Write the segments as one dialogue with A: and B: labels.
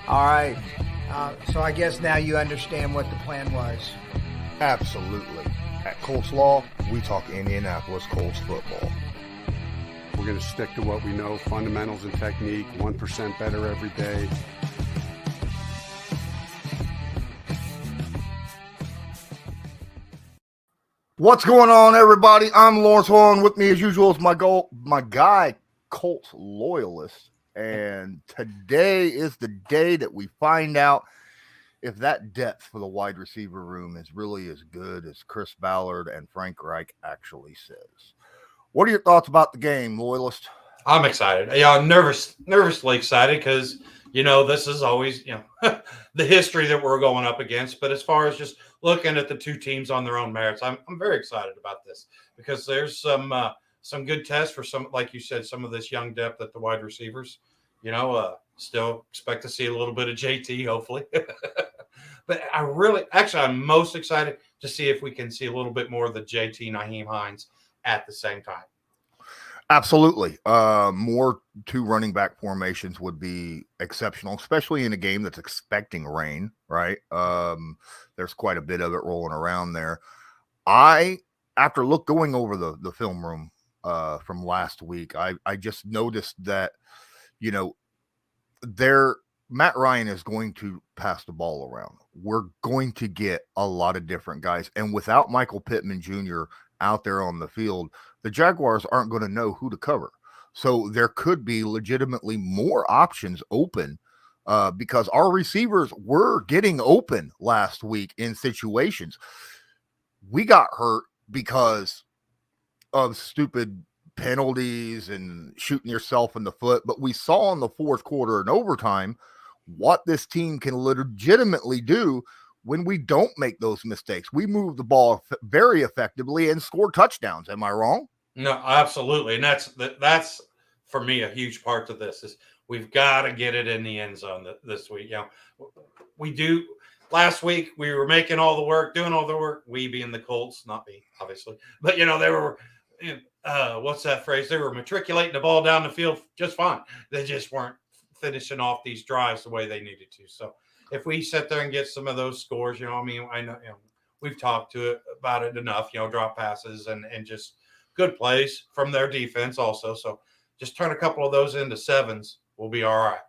A: All right. So I guess now you understand what the plan was.
B: Absolutely. At Colts Law, we talk Indianapolis Colts football.
C: We're going to stick to what we know, fundamentals and technique, 1% better every day.
B: What's going on, everybody? I'm Lawrence Owen. With me, as usual, is my guy, Colts Loyalist. And today is the day that we find out if that depth for the wide receiver room is really as good as Chris Ballard and Frank Reich actually says. What are your thoughts about the game, Loyalist?
D: I'm excited. Yeah, I'm nervously excited because, this is always, the history that we're going up against. But as far as just looking at the two teams on their own merits, I'm very excited about this because there's some good tests for some, like you said, some of this young depth at the wide receivers. Still expect to see a little bit of JT, hopefully. But I'm most excited to see if we can see a little bit more of the JT Nyheim Hines at the same time.
B: Absolutely. More two running back formations would be exceptional, especially in a game that's expecting rain, right? There's quite a bit of it rolling around there. After going over the film room from last week, I just noticed that, Matt Ryan is going to pass the ball around. We're going to get a lot of different guys. And without Michael Pittman Jr. out there on the field, the Jaguars aren't going to know who to cover. So there could be legitimately more options open because our receivers were getting open last week in situations. We got hurt because of stupid penalties and shooting yourself in the foot. But we saw in the fourth quarter and overtime what this team can legitimately do when we don't make those mistakes. We move the ball very effectively and score touchdowns. Am I wrong?
D: No, absolutely. And that's for me, a huge part to this is we've got to get it in the end zone this week. We do. Last week, we were making all the work, doing all the work. We being the Colts, not me, obviously. But, they were, what's that phrase? They were matriculating the ball down the field just fine. They just weren't finishing off these drives the way they needed to. So if we sit there and get some of those scores, I know, we've talked about it enough, drop passes and just good plays from their defense also. So just turn a couple of those into sevens. We'll be all right.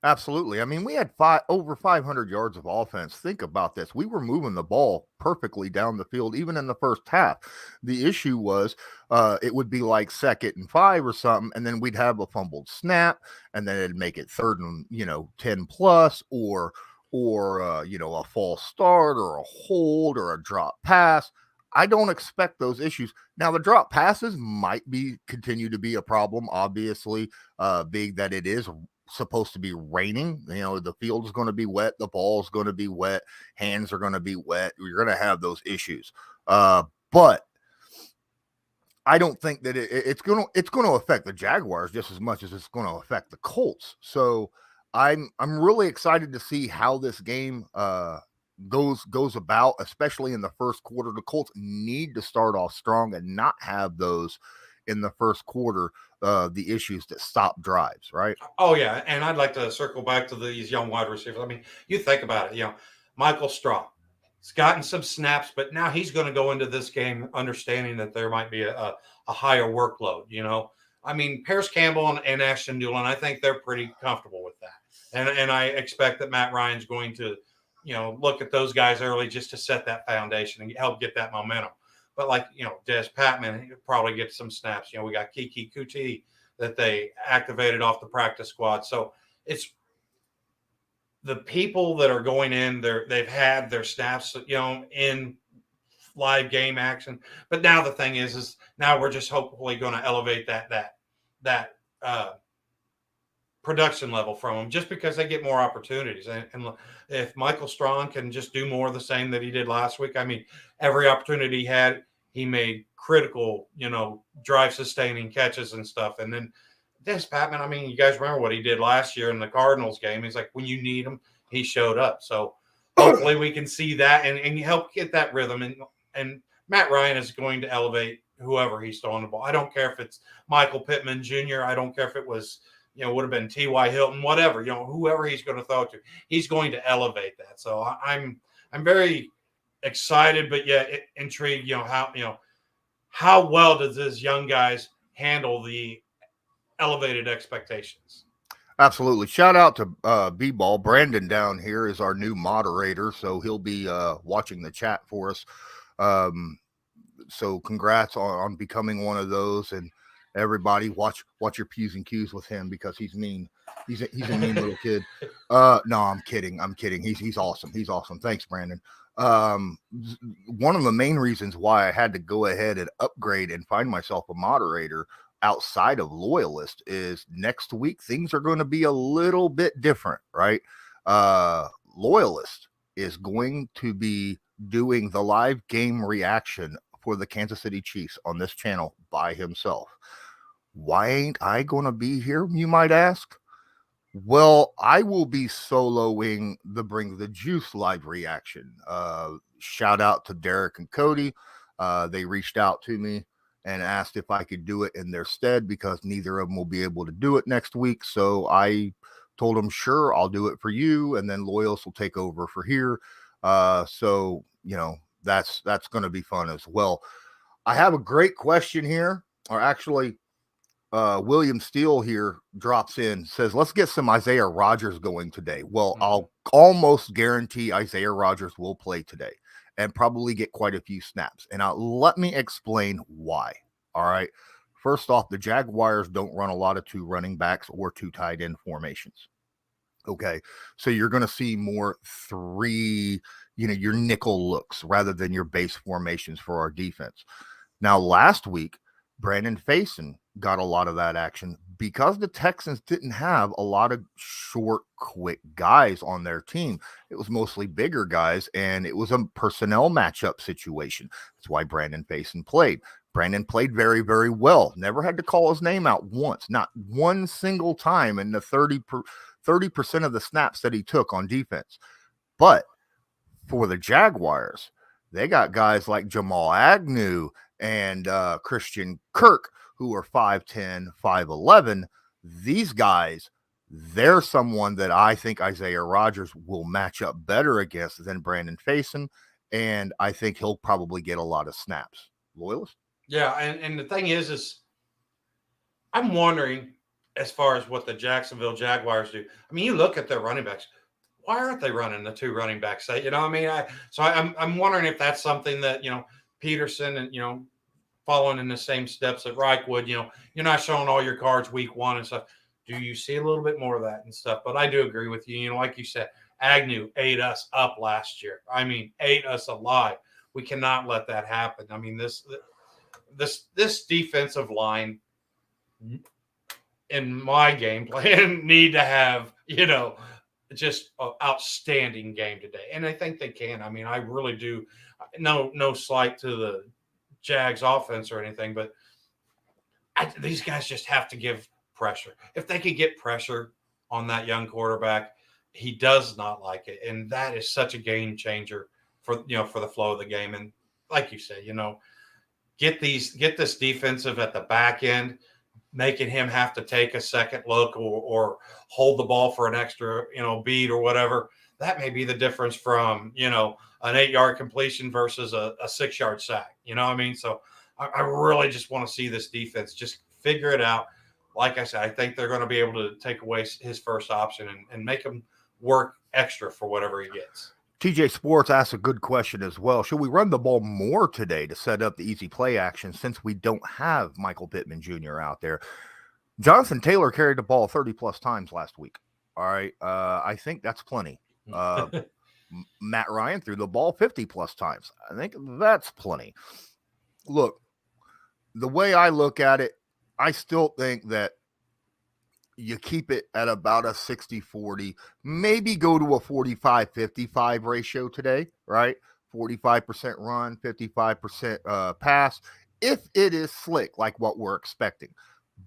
B: Absolutely. I mean, we had over 500 yards of offense. Think about this. We were moving the ball perfectly down the field, even in the first half. The issue was it would be like 2nd and 5 or something, and then we'd have a fumbled snap, and then it'd make it 3rd and, 10 plus, or a false start or a hold or a drop pass. I don't expect those issues. Now, the drop passes might continue to be a problem, obviously, being that it is supposed to be raining. The field is going to be wet, the ball is going to be wet, hands are going to be wet. You're going to have those issues. But I don't think that it's going to affect the Jaguars just as much as it's going to affect the Colts. So I'm really excited to see how this game goes about, especially in the first quarter. The Colts need to start off strong and not have those in the first quarter, the issues that stop drives, right?
D: Oh, yeah. And I'd like to circle back to these young wide receivers. I mean, you think about it, Michael Strawn, he's gotten some snaps, but now he's going to go into this game understanding that there might be a higher workload, I mean, Paris Campbell and Ashton Dulin, I think they're pretty comfortable with that. And I expect that Matt Ryan's going to, look at those guys early just to set that foundation and help get that momentum. But like, Des Patman, he'll probably get some snaps. We got Kiki Kuti that they activated off the practice squad. So it's the people that are going in there, they've had their snaps, in live game action. But now the thing is now we're just hopefully going to elevate that production level from them just because they get more opportunities. And if Michael Strawn can just do more of the same that he did last week, I mean, every opportunity he had, he made critical, drive sustaining catches and stuff. And then Des Patman, I mean, you guys remember what he did last year in the Cardinals game. He's like, when you need him, he showed up. So hopefully we can see that and help get that rhythm. And Matt Ryan is going to elevate whoever he's throwing the ball. I don't care if it's Michael Pittman Jr. I don't care if it was, would have been T.Y. Hilton, whatever, whoever he's going to throw to, he's going to elevate that. So I'm very excited, but yet intrigued, how well does this young guys handle the elevated expectations?
B: Absolutely. Shout out to B-Ball. Brandon down here is our new moderator, so he'll be watching the chat for us. So congrats on becoming one of those, and everybody watch your P's and Q's with him because he's mean. He's a mean little kid. No, I'm kidding. He's awesome. He's awesome. Thanks, Brandon. One of the main reasons why I had to go ahead and upgrade and find myself a moderator outside of Loyalist is next week things are going to be a little bit different, right? Loyalist is going to be doing the live game reaction for the Kansas City Chiefs on this channel by himself. Why ain't I going to be here, you might ask? Well, I will be soloing the Bring the Juice live reaction. Shout out to Derek and Cody. They reached out to me and asked if I could do it in their stead because neither of them will be able to do it next week. So I told them, sure, I'll do it for you. And then Loyalist will take over for here. So, that's going to be fun as well. I have a great question here, or actually, William Steele here drops in, says, let's get some Isaiah Rodgers going today. Well, I'll almost guarantee Isaiah Rodgers will play today and probably get quite a few snaps. And let me explain why. All right. First off, the Jaguars don't run a lot of 2 running backs or 2 tight end formations. Okay. So you're going to see more 3, your nickel looks rather than your base formations for our defense. Now, last week, Brandon Faison got a lot of that action because the Texans didn't have a lot of short, quick guys on their team. It was mostly bigger guys, and it was a personnel matchup situation. That's why Brandon Faison played. Brandon played very, very well. Never had to call his name out once, not one single time in the 30% of the snaps that he took on defense. But for the Jaguars, they got guys like Jamal Agnew and Christian Kirk, who are 5'10", 5'11". These guys, they're someone that I think Isaiah Rodgers will match up better against than Brandon Faison, and I think he'll probably get a lot of snaps. Loyalist?
D: Yeah, and the thing is I'm wondering as far as what the Jacksonville Jaguars do. I mean, you look at their running backs. Why aren't they running the 2 running backs? I'm wondering if that's something that, Peterson and, following in the same steps that Reich would, you're not showing all your cards week 1 and stuff. Do you see a little bit more of that and stuff? But I do agree with you. Like you said, Agnew ate us up last year. I mean, ate us alive. We cannot let that happen. I mean, this defensive line in my game plan need to have, just an outstanding game today. And I think they can. I mean, I really do. No slight to the Jags offense or anything, but these guys just have to give pressure. If they could get pressure on that young quarterback, he does not like it. And that is such a game changer for the flow of the game. And like you say, get this defensive at the back end, making him have to take a second look or hold the ball for an extra, beat or whatever. That may be the difference from, an 8-yard completion versus a 6-yard sack. You know what I mean? So I really just want to see this defense just figure it out. Like I said, I think they're going to be able to take away his first option and make him work extra for whatever he gets.
B: TJ Sports asks a good question as well. Should we run the ball more today to set up the easy play action since we don't have Michael Pittman Jr. out there? Jonathan Taylor carried the ball 30-plus times last week. All right. I think that's plenty. Matt Ryan threw the ball 50-plus times. I think that's plenty. Look, the way I look at it, I still think that you keep it at about a 60-40, maybe go to a 45-55 ratio today, right? 45% run, 55% pass, if it is slick like what we're expecting.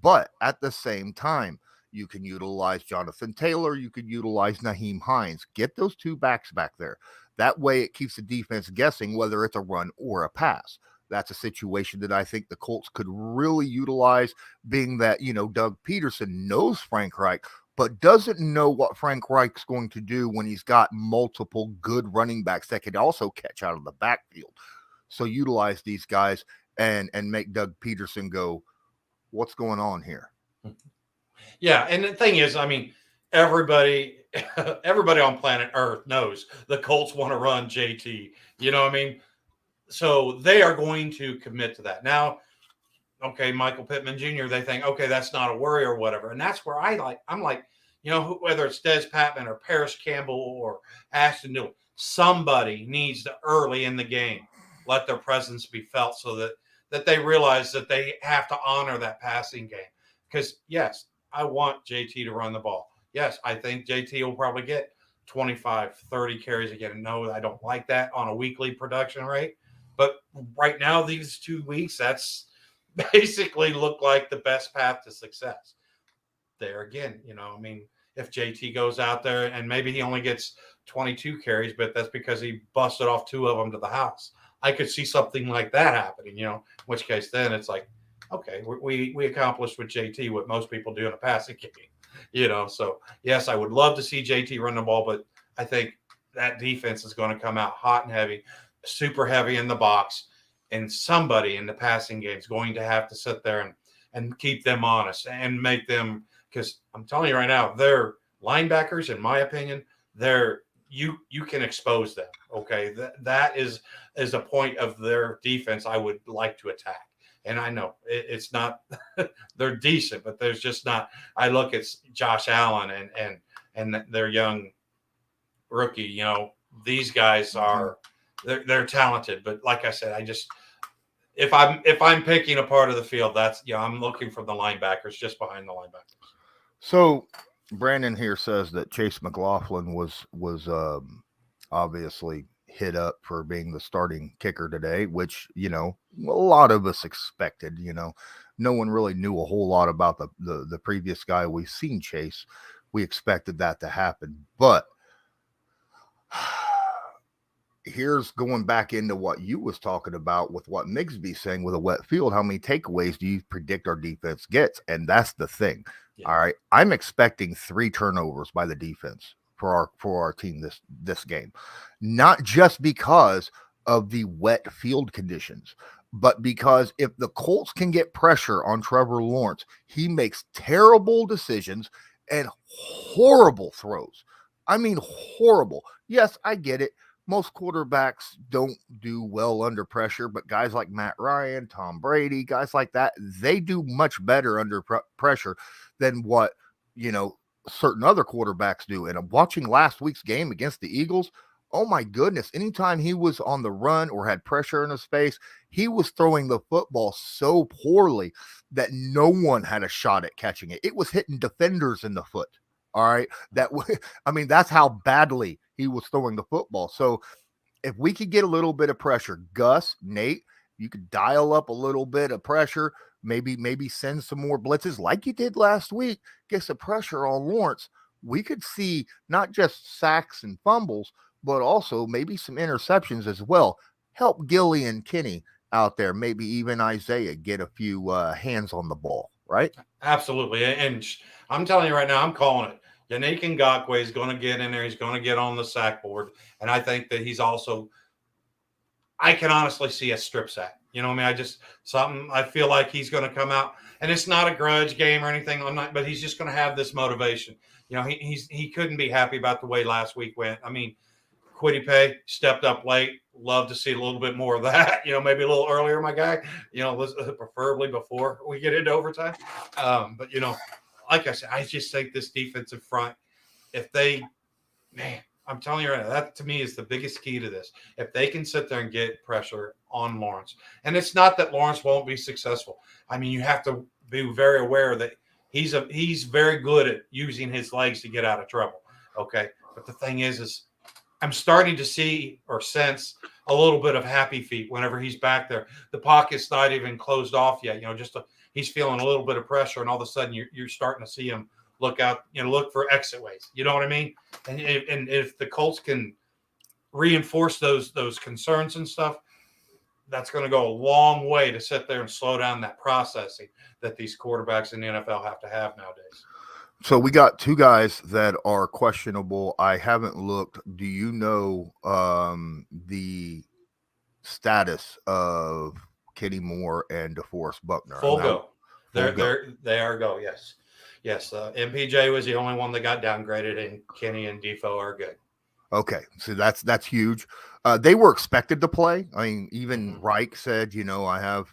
B: But at the same time, you can utilize Jonathan Taylor. You could utilize Naheem Hines. Get those 2 backs back there. That way it keeps the defense guessing whether it's a run or a pass. that's a situation that I think the Colts could really utilize, being that, Doug Peterson knows Frank Reich, but doesn't know what Frank Reich's going to do when he's got multiple good running backs that can also catch out of the backfield. So utilize these guys and make Doug Peterson go, what's going on here?
D: Yeah, and the thing is, I mean, everybody on planet Earth knows the Colts want to run JT. You know what I mean? So they are going to commit to that. Now, okay, Michael Pittman Jr., they think, okay, that's not a worry or whatever. And that's where I'm like, whether it's Des Patman or Paris Campbell or Ashton Dillon, somebody needs to early in the game let their presence be felt so that they realize that they have to honor that passing game. Because, yes, I want JT to run the ball. Yes, I think JT will probably get 25, 30 carries again. No, I don't like that on a weekly production rate. But right now, these 2 weeks, that's basically look like the best path to success. There again, if JT goes out there and maybe he only gets 22 carries, but that's because he busted off 2 of them to the house. I could see something like that happening, in which case then it's like, okay, we accomplished with JT what most people do in a passing game, So, yes, I would love to see JT run the ball, but I think that defense is going to come out hot and heavy, super heavy in the box, and somebody in the passing game is going to have to sit there and keep them honest and make them, because I'm telling you right now, they're linebackers, in my opinion, you can expose them. Okay, that is a point of their defense I would like to attack. And I know it's not they're decent, but there's just not. I look at Josh Allen and their young rookie. These guys are they're talented, but like I said, if I'm picking a part of the field, that's I'm looking for the linebackers just behind the linebackers.
B: So Brandon here says that Chase McLaughlin was obviously hit up for being the starting kicker today, which, a lot of us expected. No one really knew a whole lot about the previous guy we've seen Chase. We expected that to happen. But here's going back into what you was talking about with what Migsby's saying with a wet field. How many takeaways do you predict our defense gets? And that's the thing. Yeah. All right. I'm expecting 3 turnovers by the defense for our team this game. Not just because of the wet field conditions, but because if the Colts can get pressure on Trevor Lawrence, he makes terrible decisions and horrible throws. I mean, horrible. Yes, I get it. Most quarterbacks don't do well under pressure, but guys like Matt Ryan, Tom Brady, guys like that, they do much better under pressure than what, certain other quarterbacks do. And I'm watching last week's game against the Eagles. Oh my goodness. Anytime he was on the run or had pressure in his face, he was throwing the football so poorly that no one had a shot at catching it. It was hitting defenders in the foot. All right. That's how badly he was throwing the football. So if we could get a little bit of pressure, Gus, Nate, you could dial up a little bit of pressure, maybe send some more blitzes like you did last week, get some pressure on Lawrence. We could see not just sacks and fumbles, but also maybe some interceptions as well. Help Gilly and Kenny out there, maybe even Isaiah get a few hands on the ball, right?
D: Absolutely. And I'm telling you right now, I'm calling it. Yannick Ngakoue is going to get in there. He's going to get on the sack board. And I think that he's also – I can honestly see a strip sack. I feel like he's going to come out. And it's not a grudge game or anything, but he's just going to have this motivation. He couldn't be happy about the way last week went. I mean, Kwity Paye stepped up late. Love to see a little bit more of that. Maybe a little earlier, my guy. Preferably before we get into overtime. But like I said, I just think this defensive front, I'm telling you right now, that to me is the biggest key to this. If they can sit there and get pressure on Lawrence, and it's not that Lawrence won't be successful. I mean, you have to be very aware that he's very good at using his legs to get out of trouble. Okay, but the thing is I'm starting to see or sense a little bit of happy feet whenever he's back there. The pocket's not even closed off yet. He's feeling a little bit of pressure, and all of a sudden you're starting to see him look out, look for exit ways. You know what I mean? And if the Colts can reinforce those concerns and stuff, that's going to go a long way to sit there and slow down that processing that these quarterbacks in the NFL have to have nowadays.
B: So we got two guys that are questionable. I haven't looked. Do you know the status of Kenny Moore and DeForest Buckner?
D: Full go.
B: Go.
D: They are go. Yes. MPJ was the only one that got downgraded, and Kenny and Defoe are good.
B: Okay, so that's huge. They were expected to play. I mean, even Reich said, I have,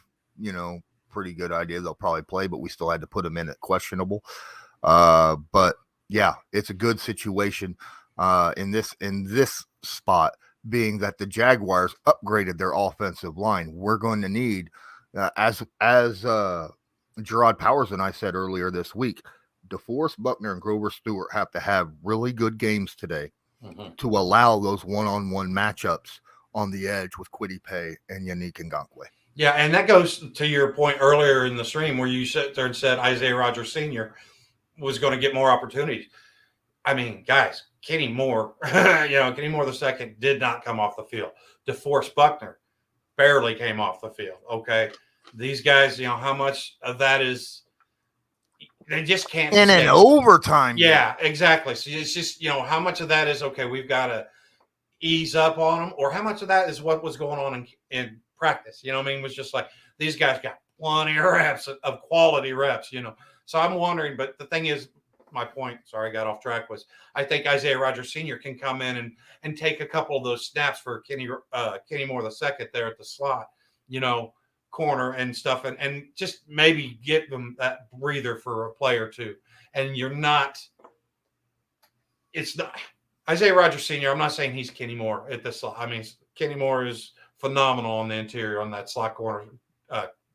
B: pretty good idea they'll probably play, but we still had to put them in at questionable. But yeah, it's a good situation in this spot, being that the Jaguars upgraded their offensive line. We're going to need, as Gerard Powers and I said earlier this week, DeForest Buckner and Grover Stewart have to have really good games today to allow those one-on-one matchups on the edge with Kwity Paye and Yannick Ngakoue.
D: Yeah, and that goes to your point earlier in the stream where you sat there and said Isaiah Rodgers Sr. was going to get more opportunities. I mean, guys, Kenny Moore, Kenny Moore II did not come off the field. DeForest Buckner barely came off the field. Okay, these guys, how much of that is they just can't
B: in an overtime.
D: Yeah, exactly. So it's just how much of that is okay. We've got to ease up on them, or how much of that is what was going on in practice. It was just like these guys got plenty of reps of quality reps. So I'm wondering, but the thing is, my point, sorry, I got off track, was I think Isaiah Rodgers Sr. can come in and take a couple of those snaps for Kenny Moore II there at the slot, corner and stuff, and just maybe get them that breather for a play or two. And it's not Isaiah Rodgers Sr. I'm not saying he's Kenny Moore at the slot. I mean, Kenny Moore is phenomenal on the interior on that slot corner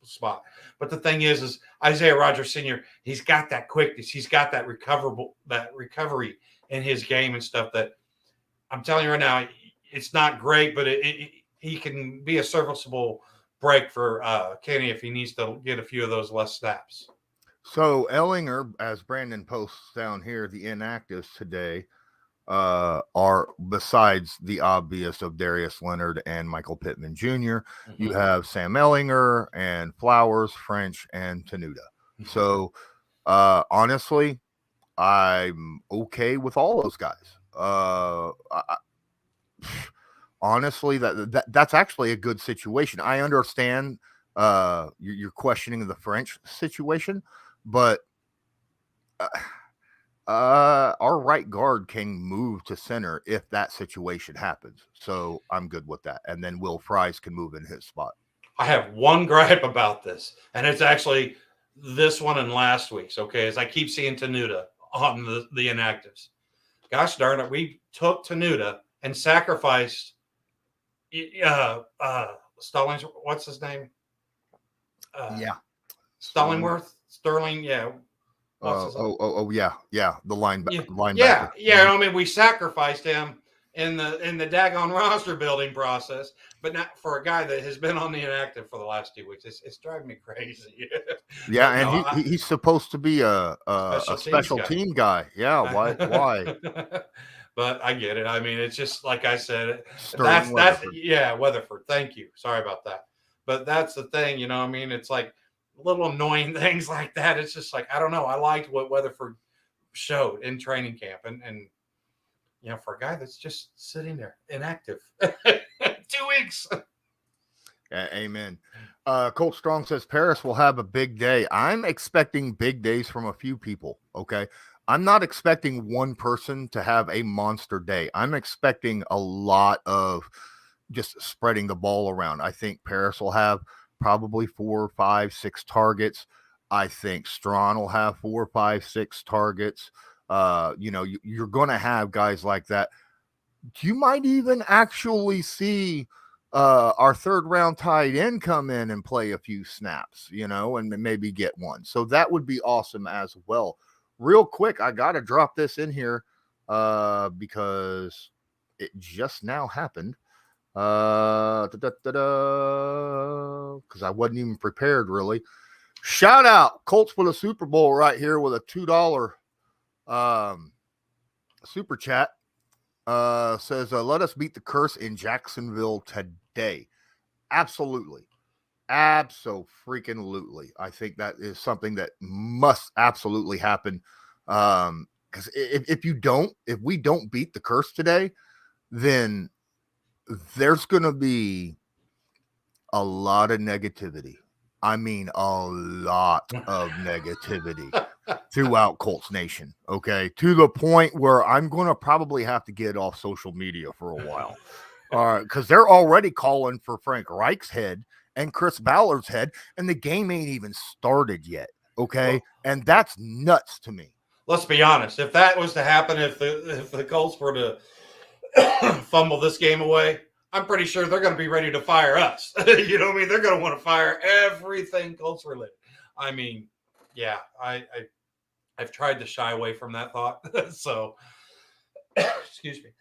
D: spot. But the thing is Isaiah Rodgers Sr., he's got that quickness. He's got that recovery in his game and stuff that I'm telling you right now, it's not great, but he can be a serviceable break for Kenny if he needs to get a few of those less snaps.
B: So Ellinger, as Brandon posts down here, the inactives today are, besides the obvious of Darius Leonard and Michael Pittman Jr., you have Sam Ellinger and Flowers, French, and Tenuta. So honestly, I'm okay with all those guys. Honestly, that's actually a good situation. I understand you're questioning the French situation, but our right guard can move to center if that situation happens. So I'm good with that. And then Will Fries can move in his spot.
D: I have one gripe about this, and it's actually this one and last week's, okay, as I keep seeing Tenuta on the inactives. Gosh darn it, we took Tenuta and sacrificed Stallings, what's his name? Stallingworth? Sterling, yeah.
B: Yeah. The linebacker.
D: Yeah. I mean, we sacrificed him in the daggone roster building process, but not for a guy that has been on the inactive for the last 2 weeks. It's driving me crazy.
B: Yeah, and he's supposed to be a special team guy. Yeah, why?
D: But I get it. I mean, it's just like I said. Weatherford. Thank you. Sorry about that. But that's the thing, I mean, it's like little annoying things like that. It's just like, I don't know. I liked what Weatherford showed in training camp. And for a guy that's just sitting there inactive 2 weeks.
B: Amen. Colt Strong says Paris will have a big day. I'm expecting big days from a few people. Okay. I'm not expecting one person to have a monster day. I'm expecting a lot of just spreading the ball around. I think Paris will have probably 4, 5, 6 targets. I think Strawn will have 4, 5, 6 targets. You're going to have guys like that. You might even actually see our third round tight end come in and play a few snaps, and maybe get one. So that would be awesome as well. Real quick, I got to drop this in here because it just now happened. Because I wasn't even prepared, really. Shout out Colts for the Super Bowl right here with a $2 super chat. Says, let us beat the curse in Jacksonville today. Absolutely. Abso-freaking-lutely. I think that is something that must absolutely happen. Because if we don't beat the curse today, then there's going to be a lot of negativity. I mean, a lot of negativity throughout Colts Nation. Okay. To the point where I'm going to probably have to get off social media for a while. Because they're already calling for Frank Reich's head and Chris Ballard's head, and the game ain't even started yet. Okay.
D: Well,
B: and that's nuts to me.
D: Let's be honest. If that was to happen, if the Colts were to fumble this game away, I'm pretty sure they're going to be ready to fire us. You know what I mean? They're going to want to fire everything Colts related. I mean, yeah, I've tried to shy away from that thought. So, excuse me.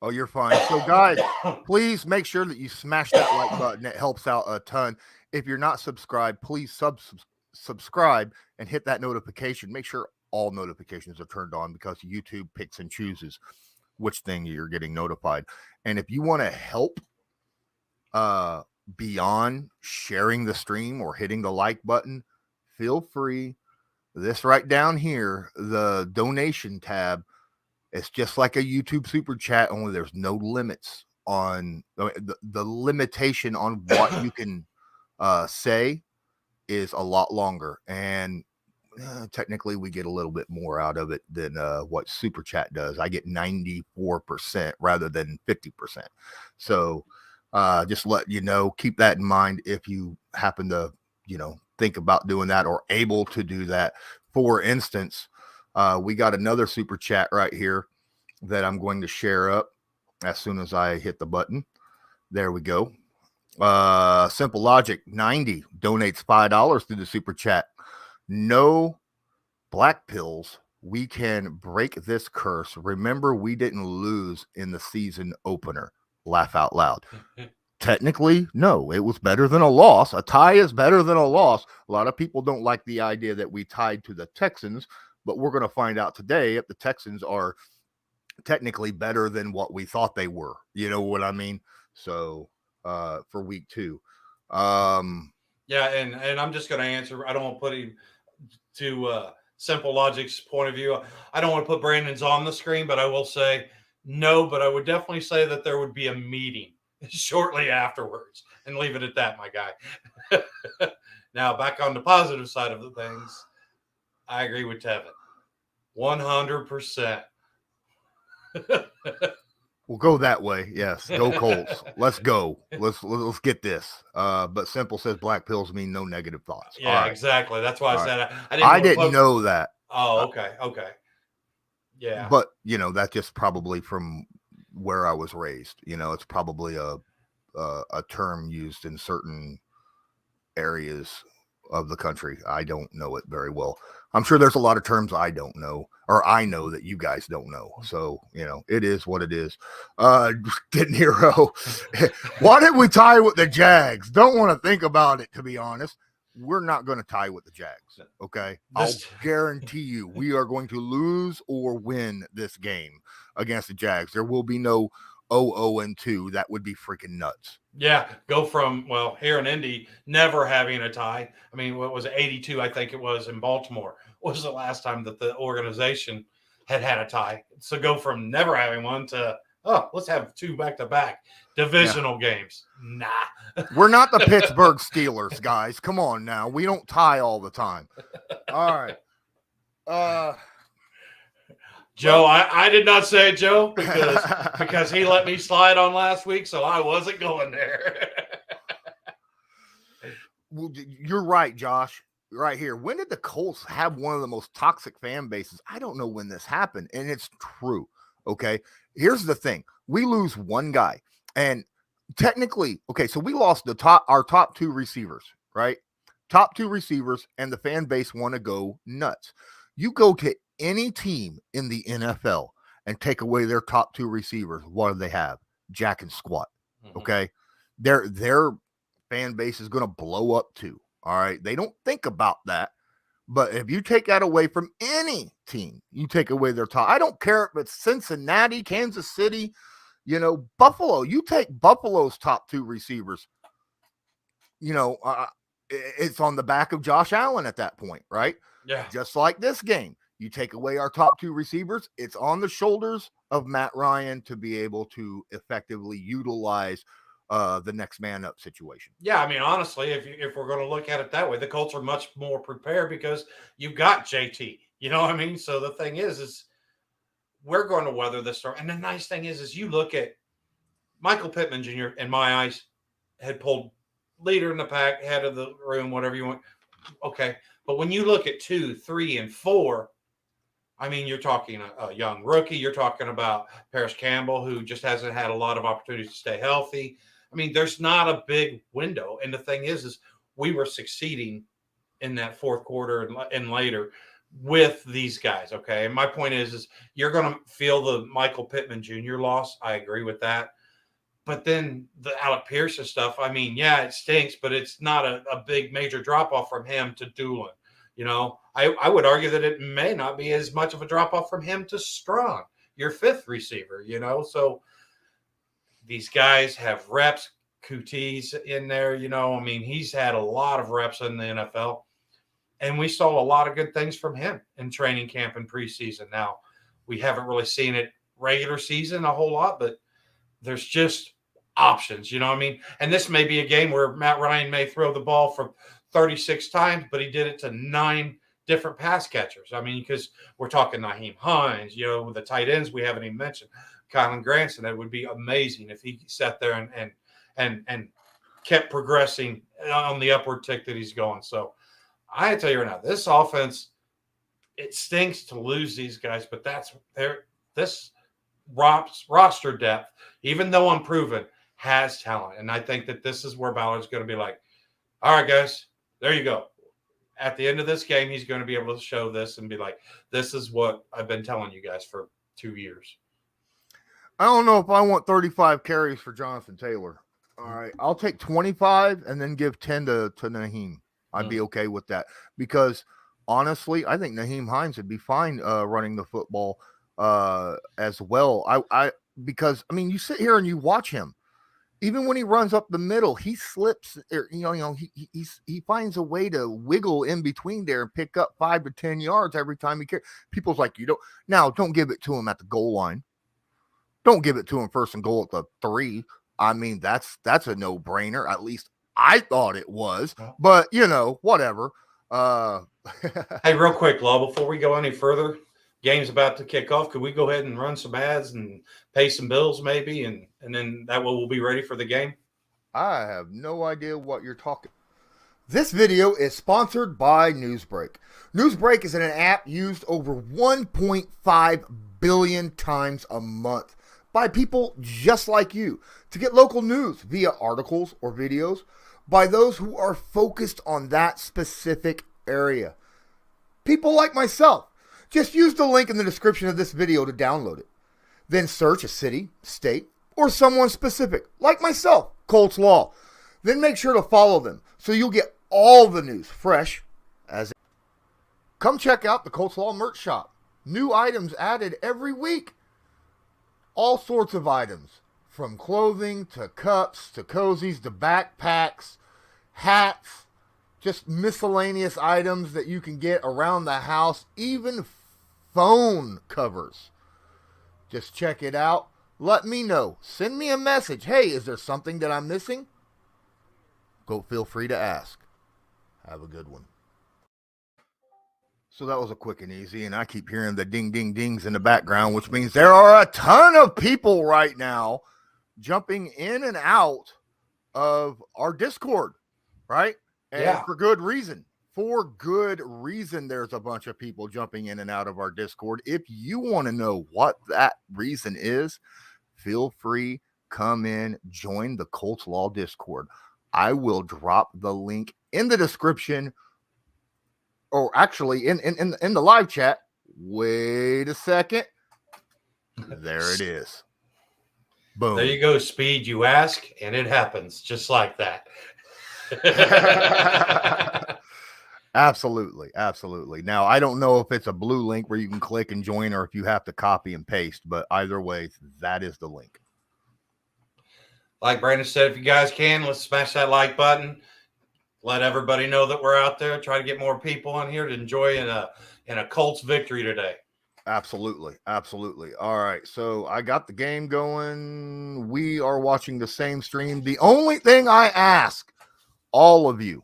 B: Oh, you're fine. So, guys, please make sure that you smash that like button. It helps out a ton. If you're not subscribed, please subscribe and hit that notification. Make sure all notifications are turned on because YouTube picks and chooses which thing you're getting notified. And if you want to help beyond sharing the stream or hitting the like button, feel free. This right down here, the donation tab, it's just like a YouTube super chat, only there's no limits on the limitation on what you can say is a lot longer. And technically we get a little bit more out of it than what super chat does. I get 94% rather than 50%. So just let you know, keep that in mind if you happen to, think about doing that or able to do that. For instance, we got another super chat right here that I'm going to share up as soon as I hit the button. There we go. Simple Logic 90 donates $5 through the super chat. No black pills. We can break this curse. Remember, we didn't lose in the season opener. Laugh out loud. Technically, no, it was better than a loss. A tie is better than a loss. A lot of people don't like the idea that we tied to the Texans, but we're going to find out today if the Texans are technically better than what we thought they were. You know what I mean? So for week 2.
D: Yeah, and I'm just going to answer. I don't want to put him to Simple Logic's point of view. I don't want to put Brandon's on the screen, but I will say no, but I would definitely say that there would be a meeting shortly afterwards, and leave it at that, my guy. Now, back on the positive side of the things, I agree with Tevin. 100%.
B: We'll go that way. Yes. Go Colts. Let's go. Let's get this. But Simple says black pills mean no negative thoughts.
D: Yeah, right. Exactly. That's why I said
B: I didn't know that.
D: Oh, okay. Okay. Yeah.
B: But, that's just probably from where I was raised. It's probably a term used in certain areas of the country. I don't know it very well. I'm sure there's a lot of terms I don't know, or I know that you guys don't know. So, it is what it is. Getting Hero. Why did we tie with the Jags? Don't want to think about it, to be honest. We're not going to tie with the Jags. Okay. I'll guarantee you we are going to lose or win this game against the Jags. There will be no 0-2. That would be freaking nuts.
D: Yeah, go from, here in Indy, never having a tie. I mean, what was it, 82, I think it was, in Baltimore, was the last time that the organization had a tie. So go from never having one to, let's have 2 back-to-back divisional games. Nah.
B: We're not the Pittsburgh Steelers, guys. Come on now. We don't tie all the time. All right.
D: Joe, I did not say it, Joe, because he let me slide on last week, so I wasn't going there.
B: Well, you're right, Josh. Right here. When did the Colts have one of the most toxic fan bases? I don't know when this happened, and it's true. Okay. Here's the thing. We lose one guy, and technically, okay, so we lost our top 2 receivers, right? Top 2 receivers, and the fan base want to go nuts. You go to any team in the NFL and take away their top 2 receivers, what do they have? Jack and squat. Okay. Their fan base is going to blow up too. All right. They don't think about that. But if you take that away from any team, you take away their top. I don't care if it's Cincinnati, Kansas City, Buffalo. You take Buffalo's top 2 receivers. it's on the back of Josh Allen at that point, right?
D: Yeah.
B: Just like this game. You take away our top two receivers, it's on the shoulders of Matt Ryan to be able to effectively utilize the next man up situation.
D: Yeah, I mean, honestly, if we're going to look at it that way, the Colts are much more prepared because you've got JT. You know what I mean? So the thing is we're going to weather this storm. And the nice thing is you look at Michael Pittman Jr., in my eyes, had pulled leader in the pack, head of the room, whatever you want. Okay. But when you look at 2, 3, and 4, I mean, you're talking a young rookie. You're talking about Paris Campbell, who just hasn't had a lot of opportunities to stay healthy. I mean, there's not a big window. And the thing is we were succeeding in that fourth quarter and later with these guys. Okay. And my point is you're going to feel the Michael Pittman Jr. loss. I agree with that. But then the Alec Pearson stuff, I mean, yeah, it stinks, but it's not a big major drop off from him to Doolin. You know, I would argue that it may not be as much of a drop off from him to Strong, your fifth receiver, you know. So these guys have reps. Coutie's in there, you know. I mean, he's had a lot of reps in the NFL, and we saw a lot of good things from him in training camp and preseason. Now, we haven't really seen it regular season a whole lot, but there's just options, you know what I mean? And this may be a game where Matt Ryan may throw the ball for 36 times, but he did it to 9 different pass catchers. I mean, because we're talking Nyheim Hines, you know, the tight ends we haven't even mentioned. Kylan Granson, that would be amazing if he sat there and kept progressing on the upward tick that he's going. So I tell you right now, this offense, it stinks to lose these guys, but this roster depth, even though unproven, has talent. And I think that this is where Ballard's going to be like, all right, guys, there you go. At the end of this game, he's going to be able to show this and be like, this is what I've been telling you guys for 2 years.
B: I don't know if I want 35 carries for Jonathan Taylor. All right, I'll take 25 and then give 10 to Nyheim. I'd be okay with that because honestly, I think Nyheim Hines would be fine running the football as well. Because you sit here and you watch him. Even when he runs up the middle, he slips. He finds a way to wiggle in between there and pick up 5 to 10 yards every time he carries. People's like, don't give it to him at the goal line. Don't give it to him first and goal at the 3. I mean, that's a no-brainer. At least I thought it was. But whatever.
D: Hey, real quick, Law, before we go any further, game's about to kick off. Could we go ahead and run some ads and pay some bills maybe, and then that way we'll be ready for the game?
B: I have no idea what you're talking. This video is sponsored by Newsbreak. Newsbreak is an app used over 1.5 billion times a month by people just like you to get local news via articles or videos by those who are focused on that specific area. People like myself. Just use the link in the description of this video to download it. Then search a city, state, or someone specific, like myself, Colts Law. Then make sure to follow them so you'll get all the news fresh as it. Come check out the Colts Law merch shop. New items added every week. All sorts of items, from clothing to cups to cozies to backpacks, hats, just miscellaneous items that you can get around the house, even phone covers. Just check it out. Let me know. Send me a message. Hey, is there something that I'm missing? Go feel free to ask. Have a good one. So that was a quick and easy, and I keep hearing the ding, ding, dings in the background, which means there are a ton of people right now jumping in and out of our Discord, right? And for good reason. For good reason, there's a bunch of people jumping in and out of our Discord. If you want to know what that reason is, feel free, come in, join the Colts Law Discord. I will drop the link in the description, or actually in the live chat. Wait a second. There it is. Boom.
D: There you go, Speed. You ask, and it happens just like that.
B: Absolutely. Now, I don't know if it's a blue link where you can click and join or if you have to copy and paste, but either way, that is the link.
D: Like Brandon said, if you guys can, let's smash that like button. let everybody know that we're out there. Try to get more people in here to enjoy in a Colts victory today.
B: Absolutely. Absolutely. All right. So I got the game going. We are watching the same stream. The only thing I ask all of you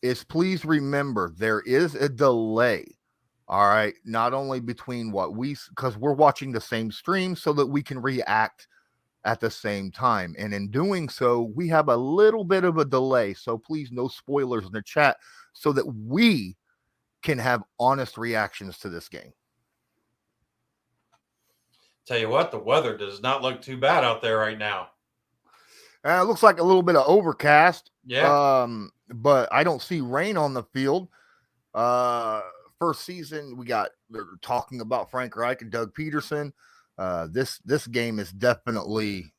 B: is please remember there is a delay. All right. Not only between because we're watching the same stream so that we can react at the same time. And in doing so, we have a little bit of a delay. So please, no spoilers in the chat so that we can have honest reactions to this game.
D: Tell you what, the weather does not look too bad out there right now.
B: It looks like a little bit of overcast.
D: Yeah.
B: But I don't see rain on the field. First season, they're talking about Frank Reich and Doug Peterson. This game is definitely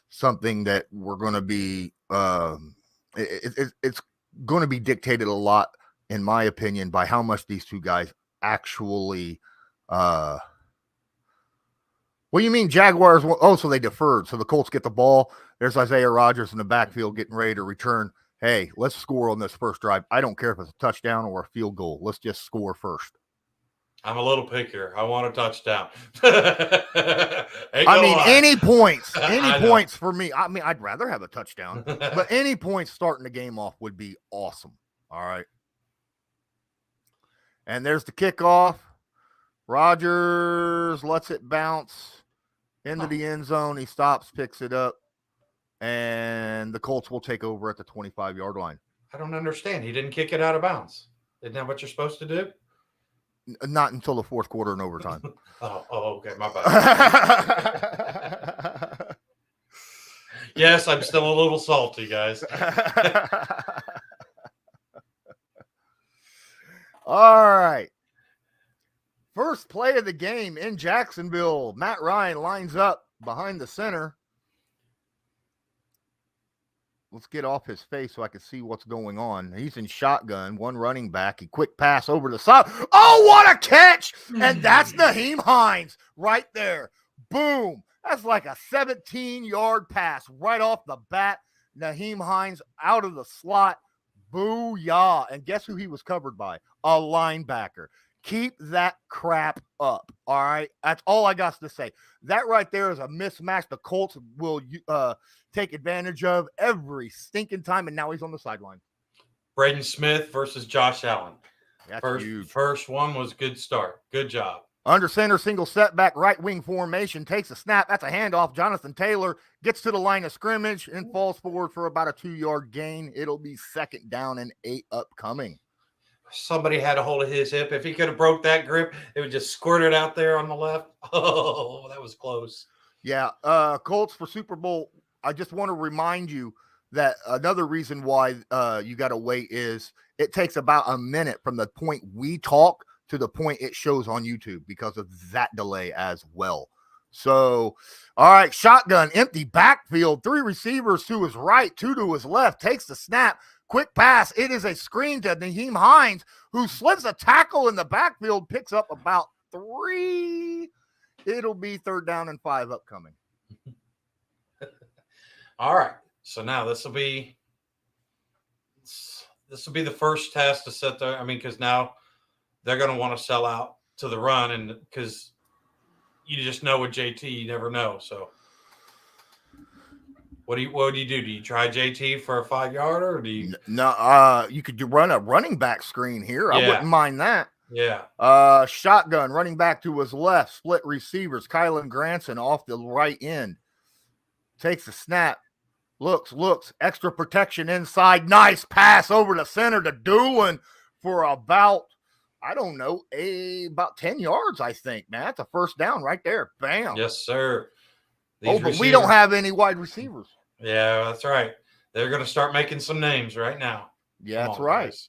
B: something that we're going to be. It's going to be dictated a lot, in my opinion, by how much these two guys actually. What do you mean Jaguars? Oh, so they deferred. So the Colts get the ball. There's Isaiah Rodgers in the backfield getting ready to return. Hey, let's score on this first drive. I don't care if it's a touchdown or a field goal. Let's just score first.
D: I'm a little pickier. I want a touchdown.
B: Any points. Any points for me. I mean, I'd rather have a touchdown. But any points starting the game off would be awesome. All right. And there's the kickoff. Rodgers lets it bounce into the end zone. He stops, picks it up, and the Colts will take over at the 25-yard line.
D: I don't understand. He didn't kick it out of bounds. Isn't that what you're supposed to do?
B: Not until the fourth quarter and overtime.
D: Okay. My bad. Yes, I'm still a little salty, guys.
B: All right. First play of the game in Jacksonville. Matt Ryan lines up behind the center. Let's get off his face so I can see what's going on. He's in shotgun, one running back. He quick pass over the side. Oh, what a catch! And that's Nyheim Hines right there. Boom. That's like a 17-yard pass right off the bat. Nyheim Hines out of the slot. Booyah. And guess who he was covered by? A linebacker. Keep that crap up, all right? That's all I got to say. That right there is a mismatch the Colts will take advantage of every stinking time, and now he's on the sideline.
D: Braden Smith versus Josh Allen.
B: That's huge.
D: First one was good start. Good job.
B: Under center, single setback, right wing formation, takes a snap. That's a handoff. Jonathan Taylor gets to the line of scrimmage and falls forward for about a 2-yard gain. It'll be 2nd down and 8 upcoming.
D: Somebody had a hold of his hip. If he could have broke that grip, it would just squirt it out there on the left. Oh, that was close.
B: Yeah, Colts for Super Bowl. I just want to remind you that another reason why you got to wait is it takes about a minute from the point we talk to the point it shows on YouTube because of that delay as well. So, all right, shotgun, empty backfield, 3 receivers to his right, 2 to his left, takes the snap. Quick pass. It is a screen to Nyheim Hines, who slips a tackle in the backfield, picks up about 3. It'll be 3rd down and 5 upcoming.
D: All right. So now this will be the first test to set there. I mean, because now they're going to want to sell out to the run, and because you just know with JT, you never know. So. What do you do? Do you try JT for a 5-yarder, or do you?
B: No, you could run a running back screen here.
D: Yeah.
B: I wouldn't mind that.
D: Yeah.
B: Shotgun, running back to his left, split receivers. Kylan Granson off the right end. Takes the snap. Looks. Extra protection inside. Nice pass over the center to Doolin for about, I don't know, about 10 yards, I think, man. That's a 1st down right there. Bam.
D: Yes, sir.
B: But we don't have any wide receivers.
D: Yeah, that's right. They're going to start making some names right now.
B: Yeah, that's right. Guys.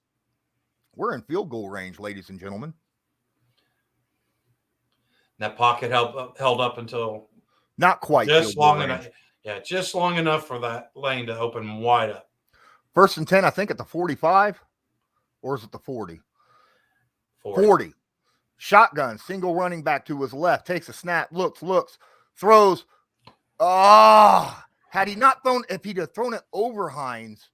B: We're in field goal range, ladies and gentlemen.
D: That pocket held up until
B: not quite
D: just long enough. Yeah, just long enough for that lane to open wide up.
B: 1st and 10, I think, at the 45, or is it the 40? 40. Shotgun, single running back to his left, takes a snap, looks, throws. Had he not thrown, if he'd have thrown it over Hines,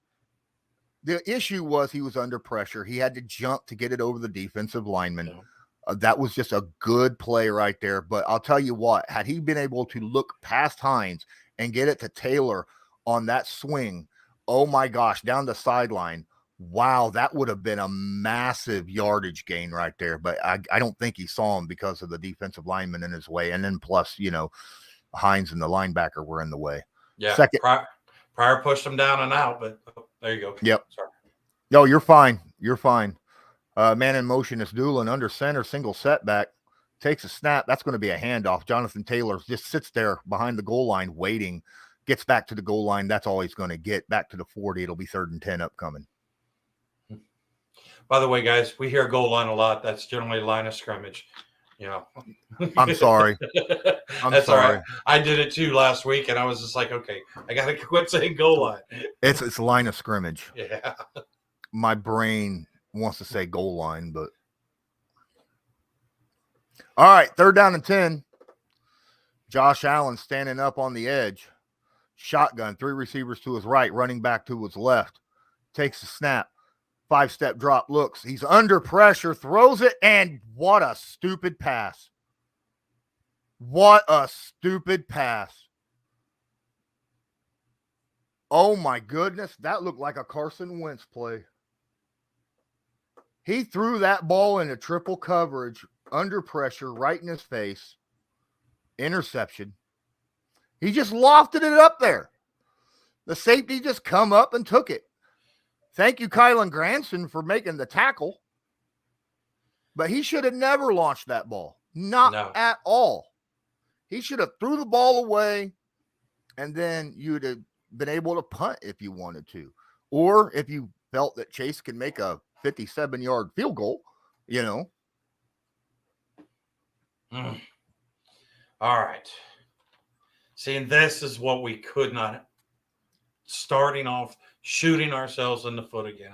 B: The issue was he was under pressure. He had to jump to get it over the defensive lineman.
D: Yeah.
B: That was just a good play right there. But I'll tell you what, had he been able to look past Hines and get it to Taylor on that swing, oh my gosh, down the sideline, wow, that would have been a massive yardage gain right there. But I don't think he saw him because of the defensive lineman in his way. And then plus, Hines and the linebacker were in the way.
D: Yeah.
B: Second.
D: Pryor pushed him down and out, but there you go.
B: Yep.
D: Sorry.
B: No, you're fine. You're fine. Man in motion is Doolin under center, single setback, takes a snap. That's going to be a handoff. Jonathan Taylor just sits there behind the goal line waiting, gets back to the goal line. That's all he's going to get. Back to the 40. It'll be 3rd and 10 upcoming.
D: By the way, guys, we hear goal line a lot. That's generally line of scrimmage.
B: I'm sorry.
D: That's sorry. All right. I did it too last week, and I was just like, okay, I got to quit saying goal line.
B: It's line of scrimmage.
D: Yeah.
B: My brain wants to say goal line, but all right, 3rd down and 10. Josh Allen standing up on the edge. Shotgun, 3 receivers to his right, running back to his left. Takes a snap. 5-step drop, looks. He's under pressure, throws it, and what a stupid pass. What a stupid pass. Oh, my goodness. That looked like a Carson Wentz play. He threw that ball into triple coverage, under pressure, right in his face. Interception. He just lofted it up there. The safety just come up and took it. Thank you, Kylan Granson, for making the tackle. But he should have never launched that ball. Not at all. He should have threw the ball away, and then you'd have been able to punt if you wanted to. Or if you felt that Chase could make a 57-yard field goal,
D: All right. See, and this is what we could not, starting off, shooting ourselves in the foot again.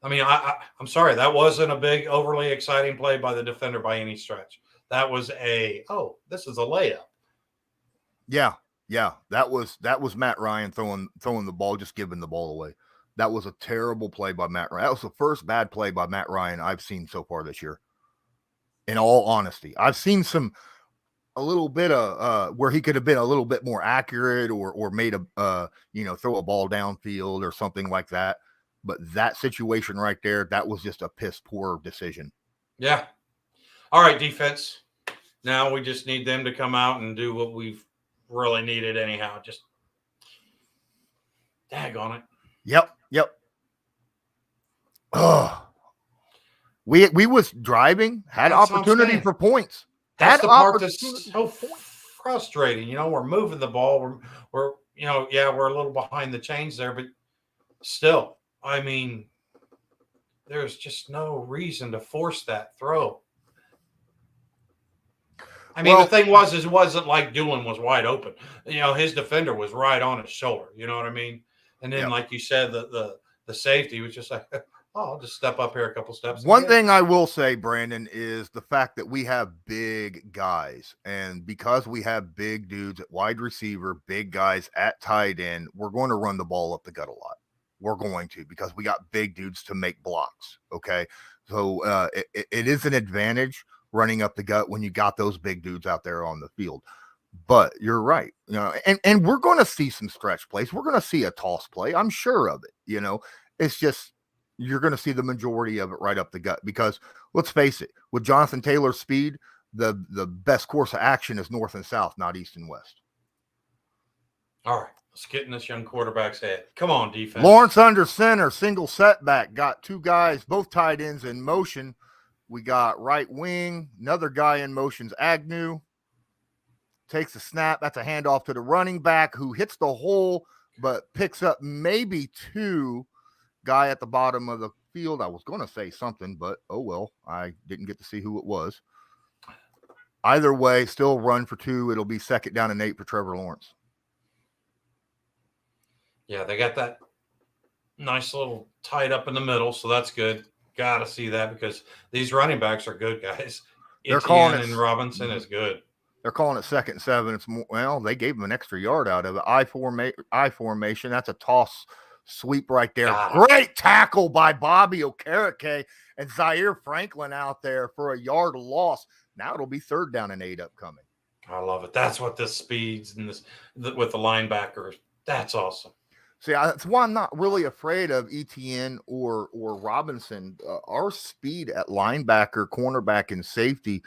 D: I'm sorry. That wasn't a big, overly exciting play by the defender by any stretch. That was this is a layup.
B: Yeah. That was Matt Ryan throwing the ball, just giving the ball away. That was a terrible play by Matt Ryan. That was the first bad play by Matt Ryan I've seen so far this year. In all honesty, I've seen a little bit of where he could have been a little bit more accurate or made a throw a ball downfield or something like that. But that situation right there, that was just a piss poor decision.
D: Yeah. All right, defense. Now we just need them to come out and do what we've really needed anyhow. Just daggone it.
B: Yep. We was driving, had opportunity for points.
D: That's the part that's so frustrating. We're moving the ball. We're a little behind the chains there, but still, there's just no reason to force that throw. The thing was, it wasn't like Doolin was wide open. His defender was right on his shoulder. You know what I mean? And then, like you said, the safety was just like, I'll just step up here a couple steps.
B: One thing I will say, Brandon, is the fact that we have big guys. And because we have big dudes at wide receiver, big guys at tight end, we're going to run the ball up the gut a lot. We're going to, because we got big dudes to make blocks. Okay. So it is an advantage running up the gut when you got those big dudes out there on the field. But you're right. And we're going to see some stretch plays. We're going to see a toss play. I'm sure of it. It's just, you're going to see the majority of it right up the gut, because let's face it, with Jonathan Taylor's speed, the best course of action is north and south, not east and west.
D: All right, let's get in this young quarterback's head. Come on, defense.
B: Lawrence under center, single setback, got 2 guys, both tight ends in motion. We got right wing, another guy in motion's Agnew. Takes a snap. That's a handoff to the running back, who hits the hole, but picks up maybe 2. Guy at the bottom of the field. I was going to say something, but oh well, I didn't get to see who it was. Either way, still run for 2. It'll be 2nd down and 8 for Trevor Lawrence.
D: Yeah, they got that nice little tight up in the middle, so that's good. Got to see that, because these running backs are good guys.
B: They're calling it,
D: and Robinson is good.
B: They're calling it 2nd and 7. It's more, they gave him an extra yard out of it. I formation. That's a toss Sweep right there.
D: Got it.
B: Great tackle by Bobby Okereke and Zaire Franklin out there for a yard loss. Now it'll be 3rd down and 8 upcoming.
D: I love it. That's what this speeds and with the linebackers. That's awesome.
B: See, that's why I'm not really afraid of ETN or Robinson. Our speed at linebacker, cornerback, and safety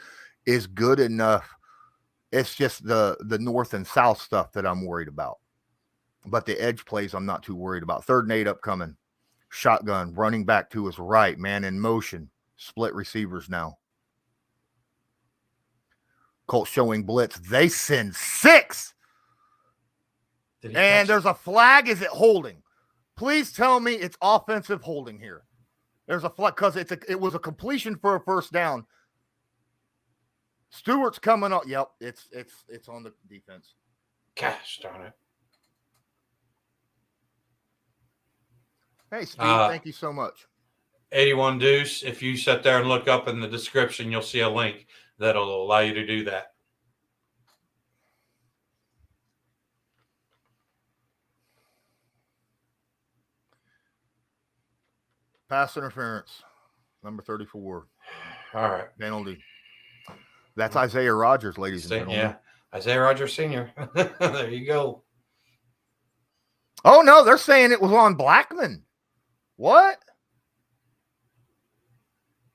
B: is good enough. It's just the north and south stuff that I'm worried about. But the edge plays I'm not too worried about. 3rd and 8 upcoming. Shotgun, running back to his right, man in motion. Split receivers now. Colts showing blitz. They send 6. And there's a flag. Is it holding? Please tell me it's offensive holding here. There's a flag because it was a completion for a 1st down. Stewart's coming up. Yep, it's on the defense.
D: Gosh darn it.
B: Hey, Steve, thank you so much.
D: 81 Deuce. If you sit there and look up in the description, you'll see a link that'll allow you to do that.
B: Pass interference, number 34.
D: All right.
B: Penalty. That's Isaiah Rodgers, ladies and gentlemen.
D: Yeah, Isaiah Rodgers Sr. There you go.
B: Oh, no, they're saying it was on Blackman. What?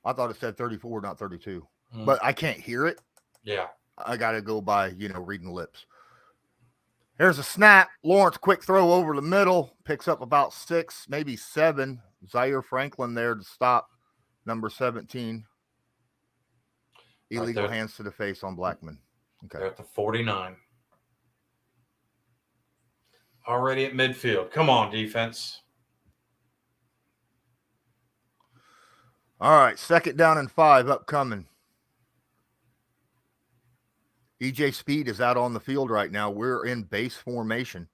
B: I thought it said 34, not 32. But I can't hear it.
D: Yeah.
B: I got to go by, reading lips. Here's a snap. Lawrence, quick throw over the middle. Picks up about 6, maybe 7. Zaire Franklin there to stop. Number 17. Illegal hands to the face on Blackman. Okay.
D: They're at the 49. Already at midfield. Come on, defense.
B: All right. 2nd down and 5 upcoming. EJ Speed is out on the field right now. We're in base formation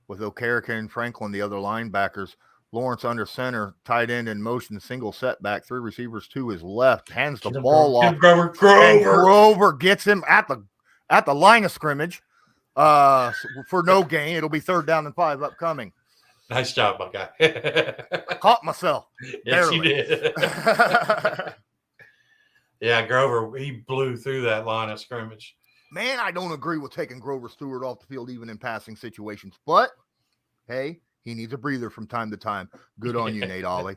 B: with Okereke and Franklin, the other linebackers. Lawrence under center, tight end in motion, single setback, 3 receivers to his left, hands the ball off. Grover gets him at the line of scrimmage for no gain. It'll be 3rd down and 5 upcoming.
D: Nice job, my guy.
B: Caught myself.
D: Yes,
B: barely.
D: you did. Yeah, Grover, he blew through that line of scrimmage.
B: Man, I don't agree with taking Grover Stewart off the field even in passing situations. But, hey, he needs a breather from time to time. Good on you, Nate Ollie.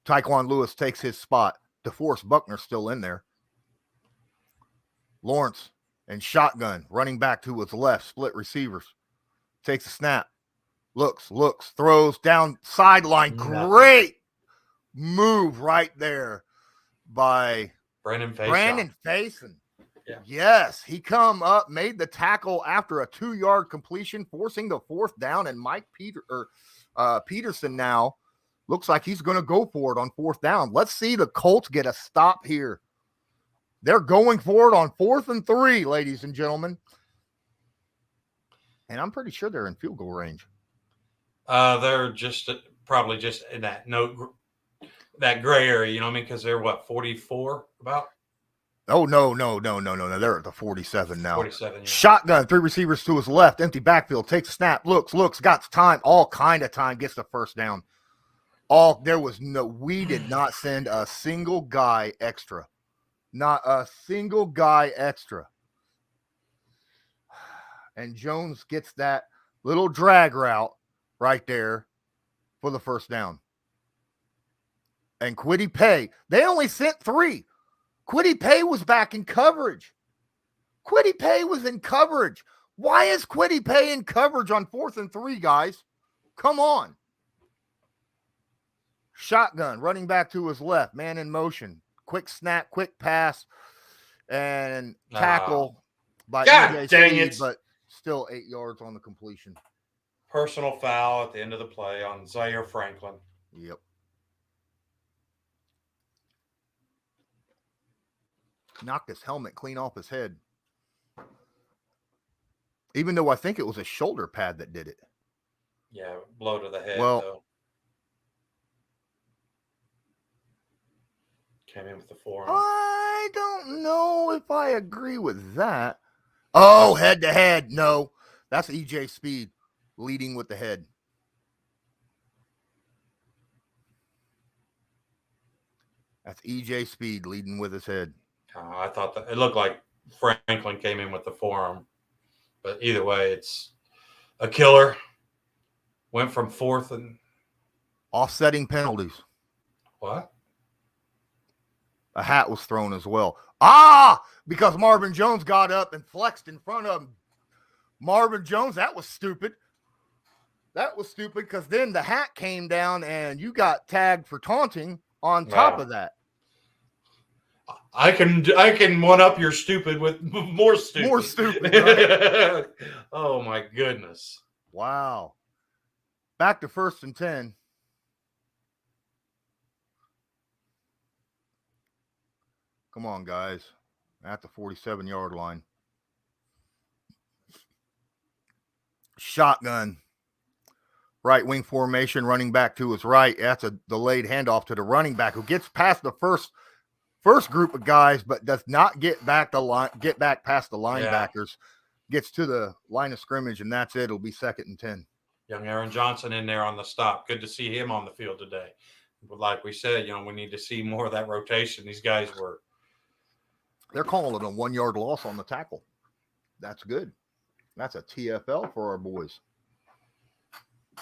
B: Tyquan Lewis takes his spot. DeForest Buckner's still in there. Lawrence and shotgun, running back to his left, split receivers. Takes a snap. Looks, throws down sideline. Great move right there by
D: Brandon
B: Faison.
D: Yeah.
B: Yes, he come up, made the tackle after a 2-yard completion, forcing the 4th down, and Peterson now looks like he's going to go for it on 4th down. Let's see the Colts get a stop here. They're going for it on 4th and 3, ladies and gentlemen. And I'm pretty sure they're in field goal range.
D: They're probably just in that gray area, you know what I mean? Because they're 44 about?
B: Oh, no. They're at the 47 now.
D: 47, yeah.
B: Shotgun, 3 receivers to his left, empty backfield, takes a snap, looks, got time, all kind of time, gets the 1st down. We did not send a single guy extra. Not a single guy extra. And Jones gets that little drag route right there for the 1st down. And Kwity Paye, they only sent 3. Kwity Paye was back in coverage. Kwity Paye was in coverage. Why is Kwity Paye in coverage on 4th and 3, guys? Come on. Shotgun, running back to his left, man in motion. Quick snap, quick pass, and tackle by EJ Speed, but still 8 yards on the completion.
D: Personal foul at the end of the play on Zaire Franklin.
B: Yep. Knocked his helmet clean off his head. Even though I think it was a shoulder pad that did it.
D: Yeah, blow to the head,
B: well,
D: though. Came in with the forearm.
B: I don't know if I agree with that. Oh, head to head. No, that's EJ Speed leading with the head. That's EJ Speed leading with his head.
D: I thought that it looked like Franklin came in with the forearm, but either way, it's a killer. Went from fourth and
B: offsetting penalties.
D: What?
B: A hat was thrown as well. Because Marvin Jones got up and flexed in front of him. Marvin Jones, that was stupid. That was stupid because then the hat came down and you got tagged for taunting on top of that.
D: I can one up your stupid with more stupid.
B: More stupid, right?
D: Oh my goodness.
B: Wow. Back to 1st and 10. Come on, guys. At the 47-yard line. Shotgun. Right wing formation, running back to his right. That's a delayed handoff to the running back who gets past the first group of guys, but does not get back past the linebackers. Yeah. Gets to the line of scrimmage, and that's it. It'll be 2nd and 10.
D: Young Aaron Johnson in there on the stop. Good to see him on the field today. But like we said, we need to see more of that rotation. These guys
B: they're calling it a 1-yard loss on the tackle. That's good. That's a TFL for our boys.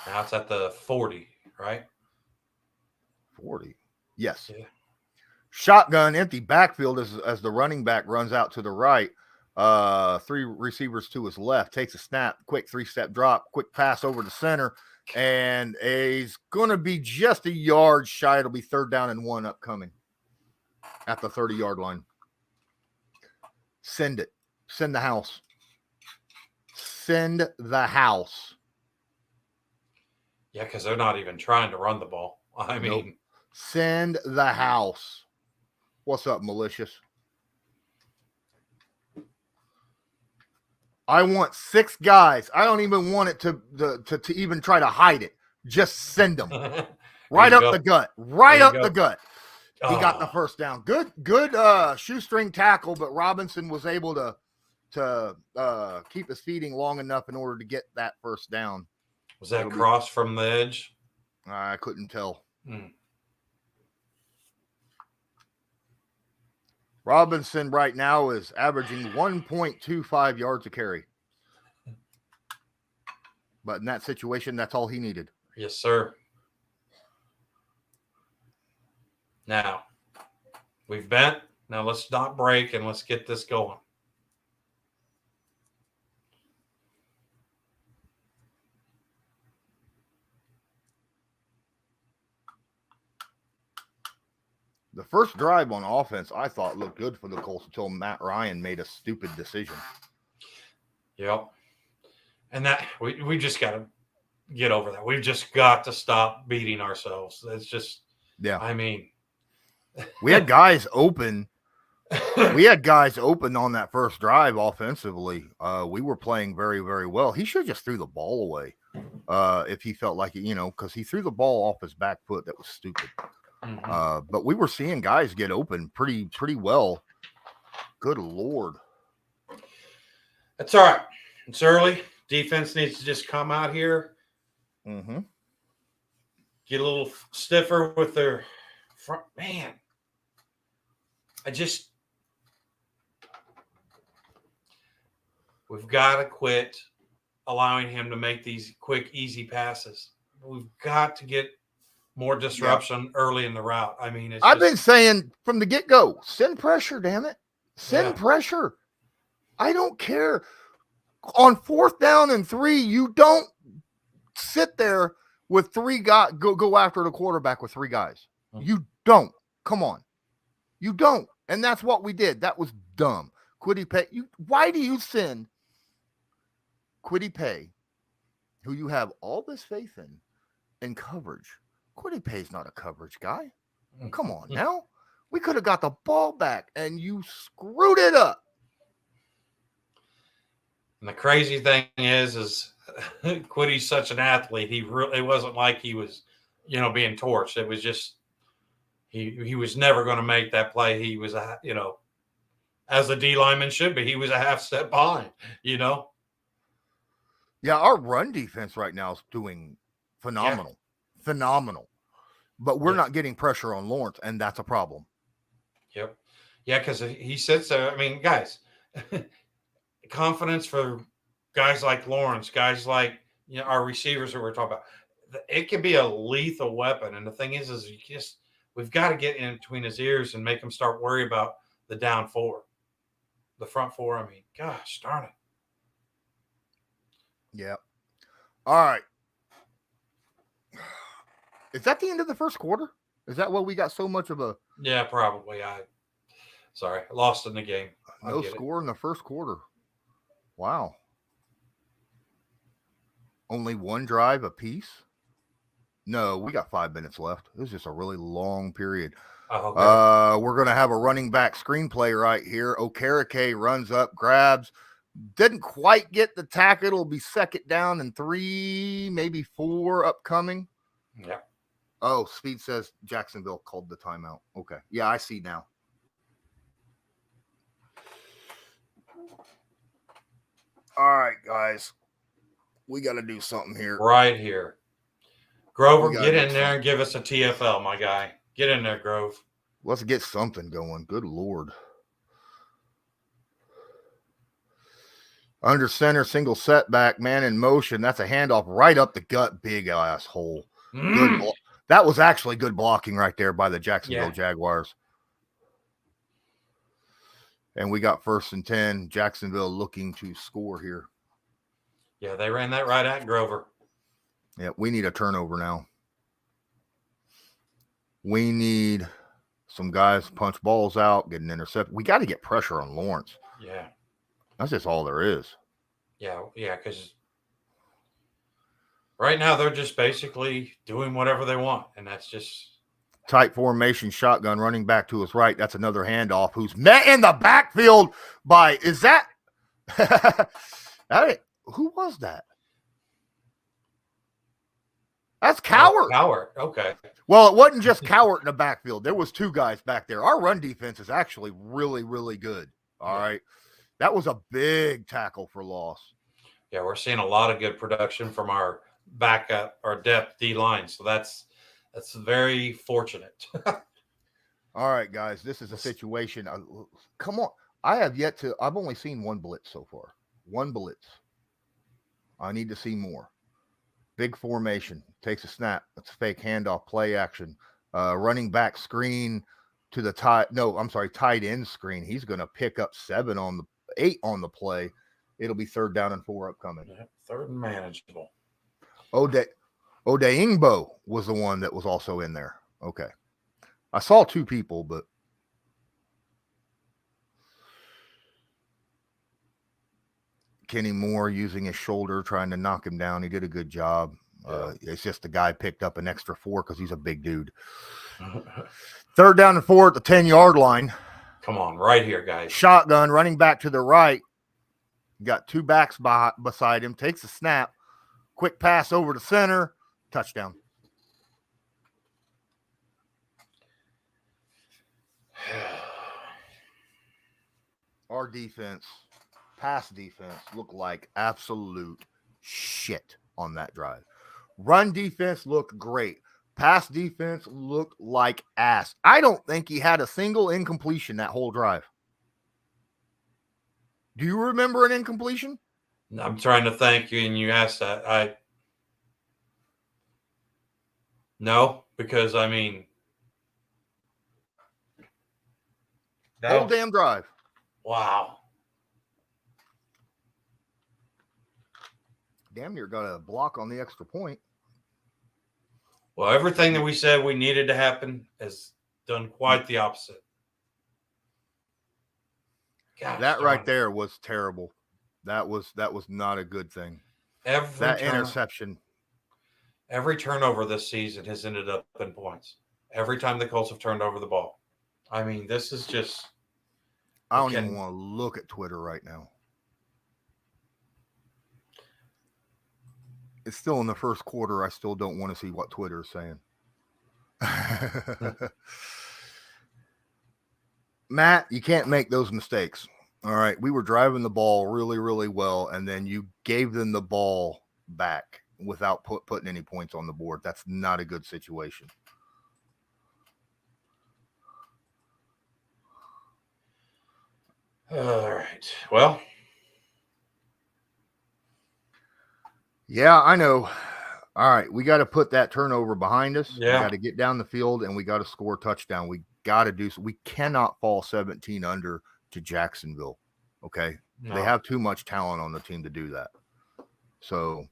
D: Now it's at the 40, right?
B: 40. Yes.
D: Yeah.
B: Shotgun, empty backfield as the running back runs out to the right. 3 receivers to his left. Takes a snap, quick 3-step drop, quick pass over the center, and he's going to be just a yard shy. It'll be 3rd down and 1 upcoming at the 30-yard line. Send it. Send the house. Send the house.
D: Yeah, because they're not even trying to run the ball. I mean,
B: nope. Send the house. What's up, malicious? I want 6 guys. I don't even want it to even try to hide it. Just send them. Right up the gut. Right up the gut. He got the 1st down. Good shoestring tackle, but Robinson was able to keep his feeding long enough in order to get that 1st down.
D: Was that cross from the edge?
B: I couldn't tell. Robinson right now is averaging 1.25 yards a carry. But in that situation, that's all he needed.
D: Yes, sir. Now, we've bent. Now let's not break and let's get this going.
B: The first drive on offense, I thought looked good for the Colts until Matt Ryan made a stupid decision.
D: Yep. And that we just got to get over that. We've just got to stop beating ourselves. It's just, I mean.
B: We had guys open. We had guys open on that first drive offensively. We were playing very, very well. He should have just threw the ball away if he felt like it, because he threw the ball off his back foot. That was stupid. But we were seeing guys get open pretty well. Good Lord.
D: That's all right. It's early. Defense needs to just come out here. Get a little stiffer with their front. Man, we've got to quit allowing him to make these quick, easy passes. We've got to get more disruption early in the route. I mean,
B: I've been saying from the get-go, send pressure, damn it. Send pressure. I don't care. On 4th down and 3, you don't sit there with 3 guys, go after the quarterback with 3 guys. You don't. Come on. You don't. And that's what we did. That was dumb. Kwity Paye. Why do you send Kwity Paye, who you have all this faith in coverage? Kwity Paye's not a coverage guy. Come on now. We could have got the ball back, and you screwed it up.
D: And the crazy thing is Quity's such an athlete. It wasn't like he was, being torched. It was just he was never going to make that play. He was as a D lineman should be. He was a half step behind. Yeah,
B: our run defense right now is doing phenomenal. Phenomenal. But we're not getting pressure on Lawrence, and that's a problem.
D: Yep. Yeah, because he sits there. I mean, guys, confidence for guys like Lawrence, guys like our receivers that we're talking about. It can be a lethal weapon. And the thing is we've got to get in between his ears and make him start worry about the down four, the front four. I mean, gosh darn it.
B: Yeah. All right. Is that the end of the first quarter? Is that what we got so much of a?
D: Yeah, probably. Sorry, I lost in the game.
B: No score in the first quarter. Wow. Only one drive apiece? No, we got 5 minutes left. This is just a really long period.
D: Oh, okay.
B: We're going to have a running back screenplay right here. Okereke runs up, grabs. Didn't quite get the tackle. It'll be second down and 3, maybe 4 upcoming.
D: Yeah.
B: Oh, Speed says Jacksonville called the timeout. Okay. Yeah, I see now. All right, guys. We got to do something here.
D: Right here. Grover, get in there and give us a TFL, my guy. Get in there, Grove.
B: Let's get something going. Good Lord. Under center, single setback, man in motion. That's a handoff right up the gut, big ass hole. That was actually good blocking right there by the Jacksonville Jaguars. And we got 1st and 10. Jacksonville looking to score here.
D: Yeah, they ran that right at Grover.
B: Yeah, we need a turnover now. We need some guys to punch balls out, get an intercept. We got to get pressure on Lawrence.
D: Yeah.
B: That's just all there is.
D: Yeah, because right now they're just basically doing whatever they want, and that's just
B: tight formation, shotgun, running back to his right. That's another handoff. Who's met in the backfield by? Is that? Who was that? That's Cowart.
D: Cowart. Okay.
B: Well, it wasn't just Cowart in the backfield. There was 2 guys back there. Our run defense is actually really, really good. All right. That was a big tackle for loss.
D: Yeah, we're seeing a lot of good production from our backup, our depth D line. So that's very fortunate.
B: All right, guys, this is a situation. Come on. I've only seen 1 blitz so far. 1 blitz. I need to see more. Big formation. Takes a snap. It's a fake handoff, play action. Running back screen to the tight end screen. He's going to pick up 8 on the play. It'll be 3rd down and 4 upcoming.
D: Yeah, 3rd and manageable.
B: Odeingbo was the one that was also in there. Okay. I saw 2 people, but Kenny Moore using his shoulder, trying to knock him down. He did a good job. It's just the guy picked up an extra 4 because he's a big dude. 3rd down and 4 at the 10-yard line.
D: Come on, right here, guys.
B: Shotgun, running back to the right. Got 2 backs beside him. Takes a snap. Quick pass over to center. Touchdown. Our defense, pass defense, looked like absolute shit on that drive. Run defense looked great. Pass defense looked like ass. I don't think he had a single incompletion that whole drive. Do you remember an incompletion?
D: I'm trying to thank you, and you asked that. No, because I mean,
B: whole damn drive.
D: Wow.
B: Damn near got a block on the extra point.
D: Well, everything that we said we needed to happen has done quite the opposite. Gosh,
B: that right there was terrible. That was not a good thing. Interception.
D: Every turnover this season has ended up in points. Every time the Colts have turned over the ball. I mean, this is just.
B: I don't even want to look at Twitter right now. It's still in the first quarter. I still don't want to see what Twitter is saying. Matt, you can't make those mistakes. All right. We were driving the ball really, really well, and then you gave them the ball back without putting any points on the board. That's not a good situation.
D: All right. Well,
B: Yeah, I know. All right, we got to put that turnover behind us. We
D: yeah.
B: got to get down the field and we got to score a touchdown. We got to do so. We cannot fall 17 under to Jacksonville. Okay.
D: No.
B: They have too much talent on the team to do that. So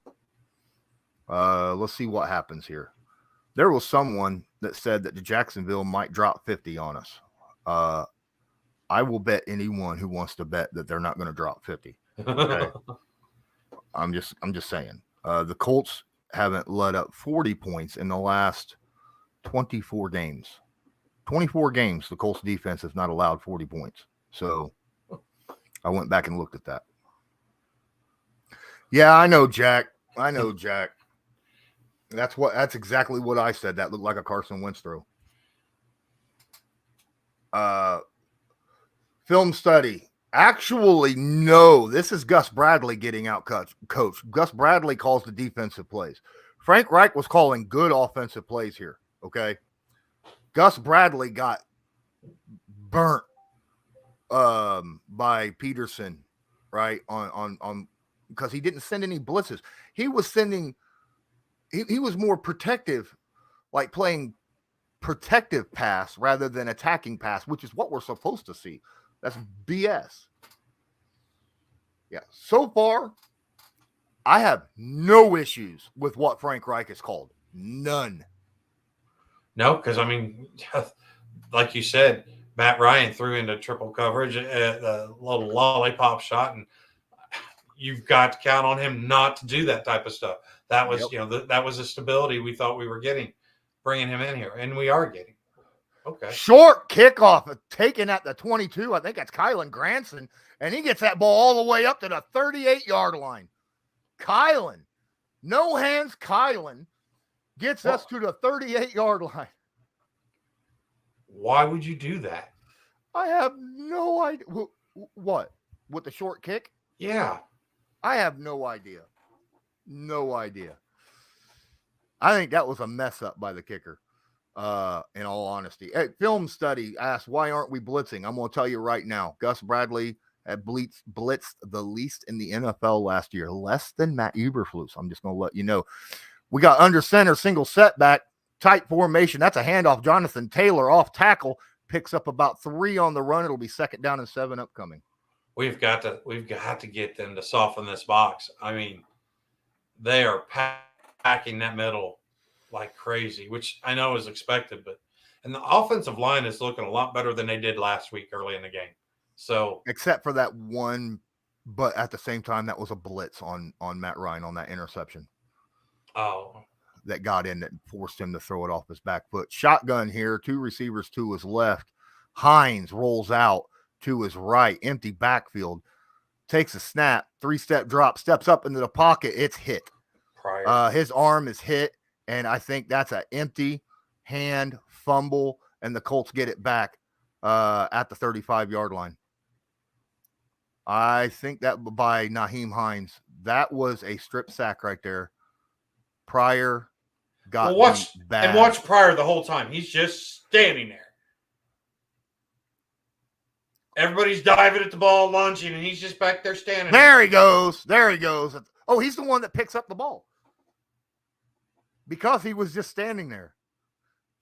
B: let's see what happens here. There was someone that said that the Jacksonville might drop 50 on us. I will bet anyone who wants to bet that they're not going to drop 50. Okay. I'm just saying. The Colts haven't let up 40 points in the last 24 games. 24 games, the Colts defense has not allowed 40 points. So I went back and looked at that. Yeah, I know, Jack. That's exactly what I said. That looked like a Carson Wentz throw. Film study. Actually, no. This is Gus Bradley getting out coach. Gus Bradley calls the defensive plays. Frank Reich was calling good offensive plays here. Okay. Gus Bradley got burnt by Peterson, right? On because he didn't send any blitzes. He was sending he was more protective, like playing protective pass rather than attacking pass, which is what we're supposed to see. That's BS. Yeah. So far, I have no issues with what Frank Reich is called. None.
D: No, because I mean, like you said, Matt Ryan threw into triple coverage, a little lollipop shot, and you've got to count on him not to do that type of stuff. That was, that was the stability we thought we were getting, bringing him in here, and we are getting. Okay.
B: Short kickoff taken at the 22. I think that's Kylan Granson, and he gets that ball all the way up to the 38-yard line. Kylan, no hands. Kylan gets us to the 38-yard line.
D: Why would you do that?
B: I have no idea. What? With the short kick?
D: Yeah.
B: I have no idea. No idea. I think that was a mess up by the kicker. In all honesty. Hey, film study asked, why aren't we blitzing? I'm going to tell you right now. Gus Bradley had blitzed the least in the NFL last year, less than Matt Eberflus. I'm just going to let you know. We got under center, single setback, tight formation. That's a handoff. Jonathan Taylor off tackle, picks up about 3 on the run. It'll be 2nd down and 7 upcoming.
D: We've got to get them to soften this box. I mean, they are packing that middle like crazy, which I know is expected, and the offensive line is looking a lot better than they did last week early in the game. So
B: except for that one, but at the same time, that was a blitz on Matt Ryan on that interception.
D: Oh,
B: that got in that forced him to throw it off his back foot. Shotgun here, 2 receivers to his left. Hines rolls out to his right, empty backfield, takes a snap, 3-step drop, steps up into the pocket. It's hit.
D: Pryor.
B: His arm is hit. And I think that's an empty hand fumble, and the Colts get it back at the 35-yard line. I think that by Nyheim Hines. That was a strip sack right there. Pryor got bad.
D: And watch Pryor the whole time. He's just standing there. Everybody's diving at the ball, lunging, and he's just back there standing
B: there. He goes. There he goes. Oh, he's the one that picks up the ball. Because he was just standing there.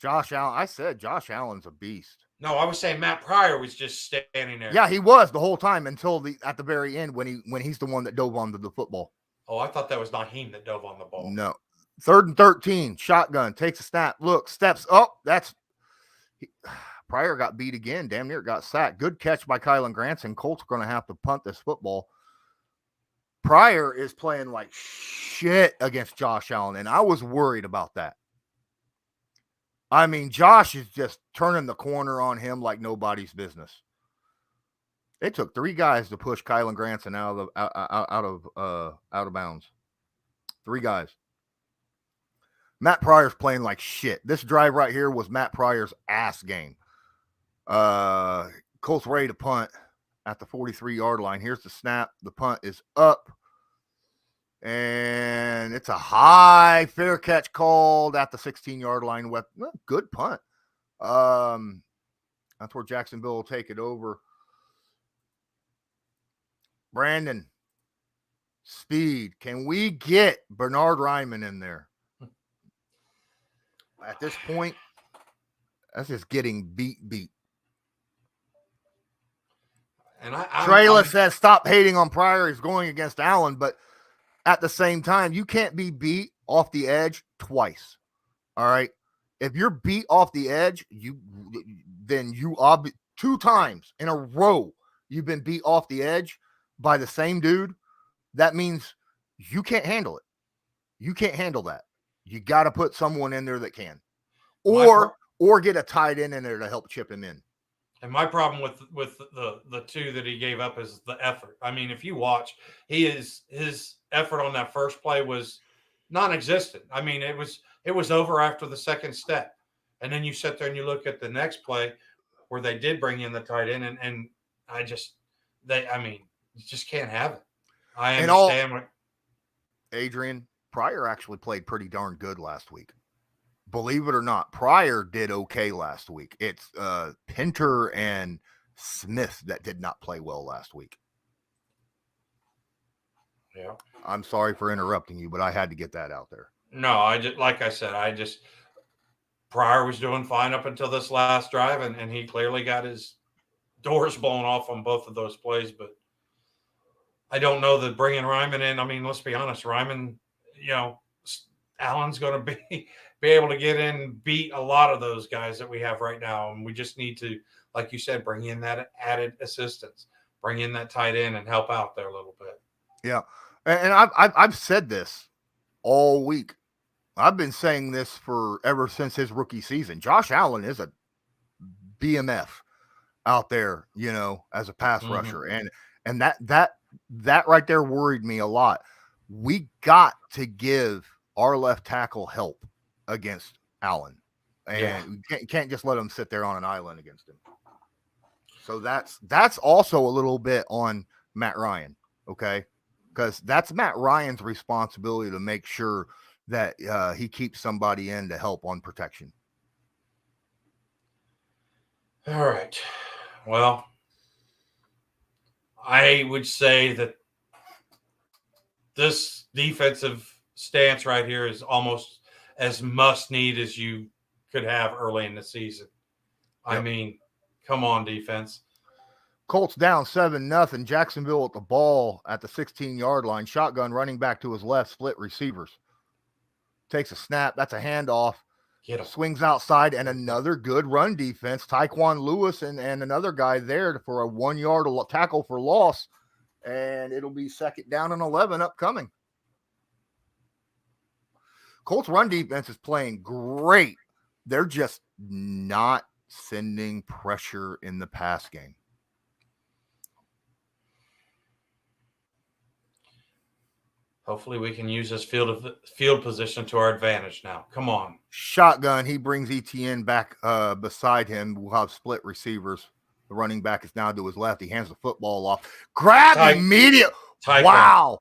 B: Josh Allen. I said Josh Allen's a beast.
D: No, I was saying Matt Pryor was just standing there.
B: Yeah, he was the whole time until at the very end when he's the one that dove onto the football.
D: Oh, I thought that was Nyheim that dove on the ball.
B: No. 3rd and 13. Shotgun. Takes a snap. Look. Steps up. Pryor got beat again. Damn near got sacked. Good catch by Kylan Granson. Colts are going to have to punt this football. Pryor is playing like shit against Josh Allen, and I was worried about that. I mean, Josh is just turning the corner on him like nobody's business. It took 3 guys to push Kylan Granson out of bounds. 3 guys. Matt Pryor's playing like shit. This drive right here was Matt Pryor's ass game. Colts ready to punt at the 43-yard line. Here's the snap. The punt is up. And it's a high fair catch called at the 16-yard line. Good punt. That's where Jacksonville will take it over. Brandon, speed. Can we get Bernard Ryman in there? At this point, that's just getting beat.
D: And
B: Trayla says stop hating on Pryor. He's going against Allen, but at the same time, you can't be beat off the edge twice. All right. If you're beat off the edge, then 2 times in a row you've been beat off the edge by the same dude. That means you can't handle it. You can't handle that. You got to put someone in there that can, or get a tight end in there to help chip him in.
D: And my problem with the 2 that he gave up is the effort. I mean, if you watch, his effort on that first play was non-existent. I mean, it was over after the second step. And then you sit there and you look at the next play where they did bring in the tight end, and you just can't have it. I understand.
B: Adrian, Pryor actually played pretty darn good last week. Believe it or not, Pryor did okay last week. It's Pinter and Smith that did not play well last week.
D: Yeah.
B: I'm sorry for interrupting you, but I had to get that out there.
D: No, Pryor was doing fine up until this last drive, and he clearly got his doors blown off on both of those plays. But I don't know that bringing Ryman in. I mean, let's be honest, Ryman, Allen's going to be able to get in and beat a lot of those guys that we have right now. And we just need to, like you said, bring in that added assistance, bring in that tight end and help out there a little bit.
B: Yeah. And I've said this all week. I've been saying this ever since his rookie season. Josh Allen is a BMF out there, as a pass rusher. And that right there worried me a lot. We got to give our left tackle help against Allen, and we can't just let him sit there on an island against him. So that's also a little bit on Matt Ryan, okay? Because that's Matt Ryan's responsibility to make sure that he keeps somebody in to help on protection.
D: All right. Well, I would say that this defensive stance right here is almost as must need as you could have early in the season. Yep. I mean, come on, defense.
B: Colts down 7-0. Jacksonville at the ball at the 16-yard line. Shotgun running back to his left, split receivers. Takes a snap. That's a handoff. Swings outside, and another good run defense. Tyquan Lewis and another guy there for a 1-yard tackle for loss. And it'll be 2nd down and 11 upcoming. Colts run defense is playing great. They're just not sending pressure in the pass game.
D: Hopefully we can use this field position to our advantage now. Come on.
B: Shotgun. He brings ETN back beside him. We'll have split receivers. The running back is now to his left. He hands the football off. Grab immediate. Wow.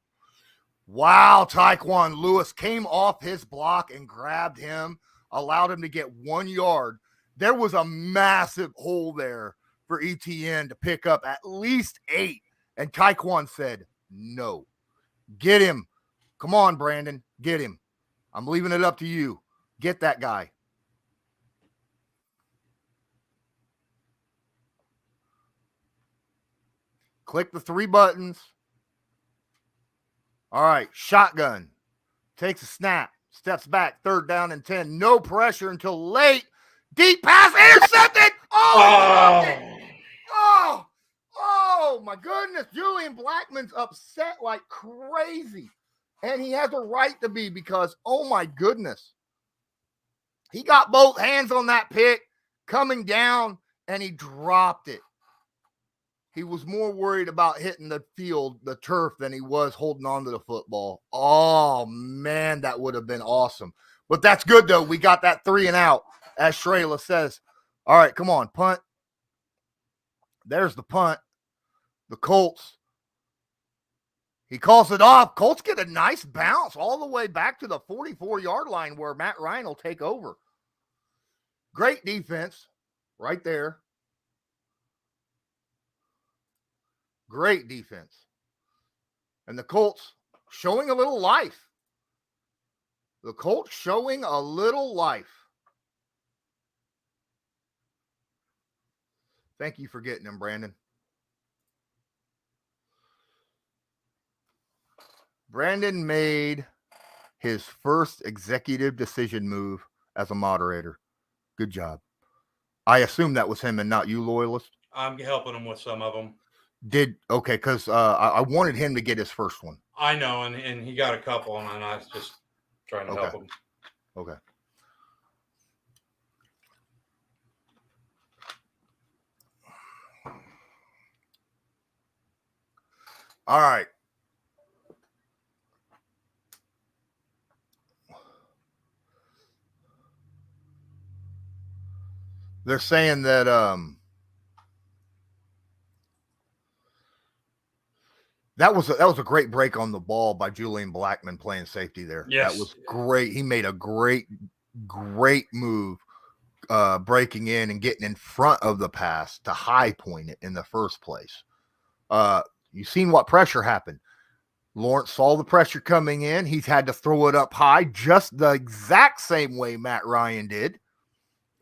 B: Wow, Tyquan Lewis came off his block and grabbed him, allowed him to get 1 yard. There was a massive hole there for ETN to pick up at least 8. And Tyquan said, no. Get him. Come on, Brandon. Get him. I'm leaving it up to you. Get that guy. Click the 3 buttons. All right, shotgun. Takes a snap. Steps back. 3rd down and 10. No pressure until late. Deep pass. Intercepted. Oh, my goodness. Julian Blackman's upset like crazy. And he has a right to be because, oh, my goodness. He got both hands on that pick coming down, and he dropped it. He was more worried about hitting the turf, than he was holding on to the football. Oh, man, that would have been awesome. But that's good, though. We got that 3 and out, as Shreyla says. All right, come on, punt. There's the punt. The Colts. He calls it off. Colts get a nice bounce all the way back to the 44-yard line where Matt Ryan will take over. Great defense right there. Great defense. And the Colts showing a little life. The Colts showing a little life. Thank you for getting him, Brandon. Brandon made his first executive decision move as a moderator. Good job. I assume that was him and not you, Loyalist.
D: I'm helping him with some of them.
B: Okay, because I wanted him to get his first one.
D: I know, and he got a couple, and I was just trying to help him.
B: Okay. All right. They're saying that that was a great break on the ball by Julian Blackmon playing safety there.
D: Yes.
B: That was great. He made a great move breaking in and getting in front of the pass to high point it in the first place. You've seen what pressure happened. Lawrence saw the pressure coming in. He's had to throw it up high just the exact same way Matt Ryan did,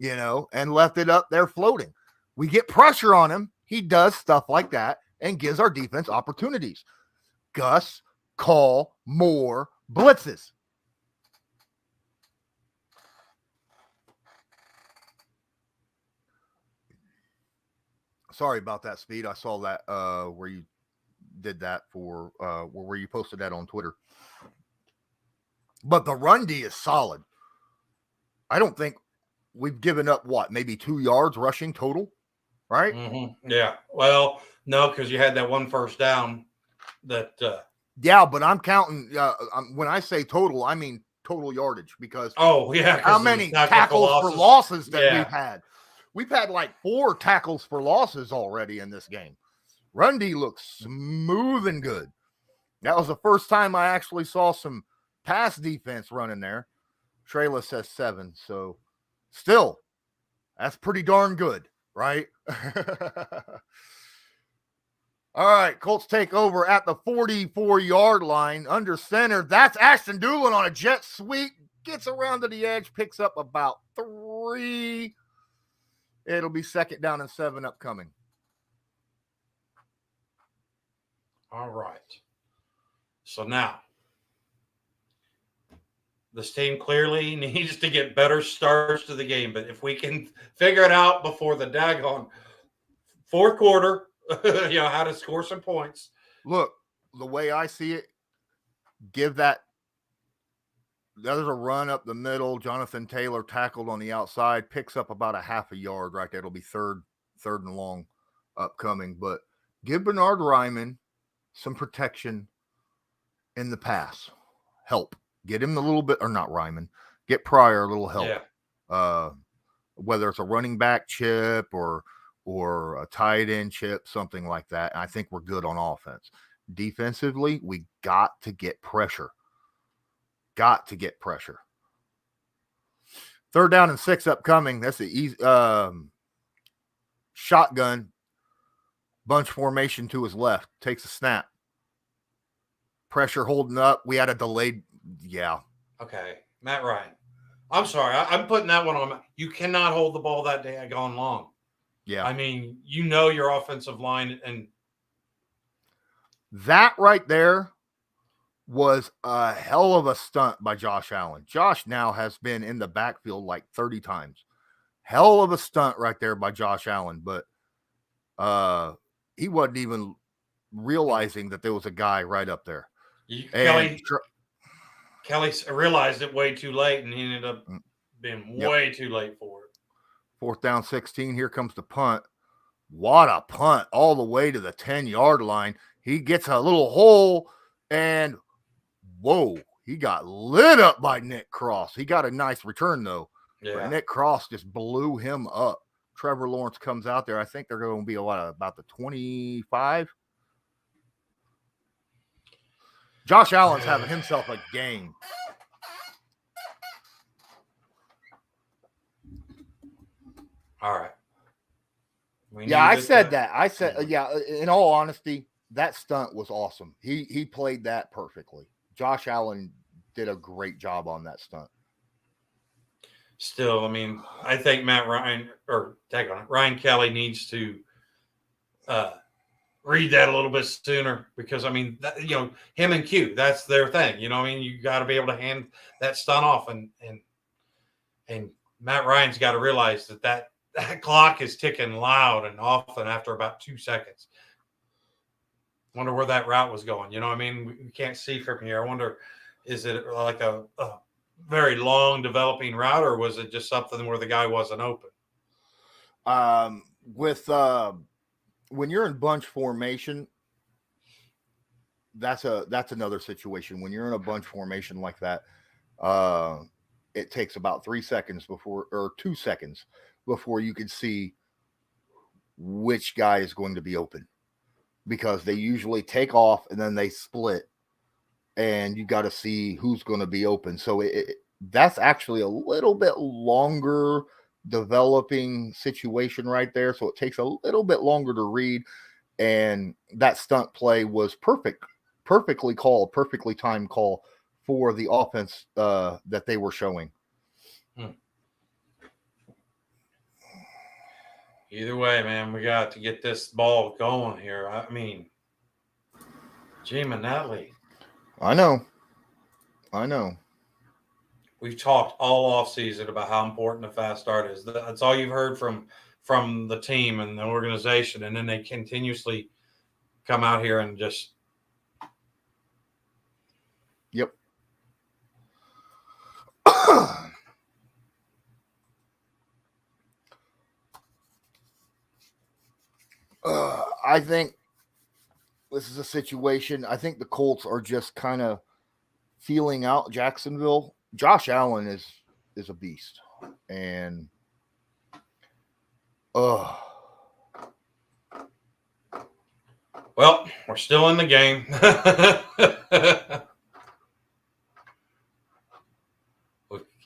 B: and left it up there floating. We get pressure on him. He does stuff like that and gives our defense opportunities. Gus, call more blitzes. Sorry about that, Speed. I saw that where you did that for where you posted that on Twitter. But the run D is solid. I don't think we've given up maybe 2 yards rushing total, right?
D: Mm-hmm. Yeah. Well, no, because you had that one first down that.
B: Yeah, but I'm counting. When I say total, I mean total yardage because.
D: Oh yeah.
B: How many tackles for losses that we've had? We've had like 4 tackles for losses already in this game. Run D looks smooth and good. That was the first time I actually saw some pass defense running there. Trayla says 7, so still, that's pretty darn good, right? All right, Colts take over at the 44-yard line under center. That's Ashton Doolin on a jet sweep. Gets around to the edge, picks up about 3. It'll be 2nd down and 7 upcoming.
D: All right. So now, this team clearly needs to get better starts to the game. But if we can figure it out before the daggone fourth quarter, how to score some points.
B: Look, the way I see it, give that. There's a run up the middle. Jonathan Taylor tackled on the outside, picks up about a half a yard right there. It'll be third and long upcoming. But give Bernard Ryman some protection in the pass. Help. Get him a little bit, or not Ryman. Get Pryor a little help.
D: Yeah.
B: Whether it's a running back chip or a tight end chip, something like that. And I think we're good on offense. Defensively, we got to get pressure. Got to get pressure. 3rd down and 6 upcoming. That's the easy shotgun. Bunch formation to his left. Takes a snap. Pressure holding up. We had a delayed. Yeah.
D: Okay. Matt Ryan. I'm sorry. I'm putting that one on. You cannot hold the ball that day gone long.
B: Yeah.
D: I mean, your offensive line. And
B: that right there was a hell of a stunt by Josh Allen. Josh now has been in the backfield like 30 times. Hell of a stunt right there by Josh Allen. But he wasn't even realizing that there was a guy right up there.
D: Kelly realized it way too late, and he ended up being way too late for it.
B: 4th down, 16. Here comes the punt. What a punt all the way to the 10-yard line. He gets a little hole, and whoa, he got lit up by Nick Cross. He got a nice return, though.
D: Yeah.
B: But Nick Cross just blew him up. Trevor Lawrence comes out there. I think they're going to be about the 25. Josh Allen's having himself a game.
D: All right.
B: I said that. I said, in all honesty, that stunt was awesome. He played that perfectly. Josh Allen did a great job on that stunt.
D: Still, I mean, I think Ryan Kelly needs to read that a little bit sooner, because I mean, him and Q, that's their thing. You know what I mean? You got to be able to hand that stunt off, and Matt Ryan's got to realize that clock is ticking loud and often after about 2 seconds. Wonder where that route was going. You know what I mean? We can't see from here. I wonder, is it like a very long developing route, or was it just something where the guy wasn't open?
B: When you're in bunch formation, that's another situation. When you're in a bunch formation like that, it takes about 2 seconds before you can see which guy is going to be open, because they usually take off and then they split, and you got to see who's going to be open. So that's actually a little bit longer developing situation right there. So it takes a little bit longer to read, and that stunt play was perfectly called, perfectly timed call for the offense that they were showing.
D: Either way, man, we got to get this ball going here. I mean, G. Manelli.
B: I know.
D: We've talked all offseason about how important a fast start is. That's all you've heard from the team and the organization, and then they continuously come out here and just.
B: Yep. I think this is a situation. I think the Colts are just kind of feeling out Jacksonville. Josh Allen is a beast, and
D: well, we're still in the game.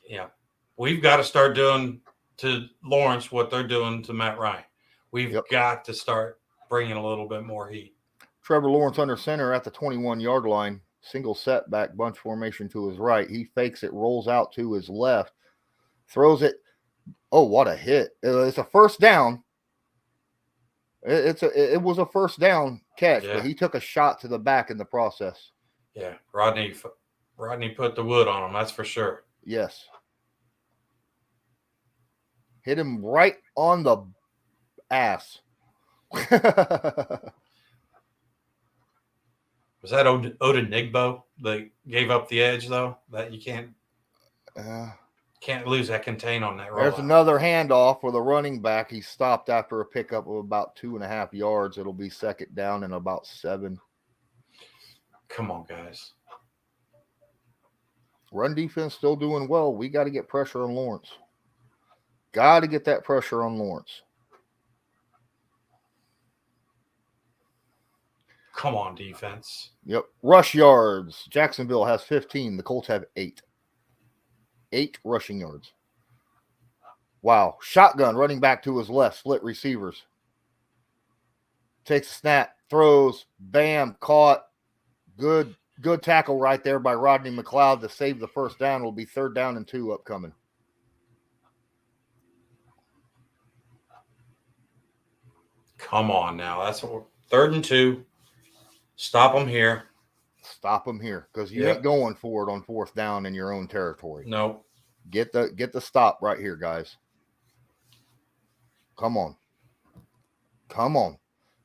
D: Yeah, we've got to start doing to Lawrence what they're doing to Matt Ryan. We've got to start bringing a little bit more heat.
B: Trevor Lawrence under center at the 21-yard line. Single setback, bunch formation to his right. He fakes it, rolls out to his left, throws it. Oh, what a hit. It's a first down. It was a first down catch, but he took a shot to the back in the process.
D: Yeah, Rodney put the wood on him, that's for sure.
B: Yes. Hit him right on the ass.
D: Was that Odenigbo that gave up the edge, though? That you can't lose that contain on that rollout.
B: There's another handoff for the running back. He stopped after a pickup of about 2.5 yards. It'll be second down and about 7.
D: Come on, guys.
B: Run defense still doing well. We got to get pressure on Lawrence. Got to get that pressure on Lawrence.
D: Come on, defense.
B: Yep. Rush yards. Jacksonville has 15. The Colts have 8. 8 rushing yards. Wow. Shotgun running back to his left. Split receivers. Takes a snap. Throws. Bam. Caught. Good tackle right there by Rodney McLeod to save the first down. It'll be 3rd down and 2 upcoming.
D: Come on now. That's what 3rd and 2. Stop them here.
B: Stop them here, because you ain't going for it on 4th down in your own territory.
D: Nope.
B: Get the stop right here, guys. Come on.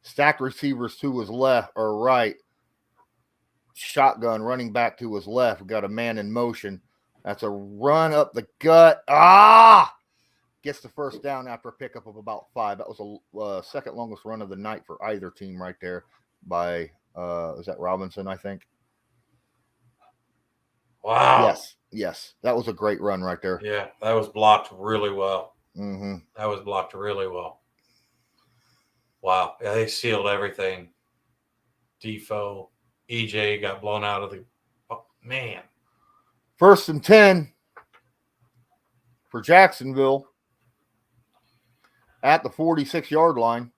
B: Stack receivers to his left or right. Shotgun running back to his left. We got a man in motion. That's a run up the gut. Gets the first down after a pickup of about 5. That was a second longest run of the night for either team right there by is that Robinson, I think?
D: Wow.
B: Yes. That was a great run right there.
D: Yeah, that was blocked really well.
B: Mm-hmm.
D: That was blocked really well. Wow. Yeah, they sealed everything. Defoe, EJ got blown out of the man.
B: 1st and 10 for Jacksonville at the 46-yard line.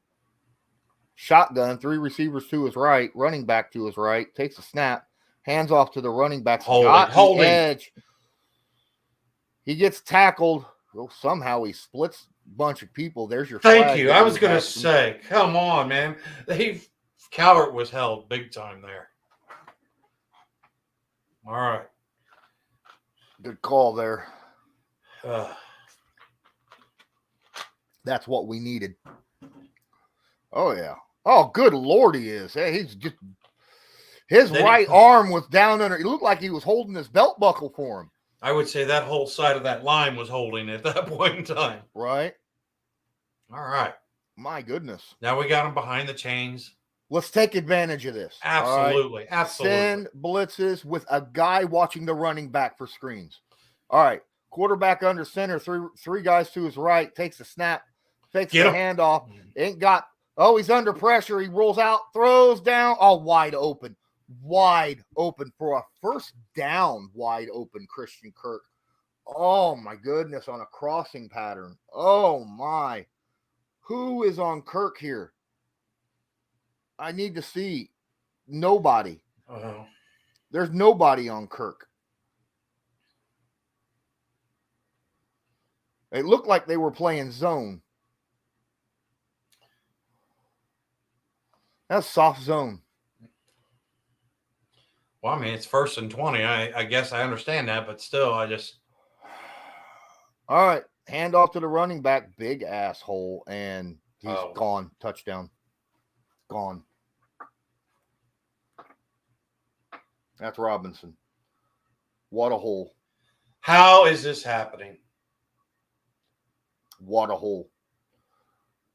B: shotgun, 3 receivers to his right, running back to his right, takes a snap, hands off to the running back.
D: Holding.
B: Edge. He gets tackled. Well, somehow he splits a bunch of people. There's your
D: Thank
B: flag.
D: you. I was going to say, come on, man. Cowart was held big time there. All right.
B: Good call there. That's what we needed. Oh, yeah. Oh, good Lord, he is. Hey, he's just his right arm was down under. It looked like he was holding his belt buckle for him.
D: I would say that whole side of that line was holding at that point in time.
B: Right.
D: All right.
B: My goodness.
D: Now we got him behind the chains.
B: Let's take advantage of this.
D: Absolutely.
B: Right?
D: Absolutely.
B: Send blitzes with a guy watching the running back for screens. All right. Quarterback under center, three guys to his right, takes a snap, takes the handoff. Ain't got, he's under pressure. He rolls out, throws down, wide open for a first down, wide open Christian Kirk. Oh, my goodness, on a crossing pattern. Oh, my. Who is on Kirk here? I need to see. Nobody.
D: Uh-huh.
B: There's nobody on Kirk. It looked like they were playing zone. That's soft zone.
D: Well, I mean, it's 1st and 20. I guess I understand that, but still, I just.
B: All right. Hand off to the running back. Big asshole. And he's gone. Touchdown. Gone. That's Robinson. What a hole.
D: How is this happening?
B: What a hole.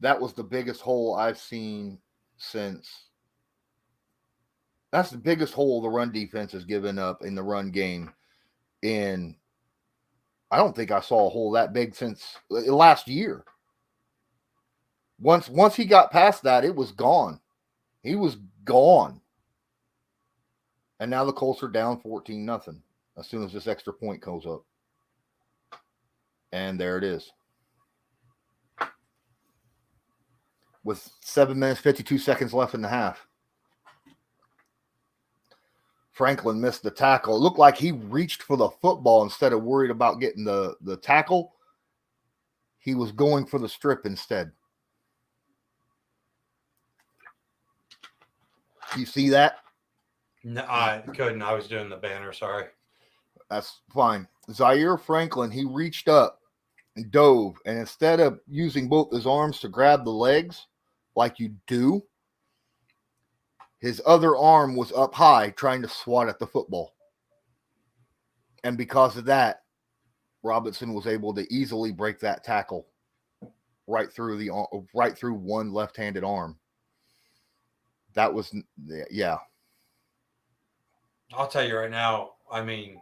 B: That was the biggest hole I've seen since. That's the biggest hole the run defense has given up in the run game. And I don't think I saw a hole that big since last year. Once he got past that, it was gone. He was gone. And now the Colts are down 14-0 as soon as this extra point goes up. And there it is. With 7 minutes, 52 seconds left in the half. Franklin missed the tackle. It looked like he reached for the football instead of worried about getting the tackle. He was going for the strip instead. You see that?
D: No, I couldn't. I was doing the banner. Sorry.
B: That's fine. Zaire Franklin, he reached up and dove, and instead of using both his arms to grab the legs like you do, his other arm was up high trying to swat at the football. And because of that, Robinson was able to easily break that tackle right through one left-handed arm. That was, yeah.
D: I'll tell you right now, I mean,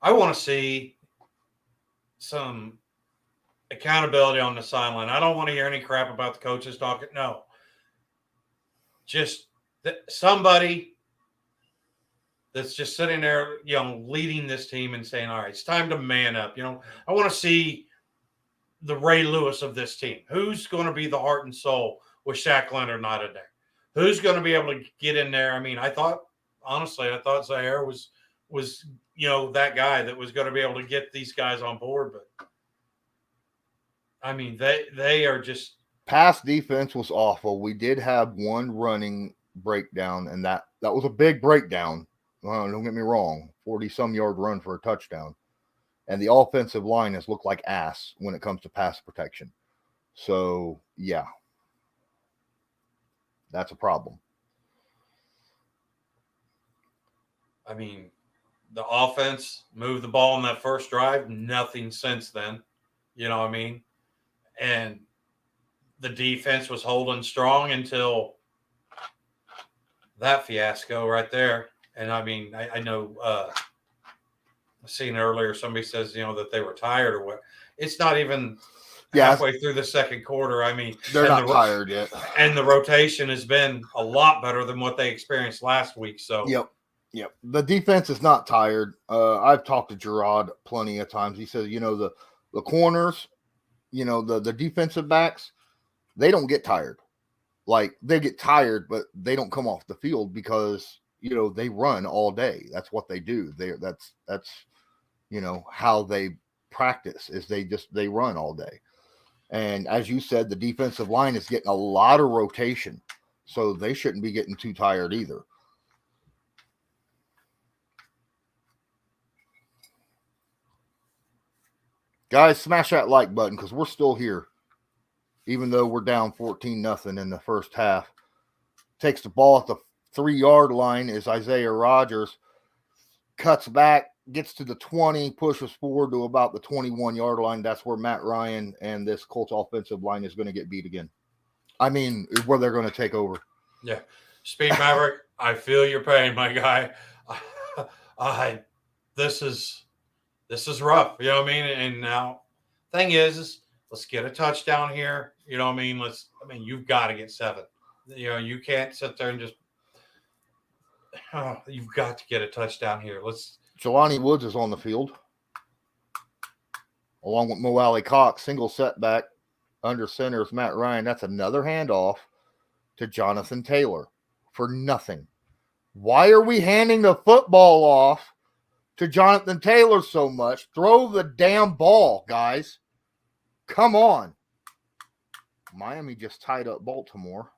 D: I want to see some accountability on the sideline. I don't want to hear any crap about the coaches talking. No. Just somebody that's just sitting there, leading this team and saying, all right, it's time to man up. I want to see the Ray Lewis of this team. Who's going to be the heart and soul with Shaq Leonard not in there? Who's going to be able to get in there? I mean, I thought Zaire was that guy that was going to be able to get these guys on board, but I mean, they are just.
B: Pass defense was awful. We did have one running breakdown, and that was a big breakdown. Don't get me wrong, 40-some yard run for a touchdown. And the offensive line has looked like ass when it comes to pass protection. So, yeah. That's a problem.
D: I mean, the offense moved the ball in that first drive. Nothing since then. You know what I mean? And the defense was holding strong until that fiasco right there. And, I mean, I know I seen earlier somebody says, that they were tired or what. It's not even halfway through the second quarter. I mean,
B: they're not tired yet.
D: And the rotation has been a lot better than what they experienced last week. So,
B: Yep. The defense is not tired. I've talked to Gerard plenty of times. He says, the corners the defensive backs, they don't get tired. Like, they get tired, but they don't come off the field because, they run all day. That's what they do. That's how they practice is they run all day. And as you said, the defensive line is getting a lot of rotation, so they shouldn't be getting too tired either. Guys, smash that like button because we're still here, even though we're down 14-0 in the first half. Takes the ball at the 3-yard line is Isaiah Rodgers. Cuts back, gets to the 20, pushes forward to about the 21-yard line. That's where Matt Ryan and this Colts offensive line is going to get beat again. I mean, where they're going to take over.
D: Yeah. Speed Maverick, I feel your pain, my guy. This is rough. You know what I mean? And now, thing is let's get a touchdown here. You know what I mean? You've got to get 7. You can't sit there and just, you've got to get a touchdown here.
B: Jelani Woods is on the field, along with Mo Alley Cox. Single setback. Under center is Matt Ryan. That's another handoff to Jonathan Taylor for nothing. Why are we handing the football off to Jonathan Taylor so much? Throw the damn ball, guys. Come on. Miami just tied up Baltimore.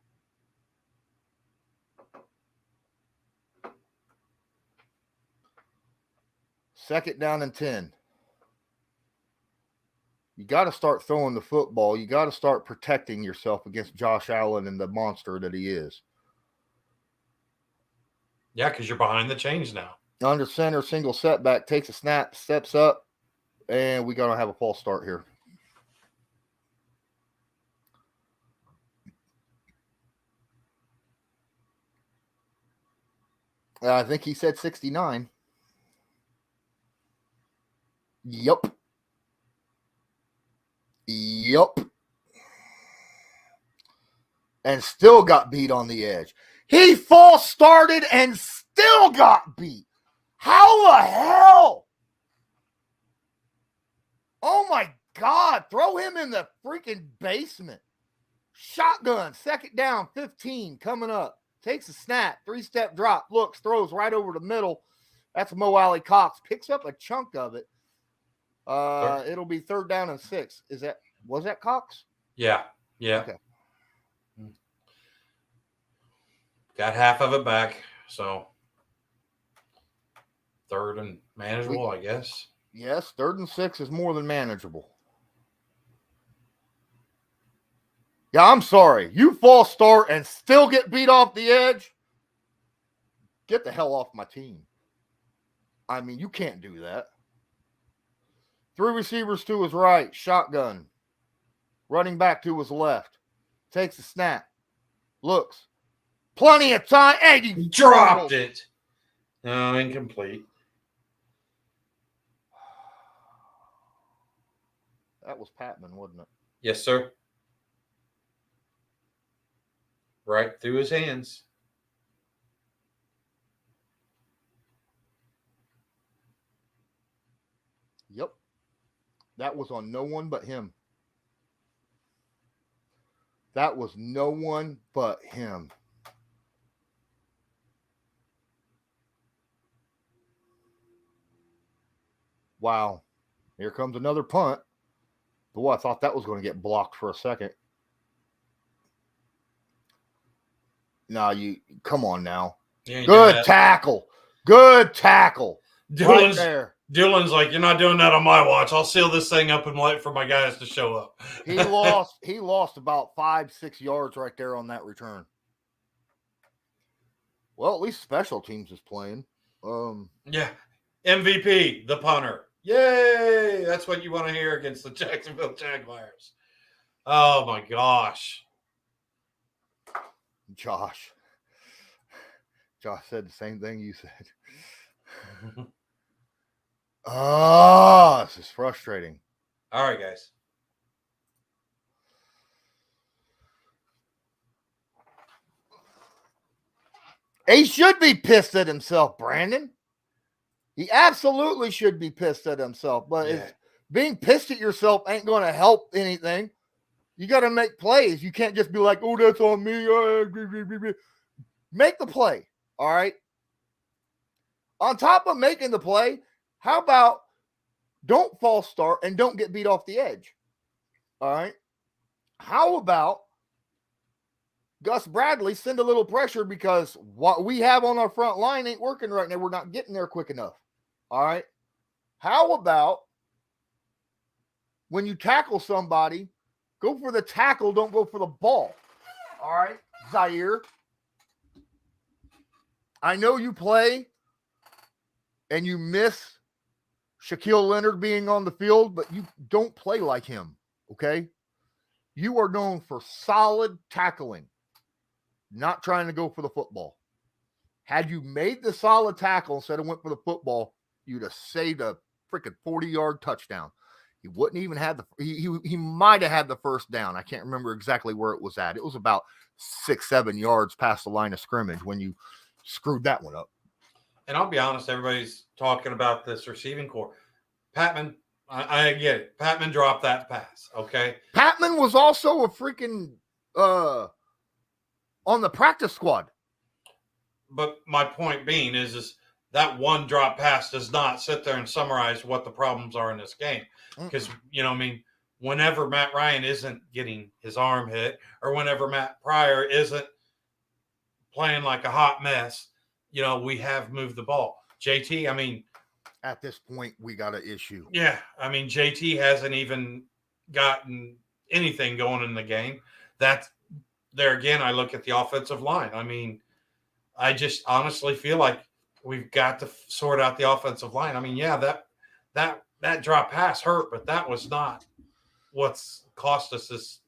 B: Second down and 10. You got to start throwing the football. You got to start protecting yourself against Josh Allen and the monster that he is.
D: Yeah, because you're behind the chains now.
B: Under center, single setback, takes a snap, steps up, and we're going to have a false start here. I think he said 69. Yep. And still got beat on the edge. He false started and still got beat. How the hell? Oh my God. Throw him in the freaking basement. Shotgun, second down, 15 coming up. Takes a snap, 3-step drop, looks, throws right over the middle. That's Mo Alley Cox. Picks up a chunk of it. It'll be 3rd down and 6. Was that Cox?
D: Yeah.
B: Okay.
D: Got half of it back, so 3rd and manageable, I guess.
B: Yes, 3rd and 6 is more than manageable. Yeah, I'm sorry. You false start and still get beat off the edge? Get the hell off my team. I mean, you can't do that. 3 receivers to his right. Shotgun. Running back to his left. Takes a snap. Looks. Plenty of time. Hey,
D: he dropped it. No, incomplete.
B: That was Patman, wasn't it?
D: Yes, sir. Right through his hands.
B: Yep. That was on no one but him. That was no one but him. Wow. Here comes another punt. Boy, I thought that was going to get blocked for a second. No, come on now. Good tackle. Good tackle. Right there.
D: Dylan's like, you're not doing that on my watch. I'll seal this thing up and wait for my guys to show up.
B: He lost about 5-6 yards right there on that return. Well, at least special teams is playing.
D: Yeah. MVP, the punter. Yay! That's what you want to hear against the Jacksonville Jaguars. Oh my gosh.
B: Josh said the same thing you said. This is frustrating.
D: All right, guys.
B: He should be pissed at himself, Brandon. He absolutely should be pissed at himself. But Being pissed at yourself ain't going to help anything. You got to make plays. You can't just be like, oh, that's on me. Make the play, all right? On top of making the play, how about don't false start and don't get beat off the edge, all right? How about Gus Bradley send a little pressure because what we have on our front line ain't working right now. We're not getting there quick enough, all right? How about when you tackle somebody, go for the tackle, don't go for the ball. All right, Zaire. I know you play and you miss Shaquille Leonard being on the field, but you don't play like him, okay? You are known for solid tackling, not trying to go for the football. Had you made the solid tackle instead of went for the football, you'd have saved a freaking 40-yard touchdown. He wouldn't even have he might have had the first down. I can't remember exactly where it was at. It was about 6-7 yards past the line of scrimmage when you screwed that one up.
D: And I'll be honest, everybody's talking about this receiving core. Patman, I get it. Patman dropped that pass, okay?
B: Patman was also a freaking on the practice squad.
D: But my point being is that one drop pass does not sit there and summarize what the problems are in this game. Because, whenever Matt Ryan isn't getting his arm hit or whenever Matt Pryor isn't playing like a hot mess, we have moved the ball. JT,
B: at this point, we got an issue.
D: Yeah. JT hasn't even gotten anything going in the game. That's there again. I look at the offensive line. I just honestly feel like we've got to sort out the offensive line. That drop pass hurt, but that was not what's cost us this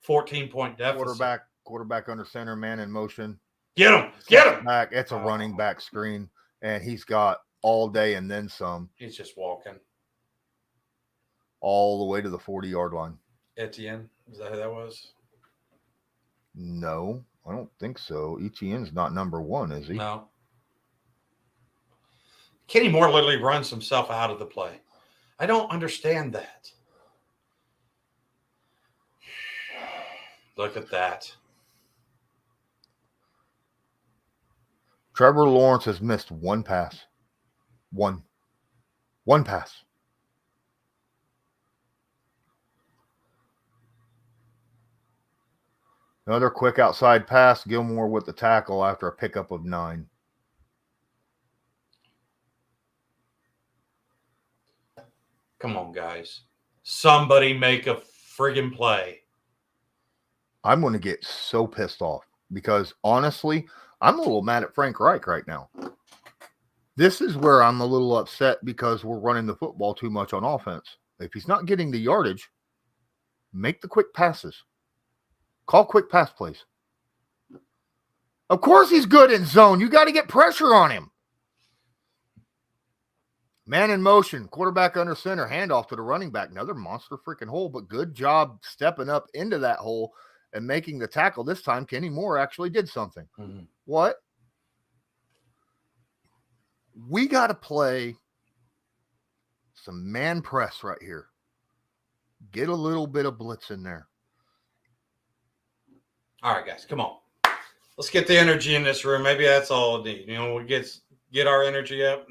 D: 14-point deficit.
B: Quarterback under center, man in motion.
D: Get him.
B: Back. It's a running back screen, and he's got all day and then some.
D: He's just walking
B: all the way to the 40-yard line.
D: Etienne, is that who that was?
B: No, I don't think so. Etienne's not number 1, is he?
D: No. Kenny Moore literally runs himself out of the play. I don't understand that. Look at that.
B: Trevor Lawrence has missed one pass. One pass. Another quick outside pass. Gilmore with the tackle after a pickup of 9.
D: Come on, guys. Somebody make a friggin' play.
B: I'm going to get so pissed off because, honestly, I'm a little mad at Frank Reich right now. This is where I'm a little upset because we're running the football too much on offense. If he's not getting the yardage, make the quick passes. Call quick pass plays. Of course he's good in zone. You got to get pressure on him. Man in motion, quarterback under center, handoff to the running back. Another monster freaking hole, but good job stepping up into that hole and making the tackle. This time, Kenny Moore actually did something. Mm-hmm. What? We got to play some man press right here. Get a little bit of blitz in there.
D: All right, guys, come on. Let's get the energy in this room. Maybe that's all it needs. We get our energy up.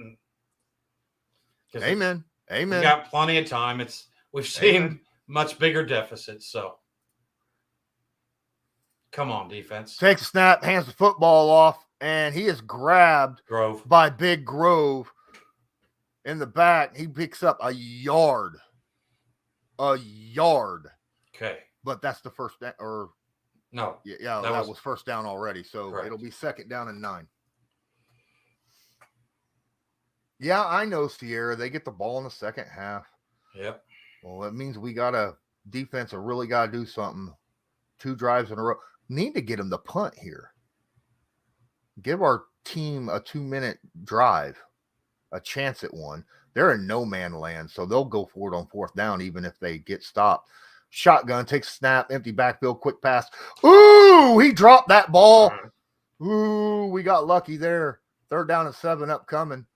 B: Amen.
D: We got plenty of time. We've seen much bigger deficits, so come on, defense.
B: Takes a snap, hands the football off, and he is grabbed by Big Grove in the back. He picks up a yard.
D: Okay.
B: But that's the first down, or
D: no.
B: Yeah, that was first down already. So
D: correct.
B: It'll be second down and 9. Yeah, I know, Sierra. They get the ball in the second half.
D: Yep.
B: Well, that means we got a defense that really got to do something. 2 drives in a row. Need to get them to punt here. Give our team a 2-minute drive, a chance at one. They're in no man land, so they'll go for it on 4th down even if they get stopped. Shotgun, takes a snap, empty backfield, quick pass. Ooh, he dropped that ball. Ooh, we got lucky there. 3rd down and 7 upcoming.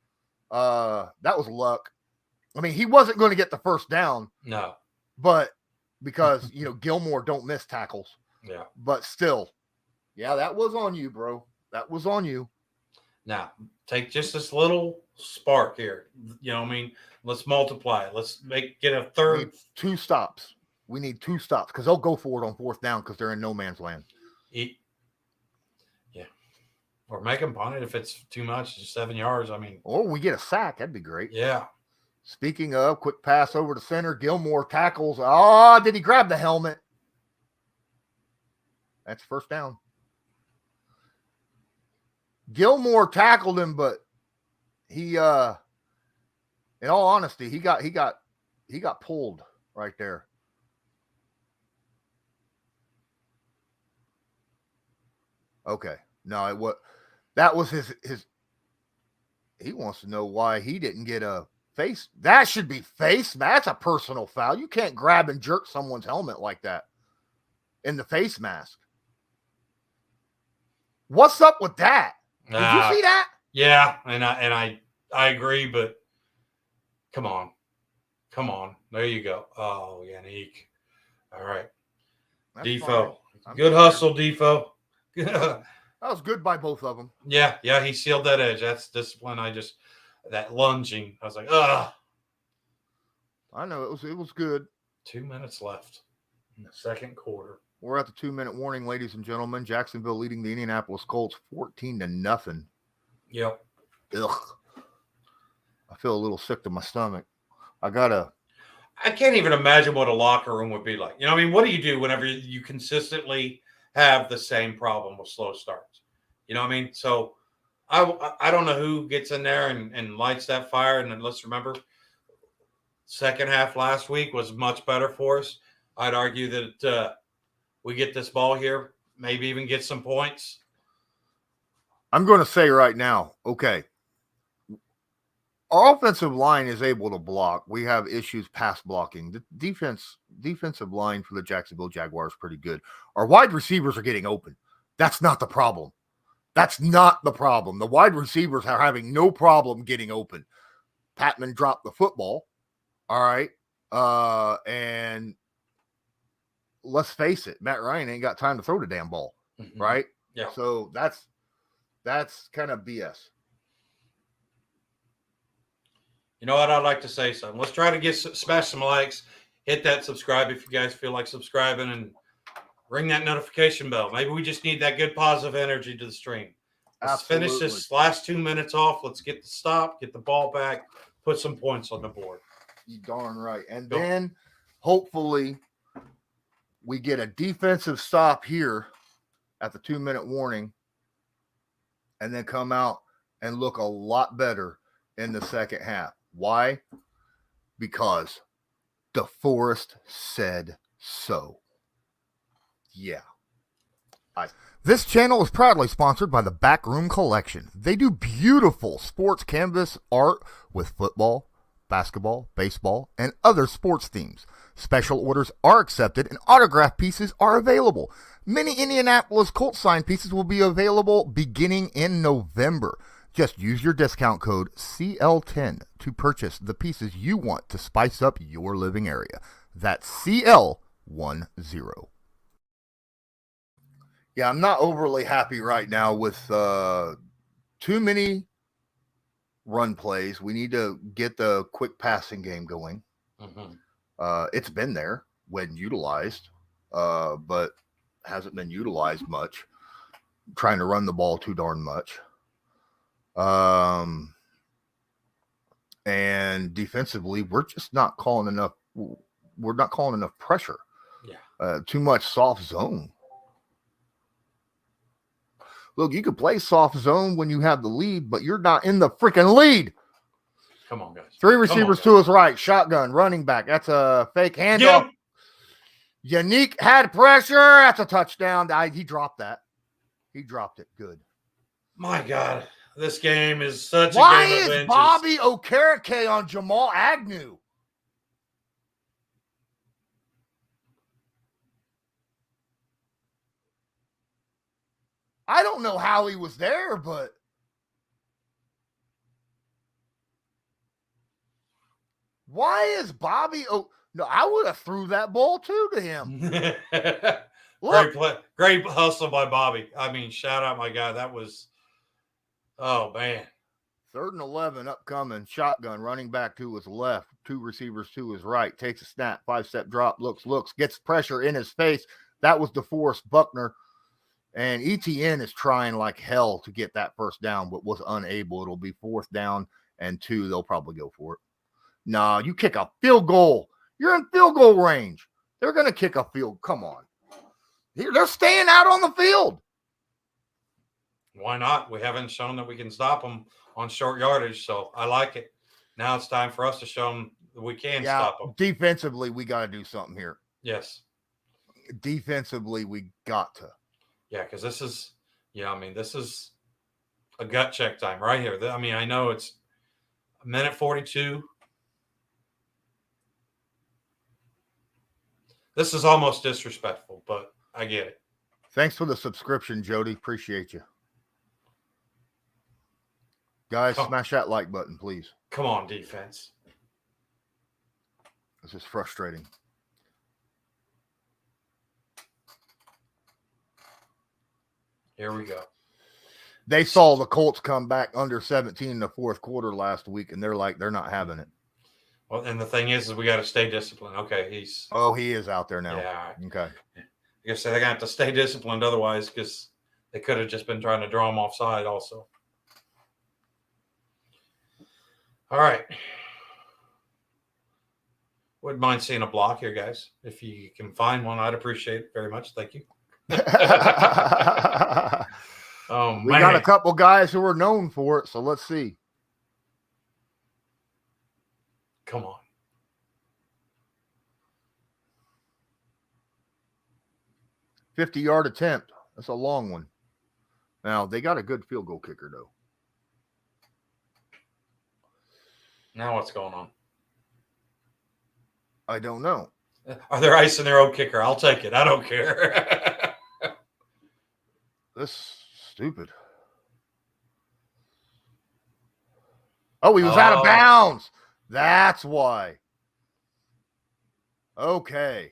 B: That was luck. I mean, he wasn't going to get the first down.
D: No.
B: But because, Gilmore don't miss tackles.
D: Yeah.
B: But still, yeah, that was on you, bro. That was on you.
D: Now, take just this little spark here. Let's multiply it. Let's get a third.
B: We need 2 stops. We need 2 stops because they'll go for it on 4th down because they're in no man's land.
D: Yeah. Or make them punt it if it's too much, just 7 yards.
B: Or we get a sack. That'd be great.
D: Yeah.
B: Speaking of, quick pass over to center. Gilmore tackles. Oh, did he grab the helmet? That's 1st down. Gilmore tackled him, but he in all honesty, he got pulled right there. Okay. No, that was his he wants to know why he didn't get a face. That should be face. That's a personal foul. You can't grab and jerk someone's helmet like that in the face mask. What's up with that? Did you see that?
D: Yeah, and I agree, but come on. There you go. Oh, Yannick. All right.
B: That's
D: Defo.
B: fine.
D: Good hustle, Defo.
B: That was good by both of them.
D: Yeah, he sealed that edge. That's discipline. That lunging. I was like, ugh.
B: I know it was good.
D: 2 minutes left in the second quarter.
B: We're at the 2-minute warning, ladies and gentlemen. Jacksonville leading the Indianapolis Colts 14-0.
D: Yep.
B: Ugh. I feel a little sick to my stomach. I
D: can't even imagine what a locker room would be like. What do you do whenever you consistently have the same problem with slow starts? So I don't know who gets in there and lights that fire. And then let's remember, second half last week was much better for us. I'd argue that we get this ball here, maybe even get some points.
B: I'm going to say right now, okay, our offensive line is able to block. We have issues pass blocking. The defensive line for the Jacksonville Jaguars is pretty good. Our wide receivers are getting open. That's not the problem. The wide receivers are having no problem getting open. Patman dropped the football. All right. And let's face it, Matt Ryan ain't got time to throw the damn ball. Mm-hmm. Right?
D: Yeah.
B: So that's kind of BS.
D: You know what? I'd like to say something. Let's try to smash some likes. Hit that subscribe if you guys feel like subscribing, and ring that notification bell. Maybe we just need that good positive energy to the stream. Let's finish this last 2 minutes off. Let's get the stop, get the ball back, put some points on the board.
B: You darn right. And then hopefully we get a defensive stop here at the 2-minute warning and then come out and look a lot better in the second half. Why? Because DeForest said so. Yeah. This channel is proudly sponsored by the Backroom Collection. They do beautiful sports canvas art with football, basketball, baseball, and other sports themes. Special orders are accepted and autograph pieces are available. Many Indianapolis Colts signed pieces will be available beginning in November. Just use your discount code CL10 to purchase the pieces you want to spice up your living area. That's CL10. Yeah, I'm not overly happy right now with too many run plays. We need to get the quick passing game going. Mm-hmm. It's been there when utilized, but hasn't been utilized much. Trying to run the ball too darn much. And defensively, we're just not calling enough. We're not calling enough pressure. Yeah. Too much soft zone. Look, you can play soft zone when you have the lead, but you're not in the freaking lead.
D: Come on, guys.
B: 3 receivers to his right. Shotgun, running back. That's a fake handoff. Yannick had pressure. That's a touchdown. He dropped that. He dropped it. Good.
D: My God. This game is such a
B: Why
D: game of
B: is
D: inches.
B: Bobby Okereke on Jamal Agnew? I don't know how he was there, but Why is Bobby? Oh no, I would have threw that ball too to him.
D: Great hustle by Bobby. I mean, shout out my guy. That was, oh man.
B: 3rd and 11 upcoming. Shotgun running back to his left. 2 receivers to his right. Takes a snap. 5-step drop. Looks. Gets pressure in his face. That was DeForest Buckner. And ETN is trying like hell to get that first down, but was unable. It'll be 4th down and 2. They'll probably go for it. Nah, you kick a field goal. You're in field goal range. They're going to kick a field. Come on. They're staying out on the field.
D: Why not? We haven't shown that we can stop them on short yardage, so I like it. Now it's time for us to show them that we can stop them.
B: Defensively, we got to do something here.
D: Yes.
B: Defensively, we got to.
D: Yeah, because this is a gut check time right here. I mean, I know it's a minute 42. This is almost disrespectful, but I get it.
B: Thanks for the subscription, Jody. Appreciate you. Guys, smash that like button, please.
D: Come on, defense.
B: This is frustrating.
D: Here we go.
B: They saw the Colts come back under 17 in the 4th quarter last week, and they're not having it.
D: Well, and the thing is we got to stay disciplined. Okay,
B: he is out there now.
D: Yeah.
B: Okay.
D: I guess they're gonna have to stay disciplined otherwise, because they could have just been trying to draw him offside also. All right. Wouldn't mind seeing a block here, guys. If you can find one, I'd appreciate it very much. Thank you.
B: We got a couple guys who are known for it, so let's see.
D: Come on.
B: $50-yard attempt. That's a long one. Now, they got a good field goal kicker, though.
D: Now what's going on?
B: I don't know.
D: Are they icing their own kicker? I'll take it. I don't care.
B: That's stupid. Oh, he was out of bounds. That's why. Okay.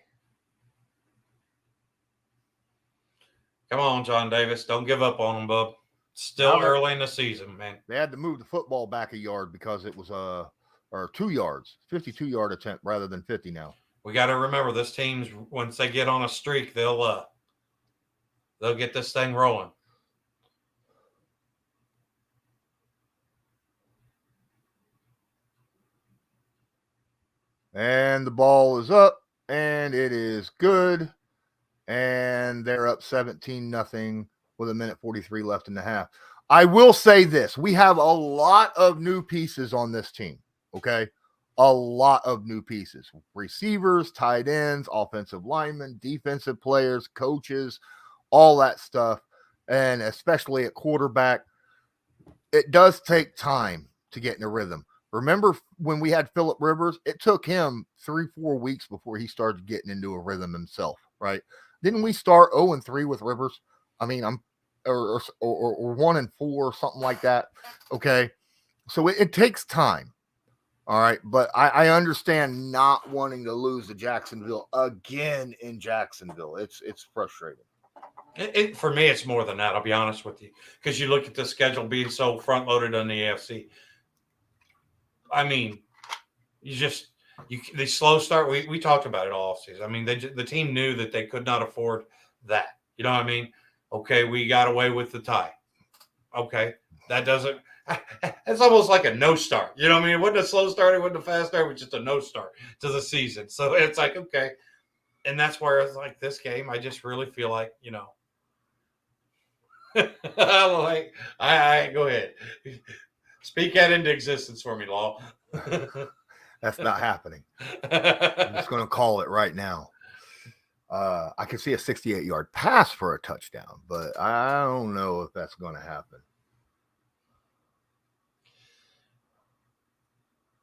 D: Come on, John Davis. Don't give up on them, bub. Still early in the season, man.
B: They had to move the football back a yard because it was or 2 yards, 52-yard attempt rather than 50 now.
D: We got to remember this team's, once they get on a streak, they'll get this thing rolling.
B: And the ball is up, and it is good. And they're up 17-0 with 1:43 left in the half. I will say this. We have a lot of new pieces on this team, okay? A lot of new pieces. Receivers, tight ends, offensive linemen, defensive players, coaches, all that stuff. And especially at quarterback, it does take time to get in a rhythm. Remember when we had Phillip Rivers? It took him 3-4 weeks before he started getting into a rhythm himself, right? Didn't we start 0-3 with Rivers? I mean, or 1-4, something like that. Okay. So it takes time. All right. But I understand not wanting to lose to Jacksonville again in Jacksonville. It's frustrating.
D: For me, it's more than that. I'll be honest with you, because you look at the schedule being so front loaded on the AFC. I mean, the slow start. We talked about it all offseason. I mean, the team knew that they could not afford that. You know what I mean? Okay, we got away with the tie. Okay, that doesn't. It's almost like a no start. You know what I mean? It wasn't a slow start. It wasn't a fast start. It was just a no start to the season. So it's like, okay, and that's where it's like this game. I just really feel like, you know. Like, I go ahead. Speak that into existence for me, Law.
B: That's not happening. I'm just going to call it right now. I can see a 68-yard pass for a touchdown, but I don't know if that's going to happen.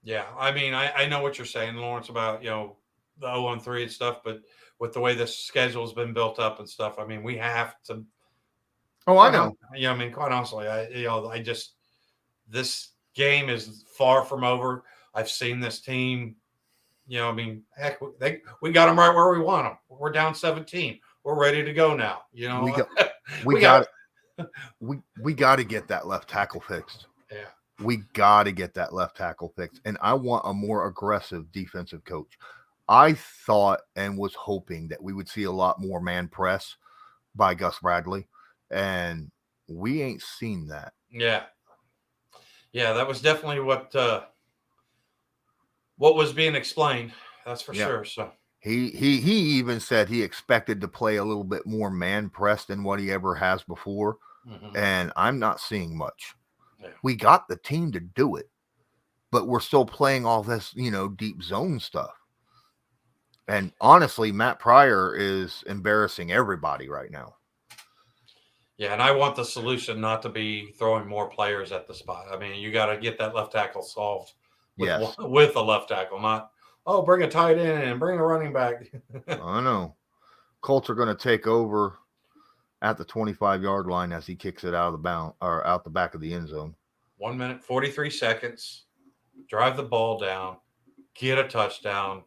D: Yeah, I mean, I know what you're saying, Lawrence, about, you know, the 0-3 and stuff, but with the way this schedule's been built up and stuff, I mean, we have to.
B: Oh, I know.
D: Yeah, I mean, quite honestly, this game is far from over. I've seen this team I mean, heck, we got them right where we want them. We're down 17. We're ready to go now.
B: We got to get that left tackle fixed.
D: Yeah.
B: We got to get that left tackle fixed. And I want a more aggressive defensive coach. I thought and was hoping that we would see a lot more man press by Gus Bradley, and we ain't seen that.
D: Yeah. Yeah, that was definitely what was being explained. That's for sure. So
B: he even said he expected to play a little bit more man press than what he ever has before. Mm-hmm. And I'm not seeing much. Yeah. We got the team to do it, but we're still playing all this, deep zone stuff. And honestly, Matt Pryor is embarrassing everybody right now.
D: Yeah, and I want the solution not to be throwing more players at the spot. I mean, you got to get that left tackle solved with a left tackle, not, bring a tight end and bring a running back.
B: I know. Colts are going to take over at the 25-yard line as he kicks it out of the back of the end zone.
D: 1 minute, 43 seconds. Drive the ball down. Get a touchdown.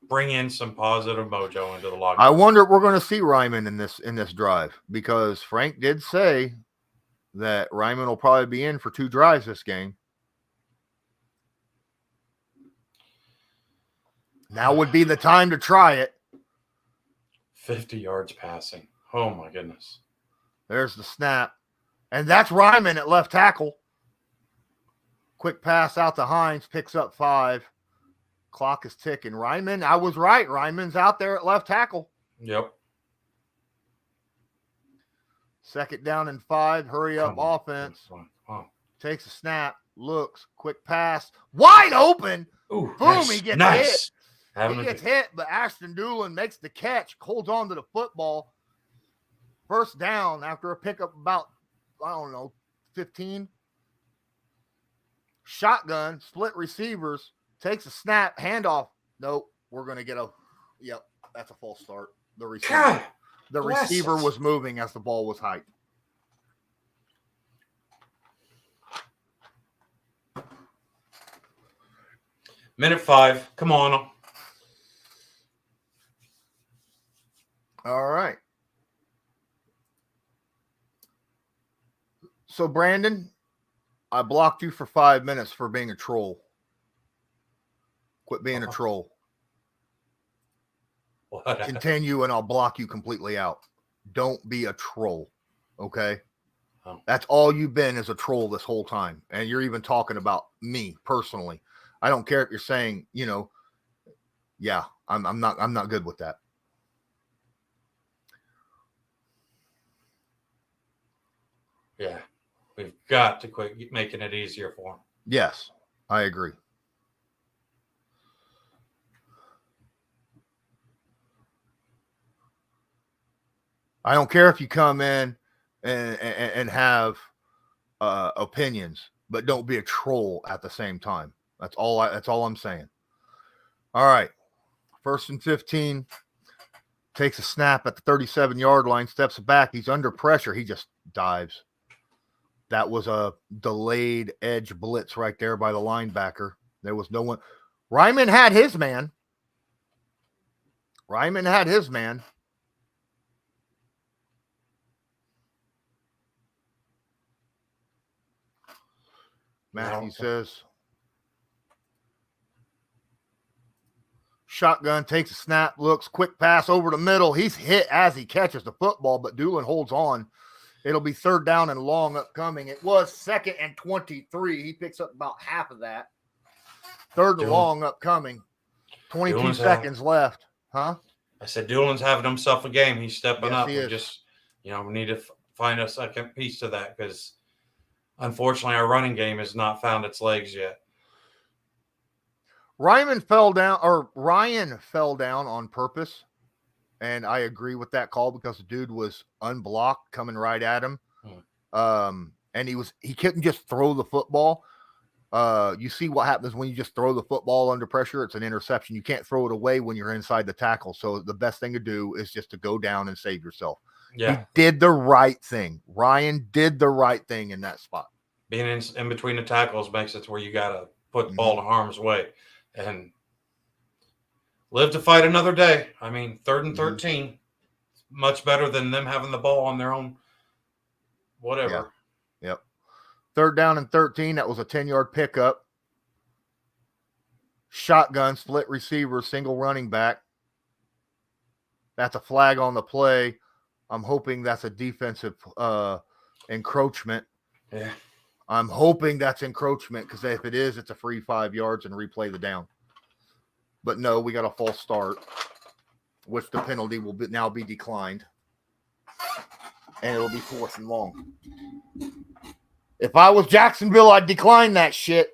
D: Bring in some positive mojo into the locker.
B: I wonder if we're going to see Ryman in this drive, because Frank did say that Ryman will probably be in for 2 drives this game. Now would be the time to try it.
D: 50 yards passing. Oh, my goodness.
B: There's the snap. And that's Ryman at left tackle. Quick pass out to Hines, picks up 5. Clock is ticking. Ryman, I was right. Ryman's out there at left tackle.
D: Yep.
B: 2nd down and 5. Hurry up offense. Takes a snap. Looks. Quick pass. Wide open.
D: Ooh,
B: boom.
D: Nice.
B: He gets
D: Nice.
B: hit. He gets hit, but Ashton Doolin makes the catch. Holds on to the football. 1st down after a pickup about, 15. Shotgun. Split receivers. Takes a snap, handoff. Nope, we're going to get that's a false start. The receiver was moving as the ball was hyped.
D: Minute 5. Come on.
B: All right. So, Brandon, I blocked you for 5 minutes for being a troll. Quit being a troll.
D: What?
B: Continue, and I'll block you completely out. Don't be a troll, okay?
D: Oh.
B: That's all you've been, is a troll this whole time, and you're even talking about me personally. I don't care if you're saying, I'm not good with that.
D: Yeah, we've got to quit making it easier for him.
B: Yes, I agree. I don't care if you come in and have opinions, but don't be a troll at the same time. That's all I'm saying. All right. 1st and 15. Takes a snap at the 37-yard line, steps back. He's under pressure. He just dives. That was a delayed edge blitz right there by the linebacker. There was no one. Ryman had his man. Matthew says, shotgun, takes a snap, looks, quick pass over the middle. He's hit as he catches the football, but Doolin holds on. It'll be 3rd down and long upcoming. It was 2nd and 23. He picks up about half of that. 3rd and long upcoming. 22 seconds left. Huh?
D: I said Doolin's having himself a game. He's stepping up.
B: He
D: we just, we need to find a second piece to that, because unfortunately our running game has not found its legs yet.
B: Ryan fell down on purpose. And I agree with that call, because the dude was unblocked coming right at him. And he couldn't just throw the football. You see what happens when you just throw the football under pressure. It's an interception. You can't throw it away when you're inside the tackle. So the best thing to do is just to go down and save yourself.
D: Yeah.
B: He did the right thing. Ryan did the right thing in that spot.
D: Being in between the tackles makes it to where you got to put the ball in harm's way. And live to fight another day. I mean, 3rd and 13, much better than them having the ball on their own. Whatever.
B: Yeah. Yep. 3rd down and 13. That was a 10-yard pickup. Shotgun, split receiver, single running back. That's a flag on the play. I'm hoping that's a defensive encroachment.
D: Yeah.
B: I'm hoping that's encroachment because if it is, it's a free 5 yards and replay the down. But no, we got a false start, which the penalty will now be declined. And it'll be 4th and long. If I was Jacksonville, I'd decline that shit.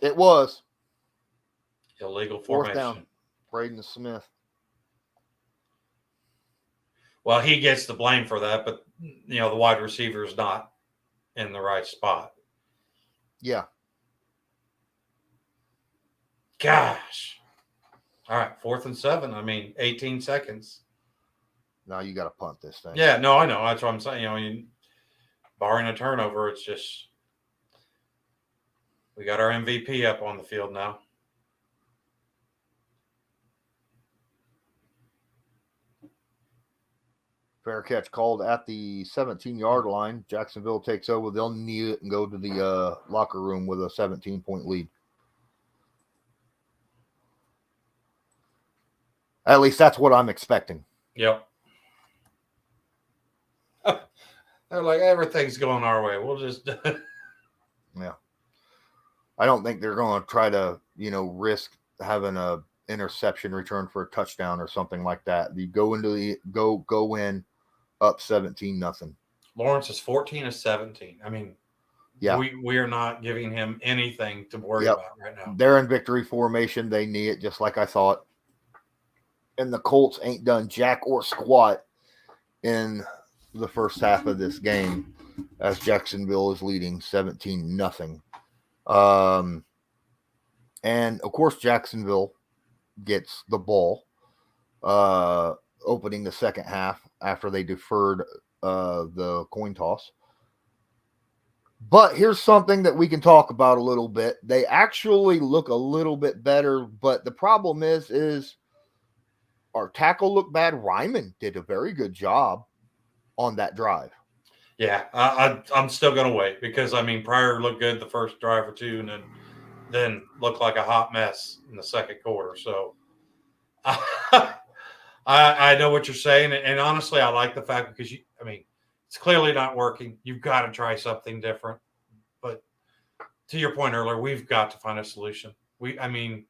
B: It was.
D: Illegal
B: 4th
D: formation.
B: down. Braden Smith.
D: Well, he gets the blame for that, but, the wide receiver is not in the right spot.
B: Yeah.
D: Gosh. All right, 4th and 7. I mean, 18 seconds.
B: Now you got to punt this thing.
D: Yeah, no, I know. That's what I'm saying. Barring a turnover, it's just we got our MVP up on the field now.
B: Fair catch called at the 17-yard line. Jacksonville takes over. They'll kneel it and go to the locker room with a 17-point lead. At least that's what I'm expecting.
D: Yep. They're like, everything's going our way. We'll just
B: Yeah. I don't think they're going to try to, risk having a interception return for a touchdown or something like that. You go into the go in up 17-0.
D: Lawrence is 14 of 17. I mean,
B: yeah,
D: we are not giving him anything to worry about right now.
B: They're in victory formation. They need it just like I thought. And the Colts ain't done jack or squat in the first half of this game as Jacksonville is leading 17-0. And of course, Jacksonville gets the ball opening the second half after they deferred the coin toss. But here's something that we can talk about a little bit. They actually look a little bit better, but the problem is our tackle looked bad. Ryman did a very good job on that drive.
D: Yeah, I'm still going to wait because, Pryor looked good the first drive or two and then looked like a hot mess in the second quarter. So I know what you're saying. And honestly, I like the fact because, it's clearly not working. You've got to try something different. But to your point earlier, we've got to find a solution. Everybody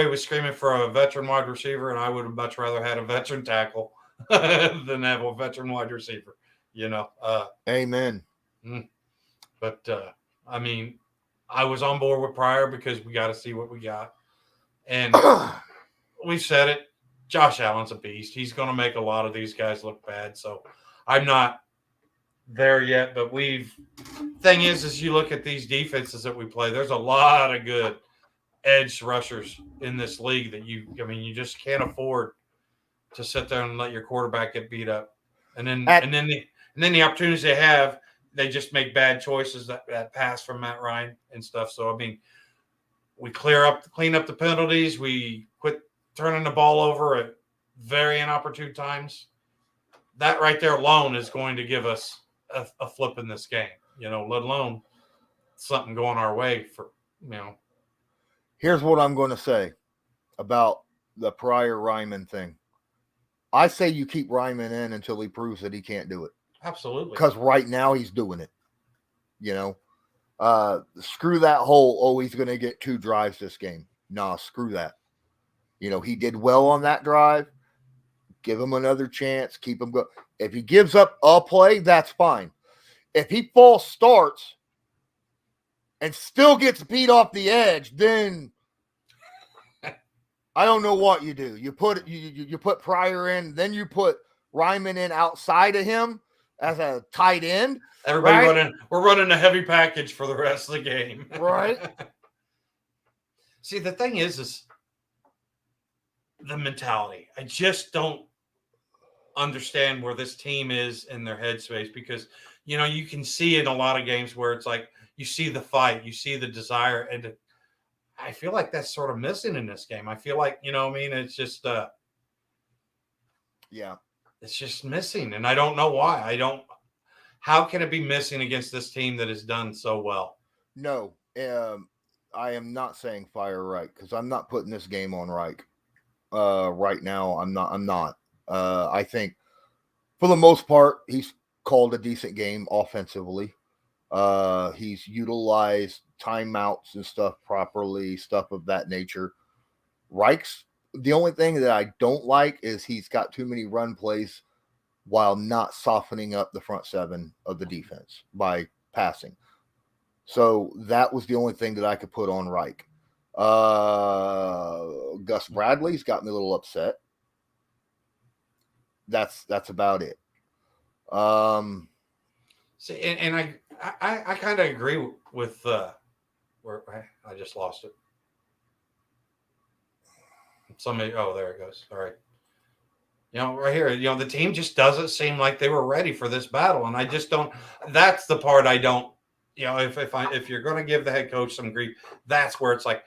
D: was screaming for a veteran wide receiver, and I would have much rather had a veteran tackle than have a veteran wide receiver,
B: Amen.
D: But, I was on board with Pryor because we got to see what we got. And we said it. Josh Allen's a beast. He's going to make a lot of these guys look bad. So I'm not there yet. But thing is you look at these defenses that we play, there's a lot of good edge rushers in this league that you just can't afford to sit there and let your quarterback get beat up. And then the opportunities they have, they just make bad choices that pass from Matt Ryan and stuff. So, we clean up the penalties. We quit turning the ball over at very inopportune times. That right there alone is going to give us a flip in this game, let alone something going our way for.
B: Here's what I'm going to say about the Pryor Ryman thing. I say you keep Ryman in until he proves that he can't do it.
D: Absolutely.
B: Because right now he's doing it. Screw that whole, he's going to get 2 drives this game. Nah, screw that. He did well on that drive. Give him another chance. Keep him going. If he gives up a play, that's fine. If he false starts and still gets beat off the edge, then I don't know what you do. You put Pryor in, then you put Ryman in outside of him as a tight end.
D: Everybody we're running a heavy package for the rest of the game.
B: Right.
D: See, the thing is the mentality. I just don't understand where this team is in their headspace, because you can see in a lot of games where it's like you see the fight, you see the desire, and I feel like that's sort of missing in this game. I feel like what I mean, it's just
B: Yeah.
D: it's just missing, and I don't know why. How can it be missing against this team that has done so well?
B: No, I am not saying fire Reich, because I'm not putting this game on Reich. Right now, I'm not. I think for the most part, he's called a decent game offensively. He's utilized timeouts and stuff properly, stuff of that nature. Reich's, the only thing that I don't like is he's got too many run plays while not softening up the front seven of the defense by passing. So that was the only thing that I could put on Reich. Gus Bradley's got me a little upset. That's about it.
D: See, and I kind of agree with where I just lost it. Somebody, oh, there it goes. All right. Right here, the team just doesn't seem like they were ready for this battle. And I just don't, that's the part I don't, if you're going to give the head coach some grief, that's where it's like,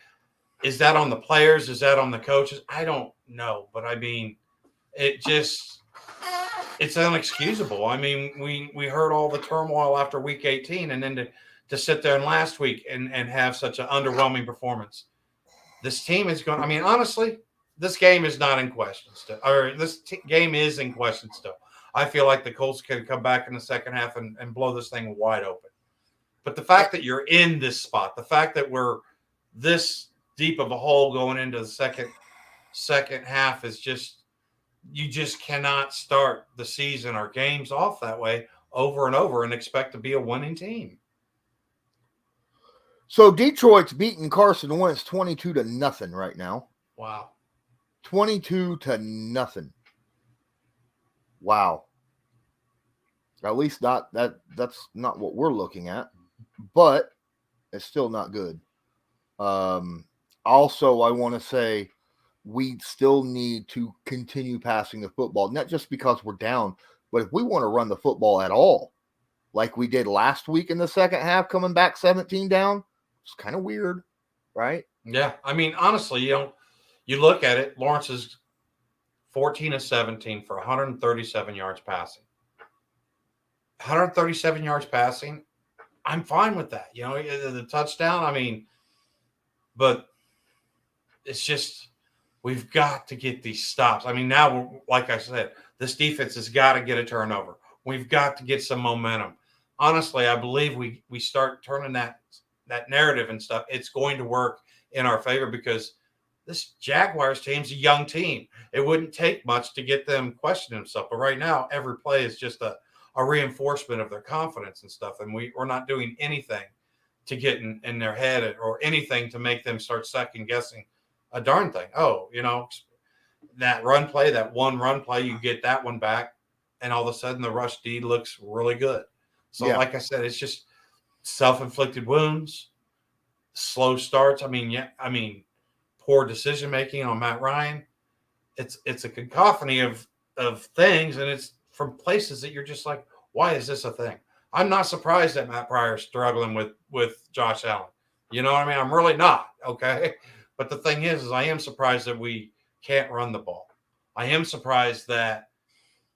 D: is that on the players? Is that on the coaches? I don't know. But I mean, it's unexcusable. I mean, we heard all the turmoil after week 18, and then to sit there and last week and have such an underwhelming performance. This team is going, I mean, honestly, this game is not in question still, or this game is in question still. I feel like the Colts can come back in the second half and blow this thing wide open. But the fact that you're in this spot, the fact that we're this deep of a hole going into the second half is just, you just cannot start the season or games off that way over and over and expect to be a winning team.
B: So Detroit's beating Carson Wentz 22-0 right now.
D: Wow.
B: 22-0. Wow. At least not that's not what we're looking at, but it's still not good. Also, I want to say we still need to continue passing the football, not just because we're down, but if we want to run the football at all, like we did last week in the second half, coming back 17 down, it's kind of weird, right?
D: Yeah. I mean, honestly, you look at it, Lawrence is 14 of 17 for 137 yards passing. 137 yards passing, I'm fine with that. The touchdown, I mean, but it's just, we've got to get these stops. I mean, now, like I said, this defense has got to get a turnover. We've got to get some momentum. Honestly, I believe we start turning that narrative and stuff, it's going to work in our favor, because this Jaguars team's a young team. It wouldn't take much to get them questioning themselves. But right now, every play is just a reinforcement of their confidence and stuff. And we're not doing anything to get in their head or anything to make them start second guessing a darn thing. Oh, that run play, that one run play, you get that one back, and all of a sudden the rush D looks really good. So, Like I said, it's just self-inflicted wounds, slow starts. I mean, poor decision making on Matt Ryan. It's a cacophony of things, and it's from places that you're just like, why is this a thing? I'm not surprised that Matt Pryor is struggling with Josh Allen. You know what I mean? I'm really not. Okay. But the thing is I am surprised that we can't run the ball. I am surprised that,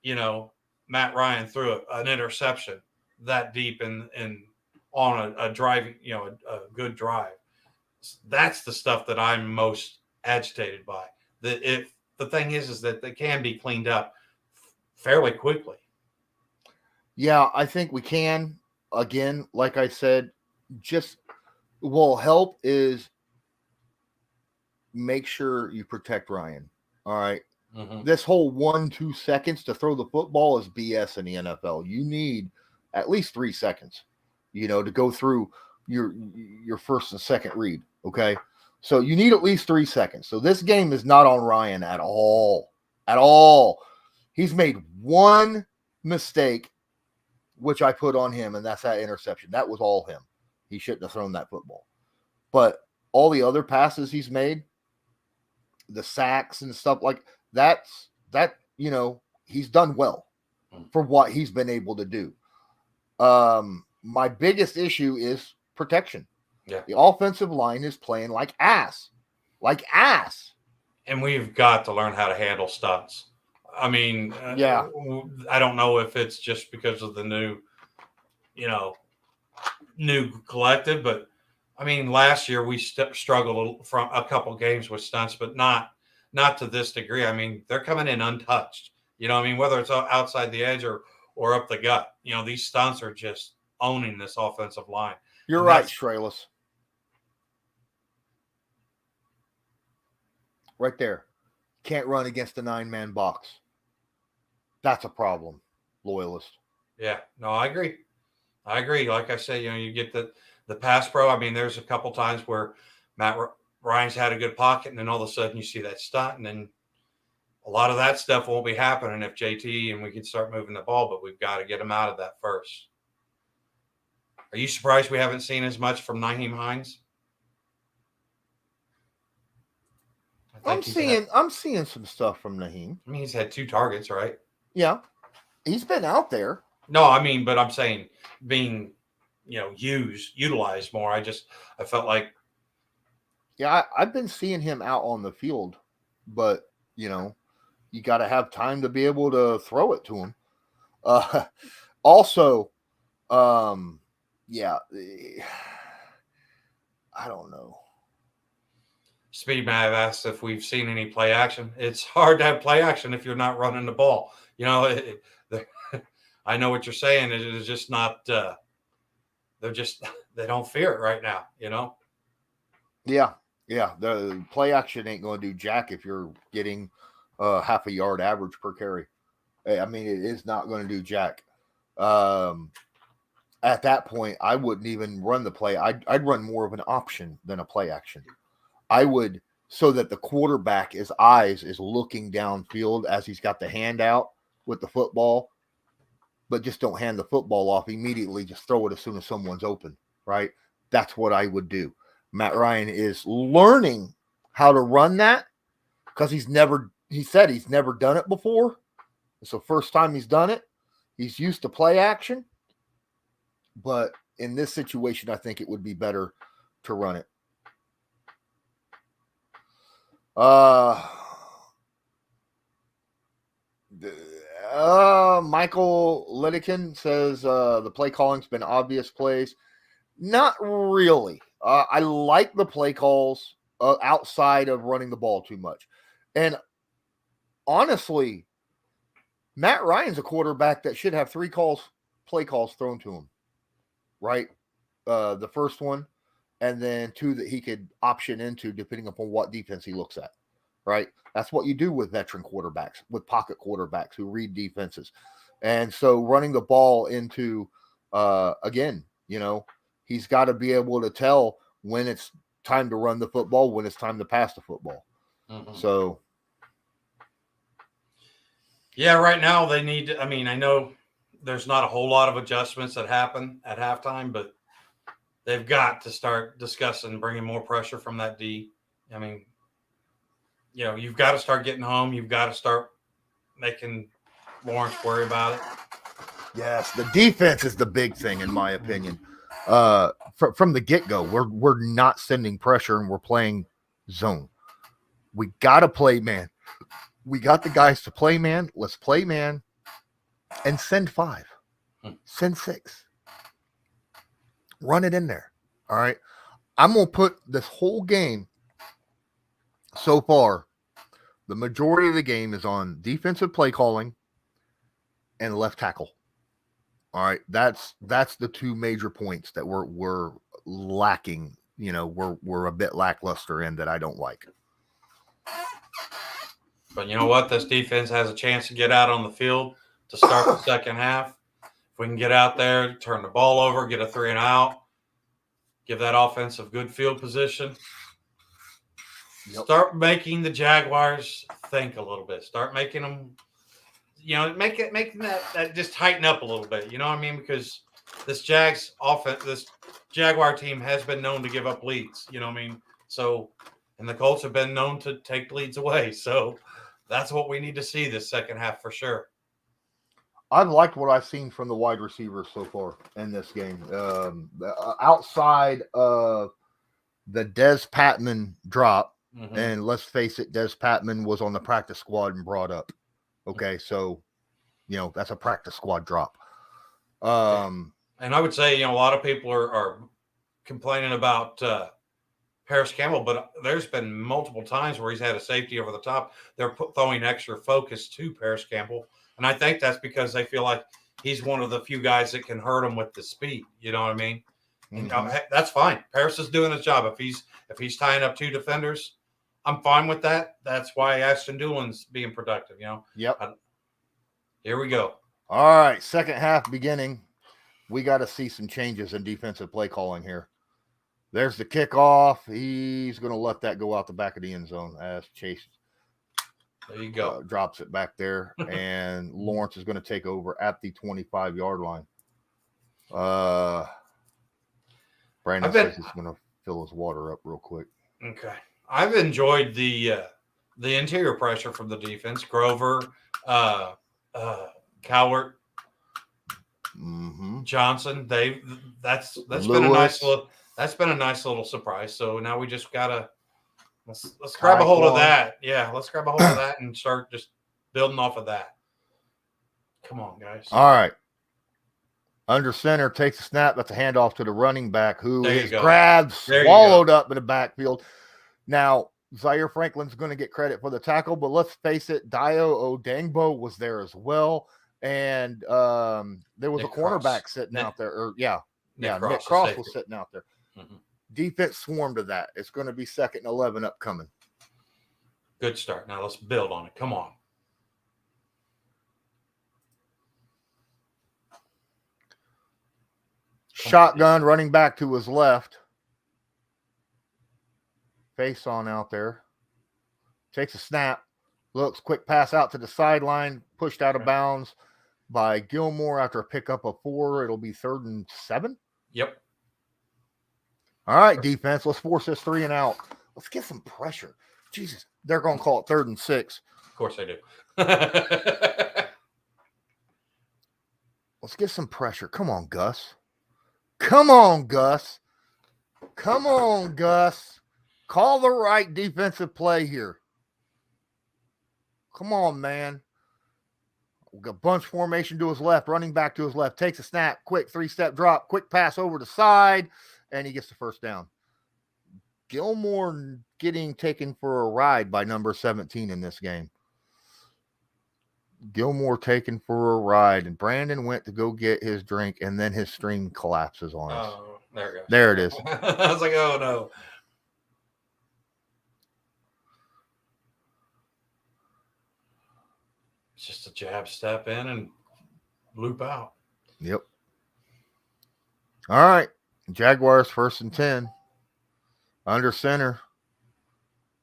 D: Matt Ryan threw an interception that deep and on a driving, a good drive. That's the stuff that I'm most agitated by. That if the thing is that they can be cleaned up fairly quickly.
B: Yeah, I think we can. Again, like I said, just will help is make sure you protect Ryan. All right. Mm-hmm. This whole 1-2 seconds to throw the football is BS in the NFL. You need at least 3 seconds, to go through your first and second read. Okay. So you need at least 3 seconds. So this game is not on Ryan at all. At all. He's made one mistake, which I put on him, and that's that interception. That was all him. He shouldn't have thrown that football. But all the other passes he's made, the sacks and stuff like that, he's done well for what he's been able to do. My biggest issue is protection.
D: Yeah.
B: The offensive line is playing like ass.
D: And we've got to learn how to handle stunts. I mean,
B: yeah.
D: I don't know if it's just because of the new collective, but I mean, last year we struggled from a couple games with stunts, but not to this degree. I mean, they're coming in untouched. You know, I mean, whether it's outside the edge or up the gut, these stunts are just owning this offensive line.
B: You're right, Stralis. Right there. Can't run against a 9-man box. That's a problem, Loyalist.
D: Yeah, no, I agree. Like I say, you get the pass pro. I mean, there's a couple times where Matt Ryan's had a good pocket, and then all of a sudden you see that stunt, and then a lot of that stuff won't be happening if JT and we can start moving the ball, but we've got to get him out of that first. Are you surprised we haven't seen as much from Nyheim Hines?
B: I'm seeing some stuff from Nyheim.
D: I mean, he's had 2 targets, right?
B: Yeah. He's been out there.
D: No, I mean, but I'm saying being, utilized more. I felt like.
B: Yeah, I've been seeing him out on the field, but, you got to have time to be able to throw it to him. Also, yeah, I don't know.
D: Speed may have asked if we've seen any play action. It's hard to have play action if you're not running the ball. I know what you're saying. It is just not. They don't fear it right now.
B: Yeah. The play action ain't going to do jack if you're getting half a yard average per carry. I mean, it is not going to do jack. At that point, I wouldn't even run the play. I'd run more of an option than a play action. I would, so that the quarterback, his eyes is looking downfield as he's got the hand out with the football, but just don't hand the football off immediately. Just throw it as soon as someone's open, right? That's what I would do. Matt Ryan is learning how to run that because he said he's never done it before. It's the first time he's done it. He's used to play action, but in this situation, I think it would be better to run it. Michael Lidikin says the play calling's been obvious plays. Not really. I like the play calls outside of running the ball too much. And honestly, Matt Ryan's a quarterback that should have 3 play calls thrown to him, right? The first one, and then 2 that he could option into depending upon what defense he looks at, right? That's what you do with veteran quarterbacks, with pocket quarterbacks who read defenses. And so running the ball into, again, he's got to be able to tell when it's time to run the football, when it's time to pass the football. Mm-hmm. So.
D: Yeah, right now they need to, I know there's not a whole lot of adjustments that happen at halftime, but they've got to start discussing bringing more pressure from that D. You've got to start getting home. You've got to start making Lawrence worry about it.
B: Yes, the defense is the big thing, in my opinion. From the get-go, we're not sending pressure and we're playing zone. We got to play man. We got the guys to play man. Let's play man and send 5. Send 6. Run it in there. All right. I'm going to put this whole game so far, the majority of the game is on defensive play calling and left tackle. All right. That's the 2 major points that we're lacking. We're a bit lackluster in that I don't like.
D: But you know what? This defense has a chance to get out on the field to start the second half. If we can get out there, turn the ball over, get a 3 and out, give that offensive good field position. Yep. Start making the Jaguars think a little bit. Start making them, making that just tighten up a little bit. You know what I mean? Because this Jaguar team has been known to give up leads. You know what I mean? So, and the Colts have been known to take leads away. So that's what we need to see this second half for sure.
B: I've liked what I've seen from the wide receivers so far in this game. Outside of the Des Patman drop, and let's face it, Des Patman was on the practice squad and brought up. Okay, so that's a practice squad drop.
D: And I would say, a lot of people are complaining about Paris Campbell, but there's been multiple times where he's had a safety over the top. They're throwing extra focus to Paris Campbell. And I think that's because they feel like he's one of the few guys that can hurt him with the speed. You know what I mean? And, that's fine. Paris is doing his job. If he's tying up 2 defenders, I'm fine with that. That's why Ashton Doolin's being productive.
B: Yep.
D: Here we go.
B: All right, second half beginning. We got to see some changes in defensive play calling here. There's the kickoff. He's going to let that go out the back of the end zone as Chase.
D: There you go.
B: Drops it back there, and Lawrence is going to take over at the 25-yard line. Brandon says he's going to fill his water up real quick.
D: Okay. I've enjoyed the interior pressure from the defense. Grover, Cowart, Johnson. That's been a nice little surprise. So now we just gotta let's grab a hold of that. Yeah, let's grab a hold of that and start just building off of that. Come on, guys.
B: All right. Under center, takes a snap. That's a handoff to the running back who is grabbed, swallowed up in the backfield. Now, Zaire Franklin's going to get credit for the tackle, but let's face it, Dio Odangbo was there as well. And there was
D: Nick
B: a cornerback
D: Cross.
B: sitting
D: Nick-
B: out there.
D: Nick
B: Nick
D: Cross
B: Cross
D: was
B: was sitting out there.
D: Mhm.
B: Defense swarmed to that. It's going to be 2nd and 11 upcoming.
D: Good start. Now let's build on it. Come on.
B: Shotgun, running back to his left. Face on out there. Takes a snap. Looks, quick pass out to the sideline. Pushed out of bounds by Gilmore after a pickup of 4. It'll be 3rd and 7.
D: Yep.
B: All right, defense. Let's force this 3 and out. Let's get some pressure. Jesus. They're going to call it 3rd and 6.
D: Of course I do.
B: Let's get some pressure. Come on, Gus. Come on, Gus. Come on, Gus. Call the right defensive play here. Come on, man. We got bunch formation to his left, running back to his left, takes a snap, quick 3-step drop, quick pass over the side, and he gets the first down. Gilmore getting taken for a ride by number 17 in this game. Gilmore taken for a ride, and Brandon went to go get his drink, and then his stream collapses on us.
D: Oh, there it goes.
B: There it is.
D: I was like, oh, no. It's just a jab step in and loop out.
B: Yep. All right. Jaguars 1st and 10. Under center.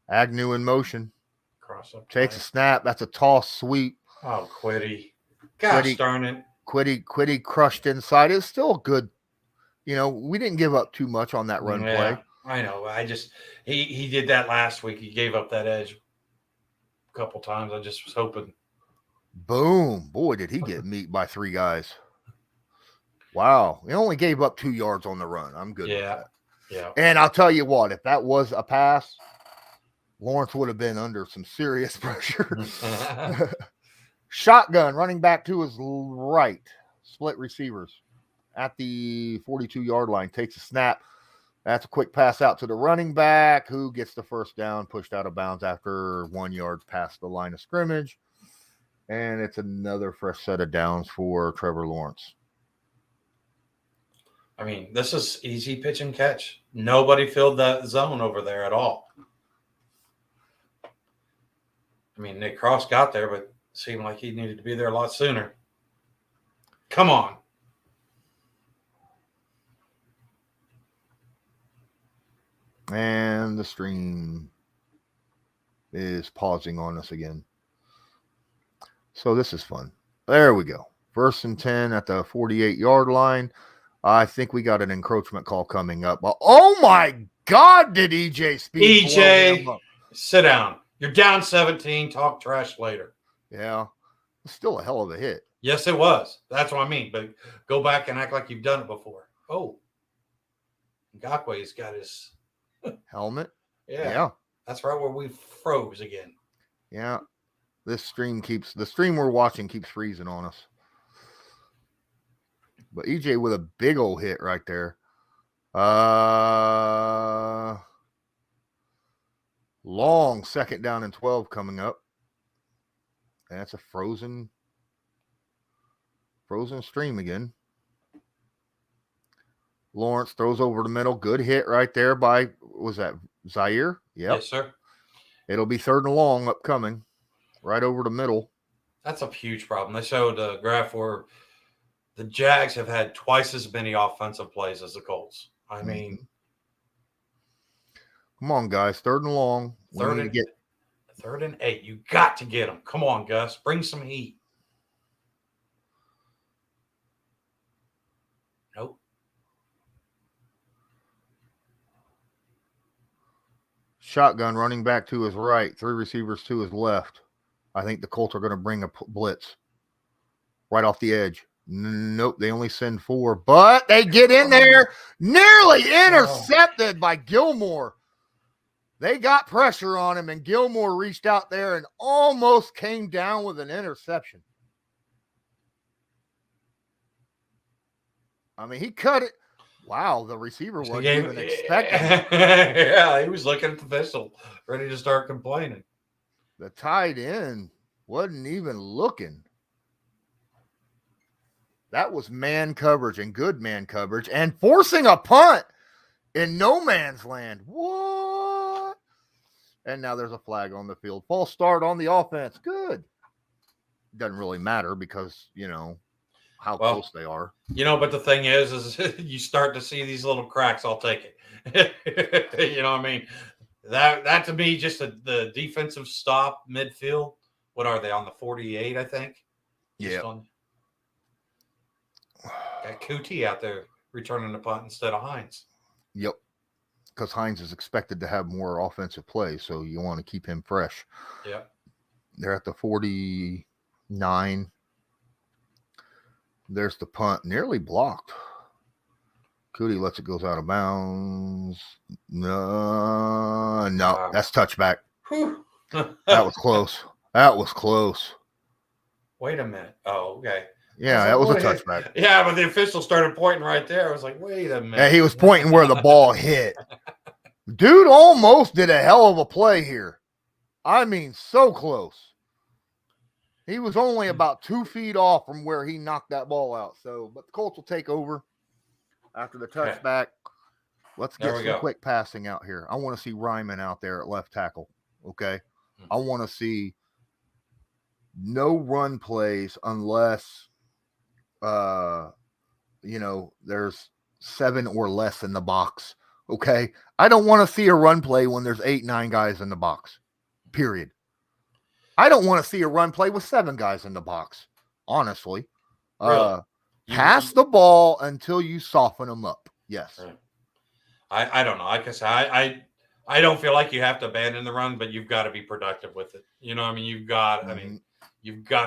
B: Agnew in motion.
D: Cross up.
B: Takes a snap. That's a toss sweep.
D: Oh, Quiddy. Gosh darn it.
B: Quiddy crushed inside. It's still good. We didn't give up too much on that run play.
D: I know. He did that last week. He gave up that edge a couple times. I just was hoping.
B: Boom. Boy, did he get meat by 3 guys. Wow. He only gave up 2 yards on the run. I'm good with that.
D: Yeah.
B: And I'll tell you what, if that was a pass, Lawrence would have been under some serious pressure. Shotgun, running back to his right. Split receivers at the 42-yard line. Takes a snap. That's a quick pass out to the running back who gets the first down, pushed out of bounds after 1 yard past the line of scrimmage. And it's another fresh set of downs for Trevor Lawrence.
D: I mean, this is easy pitch and catch. Nobody filled that zone over there at all. I mean, Nick Cross got there, but it seemed like he needed to be there a lot sooner. Come on.
B: And the stream is pausing on us again. So this is fun. There we go. 1st and 10 at the 48-yard line. I think we got an encroachment call coming up. Oh, my God, did EJ Speed
D: EJ, sit down. You're down 17. Talk trash later.
B: Yeah. It's still a hell of a hit.
D: Yes, it was. That's what I mean. But go back and act like you've done it before. Oh, Ngakwe's got his
B: Helmet.
D: yeah.
B: Yeah.
D: That's right where we froze again.
B: Yeah. The stream we're watching keeps freezing on us. But EJ with a big old hit right there. Long second down and 12 coming up. And that's a frozen stream again. Lawrence throws over the middle. Good hit right there by, was that Zaire? Yep.
D: Yes, sir.
B: It'll be 3rd and long upcoming. Right over the middle.
D: That's a huge problem. They showed a graph where the Jags have had twice as many offensive plays as the Colts. I mean,
B: come on, guys. 3rd and long.
D: 3rd and 8. You got to get them. Come on, Gus. Bring some heat. Nope.
B: Shotgun running back to his right. 3 receivers to his left. I think the Colts are going to bring a blitz right off the edge. Nope, they only send 4, but they get in there. Nearly intercepted by Gilmore. They got pressure on him, and Gilmore reached out there and almost came down with an interception. I mean, he cut it. Wow, the receiver wasn't even expecting it.
D: Yeah, he was looking at the whistle, ready to start complaining.
B: The tight end wasn't even looking. That was man coverage and good man coverage and forcing a punt in no man's land. What? And now there's a flag on the field. False start on the offense. Good. Doesn't really matter because, how close they are.
D: But the thing is you start to see these little cracks. I'll take it. You know what I mean? That to me, just the defensive stop midfield. What are they on the 48? I think.
B: Yeah.
D: Got Cootie out there returning the punt instead of Hines.
B: Yep. Because Hines is expected to have more offensive play, so you want to keep him fresh.
D: Yeah.
B: They're at the 49. There's the punt, nearly blocked. Cootie lets it goes out of bounds. No, that's touchback. That was close. That was close.
D: Wait a minute. Oh, okay.
B: Yeah, that was a touchback.
D: Yeah, but the official started pointing right there. I was like, wait a minute.
B: Yeah, he was pointing where the ball hit. Dude almost did a hell of a play here. I mean, so close. He was only about 2 feet off from where he knocked that ball out. But the Colts will take over after the touchback. Let's get some quick passing out here. I want to see Ryman out there at left tackle. Okay. I want to see no run plays unless there's 7 or less in the box. Okay. I don't want to see a run play when there's 8, 9 guys in the box. Period. I don't want to see a run play with 7 guys in the box. Honestly.
D: Really?
B: Pass the ball until you soften them up. Yes.
D: Right. I don't know. Like I said, I don't feel like you have to abandon the run, but you've got to be productive with it. You know what I mean? You've got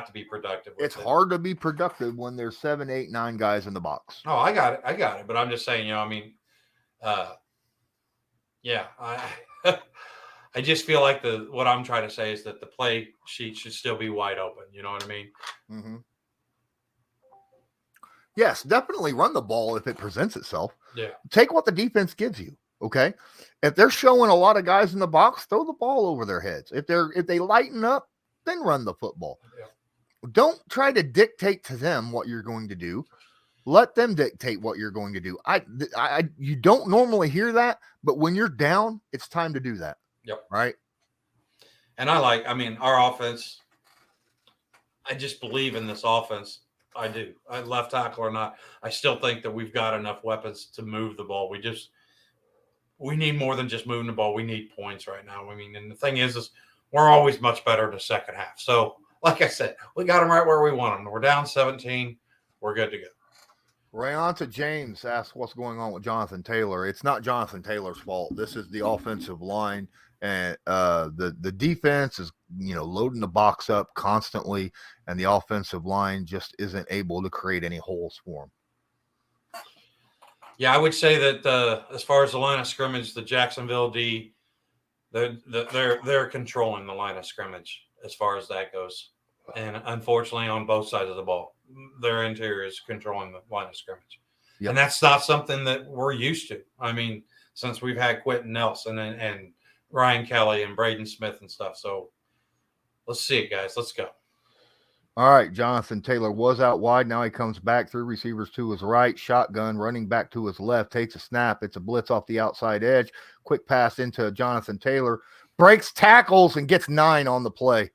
D: to be productive with it.
B: It's hard to be productive when there's 7, 8, 9 guys in the box.
D: Oh, I got it. But I'm just saying, I just feel like what I'm trying to say is that the play sheet should still be wide open. You know what I mean?
B: Mm-hmm. Yes, definitely run the ball if it presents itself.
D: Yeah.
B: Take what the defense gives you. Okay. If they're showing a lot of guys in the box, throw the ball over their heads. If they lighten up, then run the football. Yeah. Don't try to dictate to them what you're going to do. Let them dictate what you're going to do. You don't normally hear that, but when you're down, it's time to do that.
D: Yep.
B: Right.
D: And our offense, I just believe in this offense. I do. Left tackle or not, I still think that we've got enough weapons to move the ball. We need more than just moving the ball. We need points right now. And the thing is we're always much better in the second half. So, like I said, we got them right where we want them. We're down 17. We're good to go.
B: Rayonta James asks what's going on with Jonathan Taylor. It's not Jonathan Taylor's fault. This is the offensive line And the defense is, loading the box up constantly, and the offensive line just isn't able to create any holes for them.
D: Yeah, I would say that as far as the line of scrimmage, the Jacksonville D, they're controlling the line of scrimmage as far as that goes. And unfortunately, on both sides of the ball, their interior is controlling the line of scrimmage. Yep. And that's not something that we're used to. I mean, since we've had Quentin Nelson and Ryan Kelly and Braden Smith and stuff. So let's see it, guys. Let's go.
B: All right, Jonathan Taylor was out wide. Now he comes back, 3 receivers to his right, shotgun, running back to his left, takes a snap. It's a blitz off the outside edge. Quick pass into Jonathan Taylor, breaks tackles, and gets 9 on the play.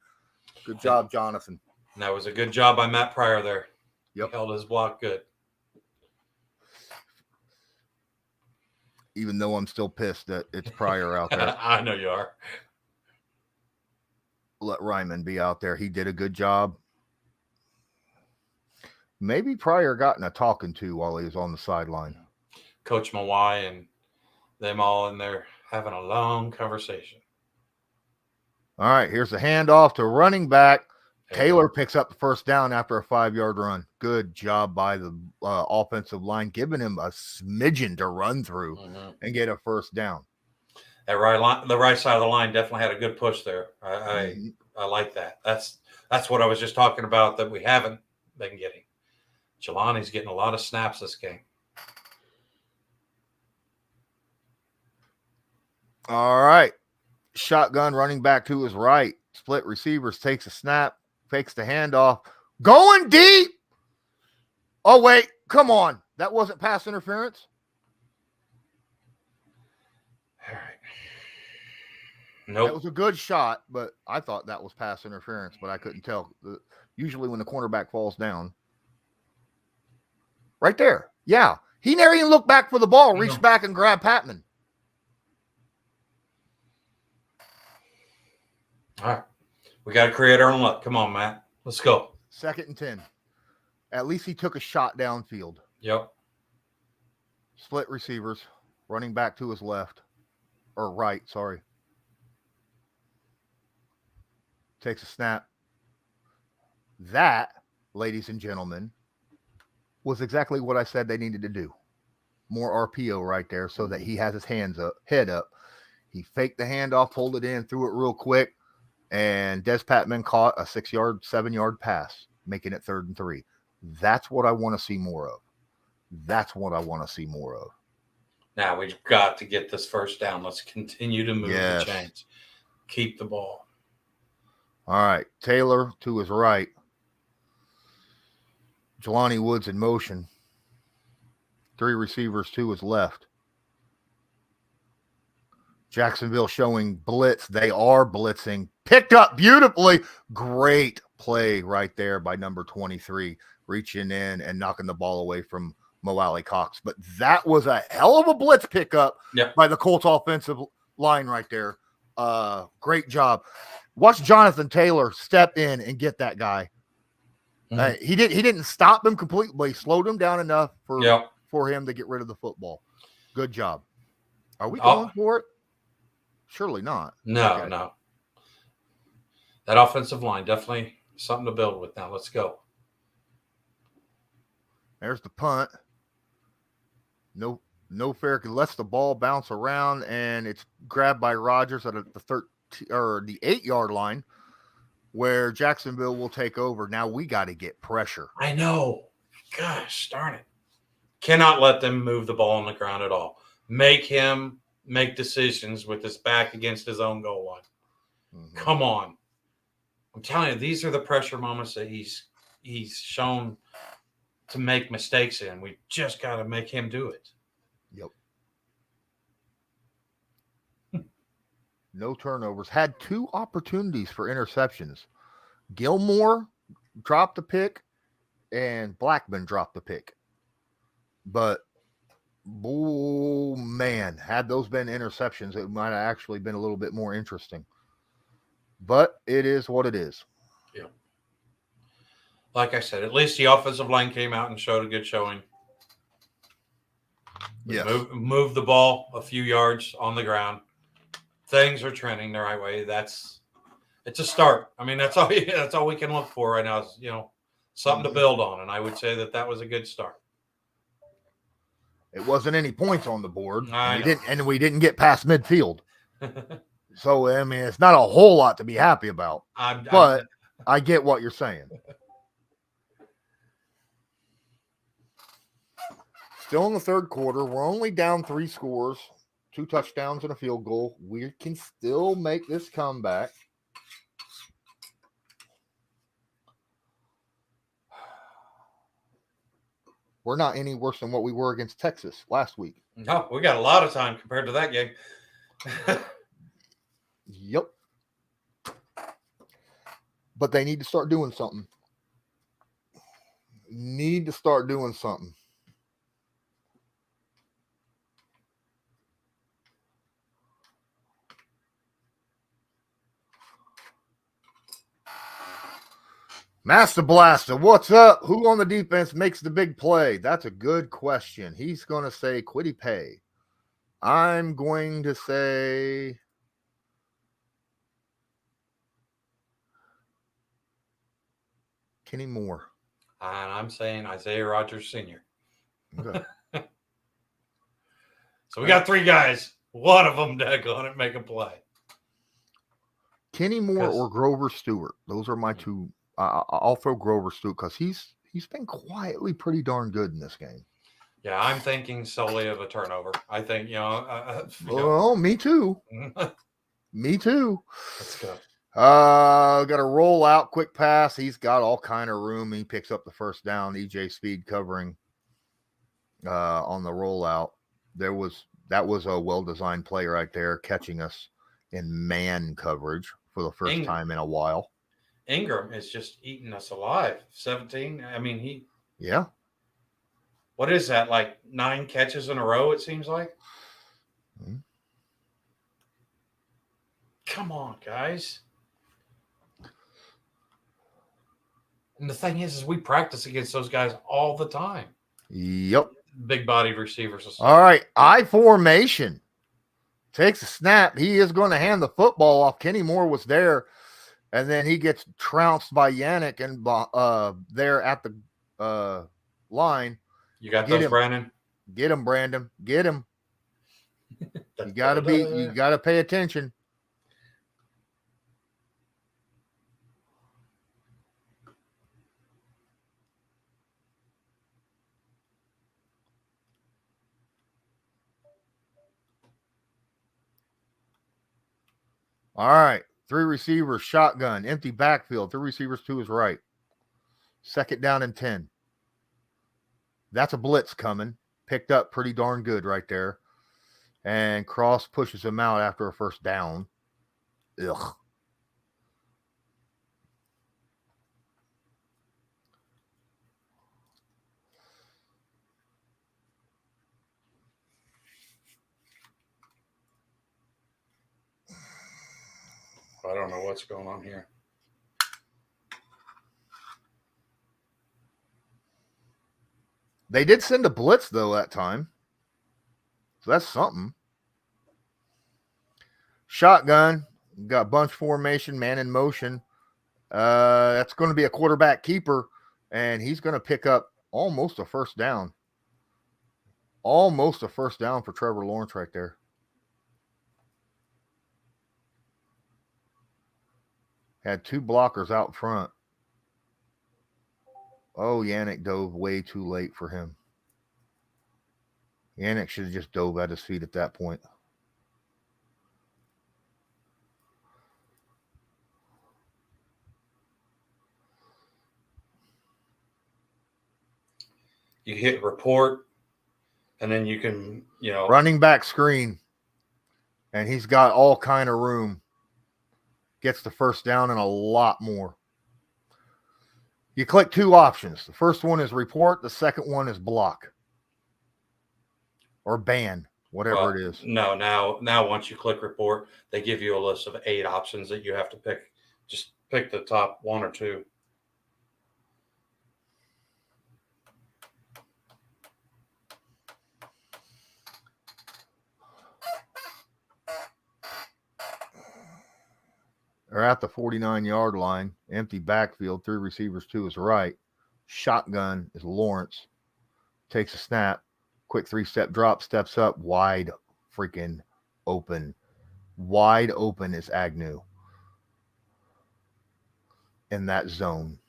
B: Good job, Jonathan.
D: And that was a good job by Matt Pryor there.
B: Yep.
D: He held his block good.
B: Even though I'm still pissed that it's Pryor out there.
D: I know you are.
B: Let Ryman be out there. He did a good job. Maybe Pryor gotten a talking to while he was on the sideline.
D: Coach Mawai and them all in there having a long conversation.
B: All right, here's a handoff to running back. Taylor picks up the first down after a 5-yard run. Good job by the offensive line, giving him a smidgen to run through and get a first down.
D: That the right side of the line definitely had a good push there. I like that. That's what I was just talking about that we haven't been getting. Jelani's getting a lot of snaps this game.
B: All right. Shotgun running back to his right. Split receivers, takes a snap, fakes the handoff. Going deep. Oh, wait. Come on. That wasn't pass interference?
D: All right. Nope.
B: That was a good shot, but I thought that was pass interference, but I couldn't tell. Usually when the cornerback falls down. Right there. Yeah. He never even looked back for the ball, reached back and grabbed Patman.
D: All right. We got to create our own luck. Come on, Matt. Let's go.
B: 2nd and 10. At least he took a shot downfield.
D: Yep.
B: Split receivers. Running back to his left. Or right, sorry. Takes a snap. That, ladies and gentlemen, was exactly what I said they needed to do. More RPO right there so that he has his head up. He faked the handoff, pulled it in, threw it real quick, and Des Patman caught a 7-yard pass, making it 3rd and 3. That's what I want to see more of.
D: Now we've got to get this first down. Let's continue to move the chains. Keep the ball.
B: All right. Taylor to his right. Jelani Woods in motion. 3 receivers to his left. Jacksonville showing blitz. They are blitzing. Picked up beautifully. Great play right there by number 23, reaching in and knocking the ball away from Mo Alley Cox. But that was a hell of a blitz pickup by the Colts offensive line right there. Great job. Watch Jonathan Taylor step in and get that guy. He didn't stop him completely, but he slowed him down enough for him to get rid of the football. Good job. Are we going for it? Surely not.
D: No. That offensive line, definitely something to build with now. Let's go.
B: There's the punt. No fair. Lets the ball bounce around, and it's grabbed by Rodgers at the 8-yard line, where Jacksonville will take over. Now we got to get pressure.
D: I know. Gosh, darn it. Cannot let them move the ball on the ground at all. Make him make decisions with his back against his own goal line. Come on. I'm telling you, these are the pressure moments that he's shown to make mistakes in. We just got to make him do it.
B: Yep. No turnovers. Had 2 opportunities for interceptions. Gilmore dropped the pick and Blackman dropped the pick. But, oh, man, had those been interceptions, it might have actually been a little bit more interesting. But it is what it is.
D: Yeah. Like I said, at least the offensive line came out and showed a good showing.
B: Yes.
D: Move the ball a few yards on the ground. things are trending the right way. It's a start. I mean, that's all we can look for right now is, something to build on. And I would say that was a good start.
B: It wasn't any points on the board.
D: I
B: And we didn't get past midfield. So, I mean, it's not a whole lot to be happy about. But I get what you're saying. Still in the third quarter. We're only down 3 scores, 2 touchdowns and a field goal. We can still make this comeback. We're not any worse than what we were against Texas last week.
D: No, we got a lot of time compared to that game.
B: Yep. But they need to start doing something. Master Blaster, what's up? Who on the defense makes the big play? That's a good question. He's going to say Quiddy Pay. I'm going to say Kenny Moore.
D: And I'm saying Isaiah Rodgers Sr.
B: Okay.
D: So we got 3 guys. One of them going to make a play.
B: Kenny Moore or Grover Stewart. Those are my 2. I'll throw Grover Stewart because he's been quietly pretty darn good in this game.
D: Yeah, I'm thinking solely of a turnover. I think,
B: me too. Me too.
D: Let's go.
B: Got a roll out, quick pass. He's got all kind of room. He picks up the first down. EJ Speed covering on the rollout. That was a well-designed play right there, catching us in man coverage for the first time in a while.
D: Ingram is just eating us alive. 17. I mean,
B: yeah.
D: What is that? Like 9 catches in a row, it seems like.
B: Mm-hmm.
D: Come on, guys. And the thing is we practice against those guys all the time.
B: Yep.
D: Big-bodied receivers.
B: All right. I formation. Takes a snap. He is going to hand the football off. Kenny Moore was there. And then he gets trounced by Yannick and there at the line.
D: You got those, Brandon?
B: Get him, Brandon. Get him. You gotta pay attention. All right. 3 receivers, shotgun, empty backfield, 3 receivers to his right. 2nd down and 10. That's a blitz coming. Picked up pretty darn good right there. And Cross pushes him out after a first down. Ugh.
D: I don't know what's going on here.
B: They did send a blitz, though, that time. So that's something. Shotgun. Got bunch formation, man in motion. That's going to be a quarterback keeper, and he's going to pick up almost a first down. Almost a first down for Trevor Lawrence right there. Had 2 blockers out front. Oh, Yannick dove way too late for him. Yannick should have just dove at his feet at that point.
D: You hit report, and then you can,
B: running back screen. And he's got all kind of room. Gets the first down and a lot more. You click 2 options. The first one is report. The second one is block. Or ban, whatever it is.
D: No, now once you click report, they give you a list of 8 options that you have to pick. Just pick the top 1 or 2.
B: They're at the 49-yard line. Empty backfield. 3 receivers to his right. Shotgun is Lawrence. Takes a snap. Quick 3-step drop. Steps up. Wide freaking open. Wide open is Agnew. In that zone.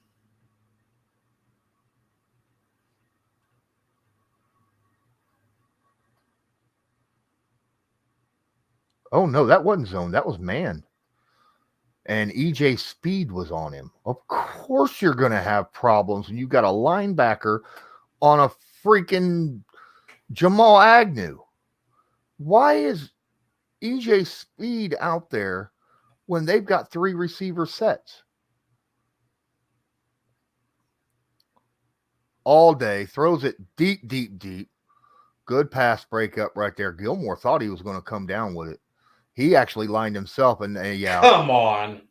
B: Oh, no, that wasn't zone. That was man. And EJ Speed was on him. Of course you're going to have problems when you've got a linebacker on a freaking Jamal Agnew. Why is EJ Speed out there when they've got 3 receiver sets? All day, throws it deep, deep, deep. Good pass breakup right there. Gilmore thought he was going to come down with it. He actually lined himself, and yeah.
D: Come on.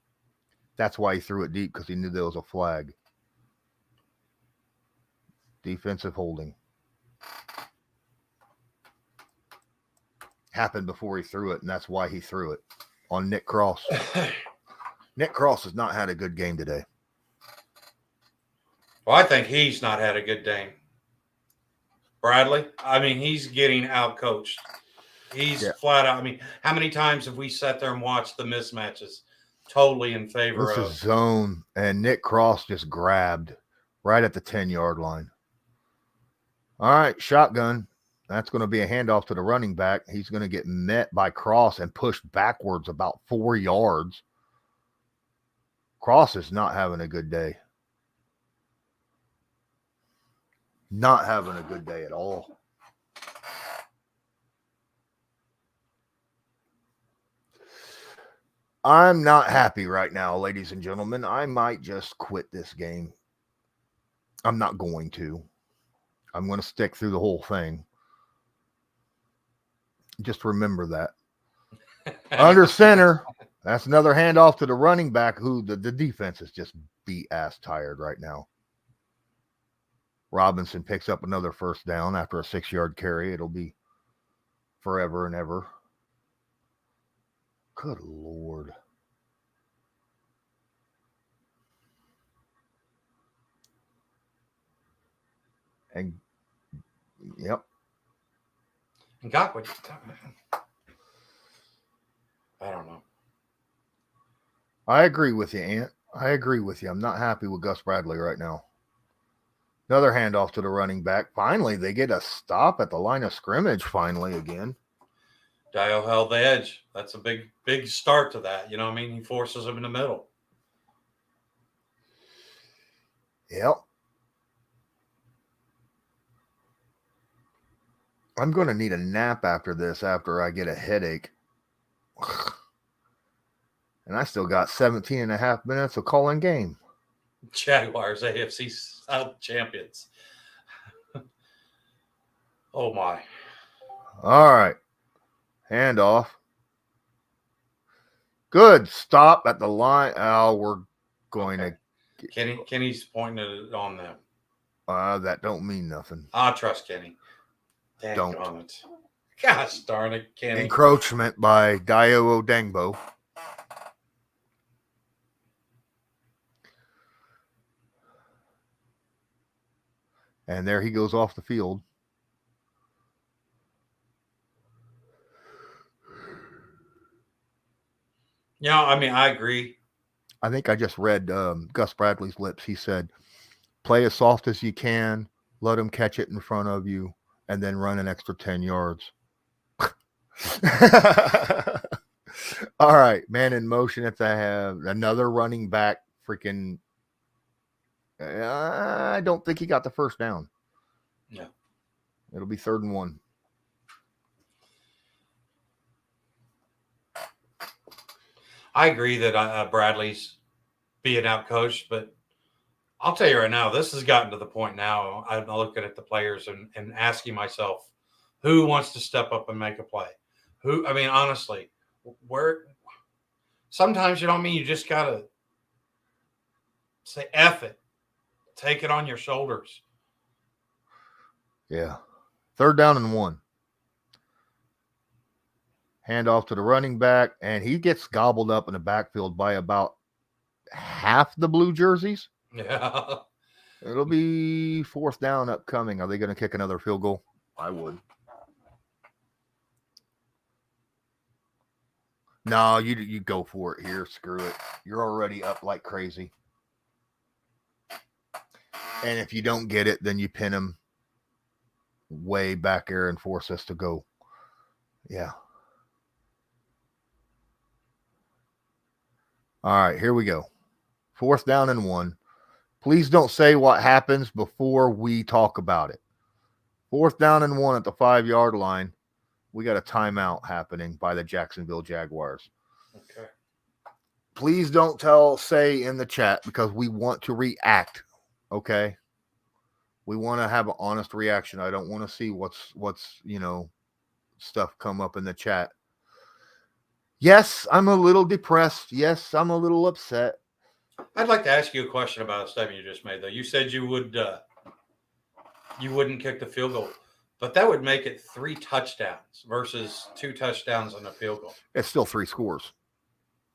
B: That's why he threw it deep, because he knew there was a flag. Defensive holding. Happened before he threw it, and that's why he threw it on Nick Cross. Nick Cross has not had a good game today.
D: Well, I think he's not had a good game. Bradley, I mean, he's getting out-coached. He's flat out. I mean, how many times have we sat there and watched the mismatches? Totally in favor of.
B: This is zone, and Nick Cross just grabbed right at the 10-yard line. All right, shotgun. That's going to be a handoff to the running back. He's going to get met by Cross and pushed backwards about 4 yards. Cross is not having a good day. Not having a good day at all. I'm not happy right now, ladies and gentlemen. I might just quit this game. I'm not going to. I'm going to stick through the whole thing. Just remember that. Under center, that's another handoff to the running back who the defense is just beat ass tired right now. Robinson picks up another first down after a 6-yard carry. It'll be forever and ever. Good Lord. And, yep.
D: And Godwin, I don't know.
B: I agree with you, Ant. I agree with you. I'm not happy with Gus Bradley right now. Another handoff to the running back. Finally, they get a stop at the line of scrimmage finally again.
D: Dio held the edge. That's a big, big start to that. You know what I mean? He forces him in the middle.
B: Yep. I'm going to need a nap after this, after I get a headache. And I still got 17 and a half minutes of calling game.
D: Jaguars, AFC South champions. Oh, my.
B: All right. Handoff. Good stop at the line. Oh, we're going to.
D: Kenny's pointing it on them.
B: That don't mean nothing.
D: I trust Kenny.
B: Don't.
D: It. Gosh darn it, Kenny.
B: Encroachment by Dio Odengbo. And there he goes off the field.
D: Yeah, I mean, I agree.
B: I think I just read Gus Bradley's lips. He said, play as soft as you can, let him catch it in front of you, and then run an extra 10 yards. All right, man in motion. If I have another running back, freaking, I don't think he got the first down.
D: Yeah.
B: It'll be 3rd and 1.
D: I agree that Bradley's being outcoached, but I'll tell you right now, this has gotten to the point now. I'm looking at the players and asking myself, who wants to step up and make a play? I mean, honestly, sometimes, you know what I mean? You just got to say, F it. Take it on your shoulders.
B: Yeah. 3rd down and 1. Handoff to the running back, and he gets gobbled up in the backfield by about half the blue jerseys.
D: Yeah.
B: It'll be 4th down upcoming. Are they going to kick another field goal? I would. No, you go for it here. Screw it. You're already up like crazy. And if you don't get it, then you pin him way back there and force us to go. Yeah. All right, here we go. 4th down and 1. Please don't say what happens before we talk about it. 4th down and 1 at the 5-yard line. We got a timeout happening by the Jacksonville Jaguars.
D: Okay.
B: Please don't say in the chat because we want to react. Okay. We want to have an honest reaction. I don't want to see what's stuff come up in the chat. Yes, I'm a little depressed. Yes, I'm a little upset.
D: I'd like to ask you a question about a statement you just made, though. You said you wouldn't kick the field goal, but that would make it 3 touchdowns versus 2 touchdowns and a field goal.
B: It's still 3 scores.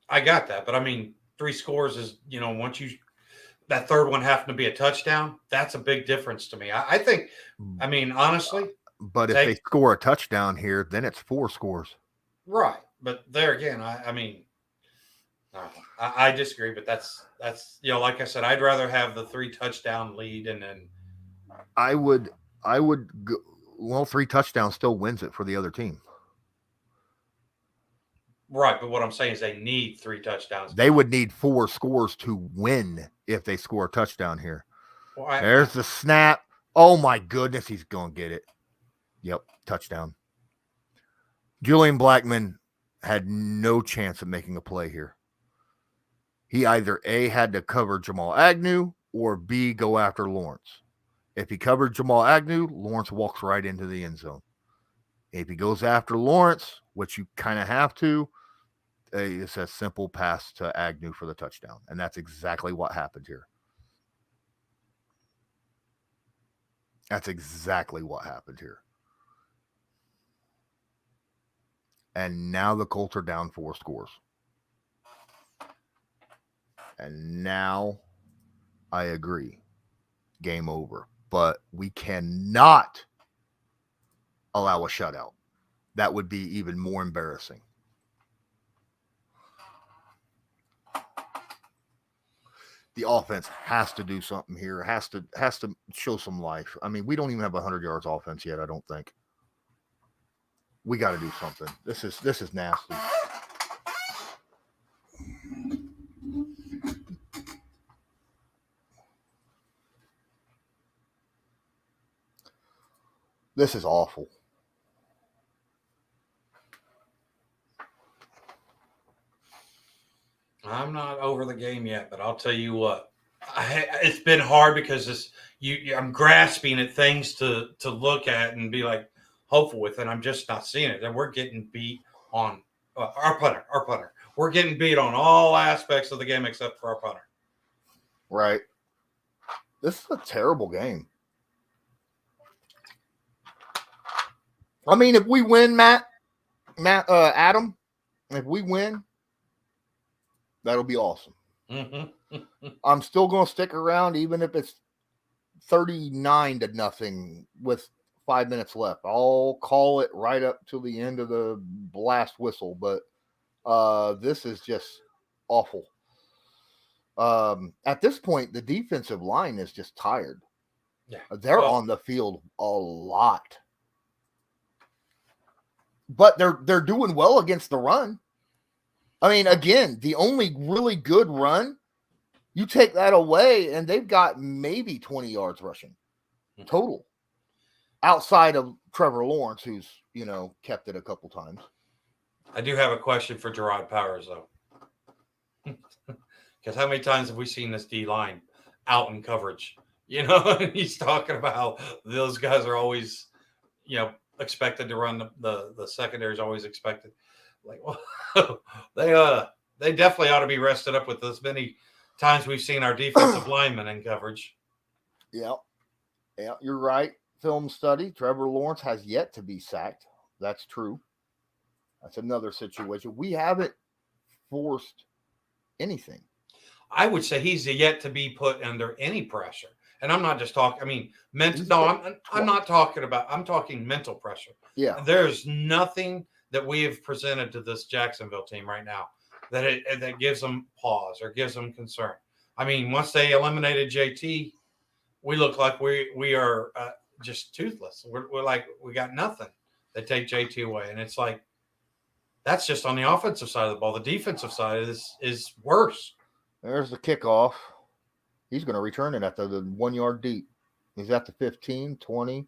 D: I got that, but I mean, 3 scores is, once that third one having to be a touchdown, that's a big difference to me. I think, honestly.
B: But if they score a touchdown here, then it's 4 scores.
D: Right. But there again, I disagree, but that's like I said, I'd rather have the 3 touchdown lead and then
B: I would go, 3 touchdowns still wins it for the other team.
D: Right, but what I'm saying is they need 3 touchdowns.
B: They would need 4 scores to win if they score a touchdown here. Well, there's the snap. Oh my goodness, he's going to get it. Yep, touchdown. Julian Blackmon had no chance of making a play here. He either A, had to cover Jamal Agnew, or B, go after Lawrence. If he covered Jamal Agnew, Lawrence walks right into the end zone. If he goes after Lawrence, which you kind of have to, it's a simple pass to Agnew for the touchdown. And that's exactly what happened here. That's exactly what happened here. And now the Colts are down 4 scores. And now I agree. Game over. But we cannot allow a shutout. That would be even more embarrassing. The offense has to do something here. Has to show some life. I mean, we don't even have 100 yards offense yet, I don't think. We got to do something. This is nasty. This is awful.
D: I'm not over the game yet, but I'll tell you what. It's been hard because I'm grasping at things to look at and be like hopeful with, and I'm just not seeing it. And we're getting beat on our punter. We're getting beat on all aspects of the game except for our punter.
B: Right. This is a terrible game. I mean, if we win, Adam, if we win, that'll be awesome.
D: Mm-hmm.
B: I'm still going to stick around, even if it's 39-0 with 5 minutes left. I'll call it right up to the end of the blast whistle, but this is just awful. At this point, the defensive line is just tired.
D: Yeah,
B: they're on the field a lot. But they're doing well against the run. I mean, again, the only really good run, you take that away, and they've got maybe 20 yards rushing total. Outside of Trevor Lawrence, who's, kept it a couple times.
D: I do have a question for Gerard Powers, though. Because how many times have we seen this D-line out in coverage? He's talking about how those guys are always, expected to run the secondary is always expected. Like, well, they definitely ought to be rested up with as many times we've seen our defensive linemen in coverage.
B: Yeah, you're right. Film study. Trevor Lawrence has yet to be sacked. That's true. That's another situation. We haven't forced anything.
D: I would say he's yet to be put under any pressure. And I'm not just talking, I mean, mental. No, I'm not talking about, I'm talking mental pressure.
B: Yeah.
D: There's nothing that we have presented to this Jacksonville team right now that gives them pause or gives them concern. I mean, once they eliminated JT, we look like we are just toothless. We're like, we got nothing. They take JT away. And it's like, that's just on the offensive side of the ball. The defensive side is worse.
B: There's the kickoff. He's going to return it at the 1 yard deep. He's at the 15, 20,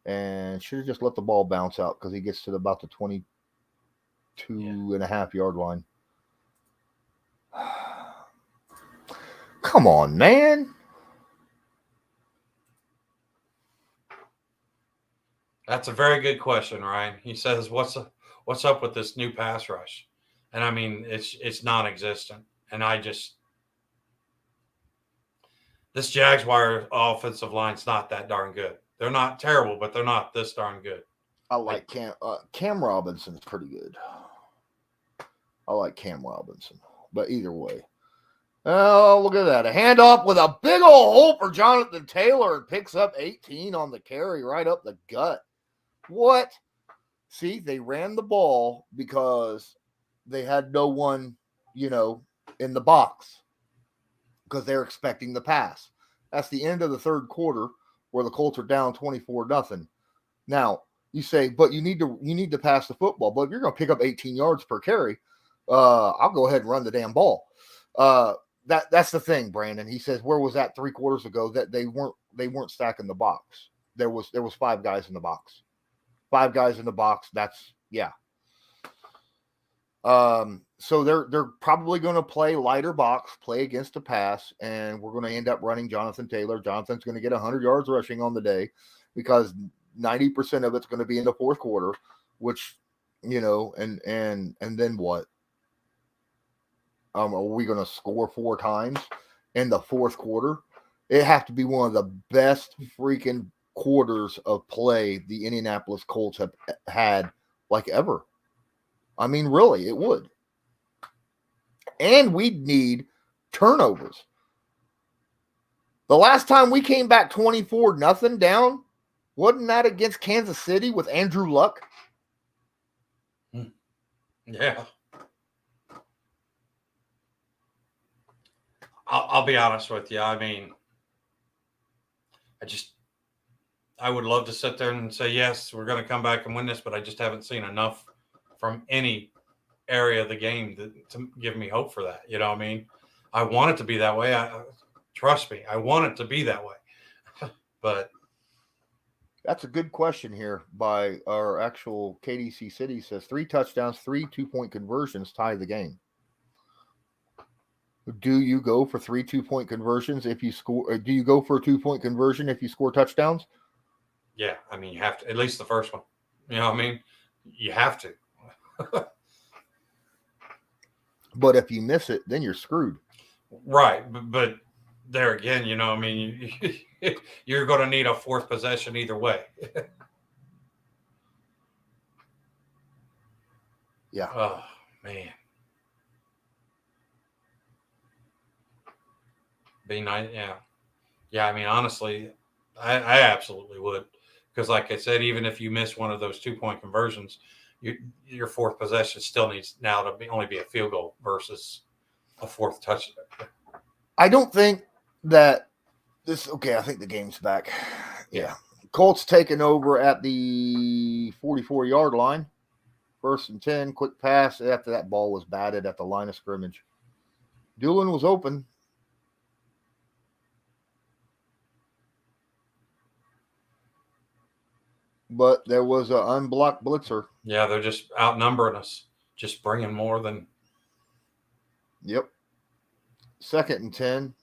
B: and should have just let the ball bounce out because he gets to about the 22.5 yard line. Come on, man.
D: That's a very good question, Ryan. He says, "What's up with this new pass rush?" And I mean, it's non-existent. And this Jaguar offensive line's not that darn good. They're not terrible, but they're not this darn good.
B: I like Cam Robinson's pretty good. I like Cam Robinson, but either way. Oh, look at that. A handoff with a big old hole for Jonathan Taylor and picks up 18 on the carry right up the gut. What? See, they ran the ball because they had no one, in the box because they're expecting the pass. That's the end of the third quarter where the Colts are down 24-0. Now, you say, but you need to pass the football. But if you're going to pick up 18 yards per carry, I'll go ahead and run the damn ball. That's the thing, Brandon. He says, where was that 3 quarters ago that they weren't stacking the box? There was 5 guys in the box. 5 guys in the box. That's yeah. So they're probably going to play lighter box, play against the pass, and we're going to end up running Jonathan Taylor. Jonathan's going to get 100 yards rushing on the day because 90% of it's going to be in the fourth quarter, which, and then what? Are we going to score 4 times in the fourth quarter? It has to be one of the best freaking quarters of play the Indianapolis Colts have had like ever. I mean, really, it would. And we'd need turnovers. The last time we came back 24-0 down, wasn't that against Kansas City with Andrew Luck?
D: Yeah. I'll be honest with you. I mean, I would love to sit there and say, yes, we're going to come back and win this, but I just haven't seen enough from any area of the game to give me hope for that. You know what I mean? I want it to be that way. Trust me, I want it to be that way. But
B: that's a good question here by our actual KDC City. Says 3 touchdowns, 3 2-point conversions tie the game. Do you go for 3 2-point conversions if you score? Do you go for a 2-point conversion if you score touchdowns?
D: Yeah, I mean, you have to, at least the first one. You know what I mean? You have to.
B: But if you miss it, then you're screwed.
D: Right. But there again, I mean, you're going to need a 4th possession either way.
B: Yeah.
D: Oh, man. Be nice. Yeah. Yeah. I mean, honestly, I absolutely would. Because like I said, even if you miss one of those 2-point conversions, your 4th possession still needs now to only be a field goal versus a 4th touchdown.
B: I don't think that this. Okay, I think the game's back. Yeah. Colts taking over at the 44-yard line. 1st and 10, quick pass after that ball was batted at the line of scrimmage. Doolin was open. But there was an unblocked blitzer.
D: Yeah, they're just outnumbering us, just bringing more than.
B: Yep. 2nd and 10.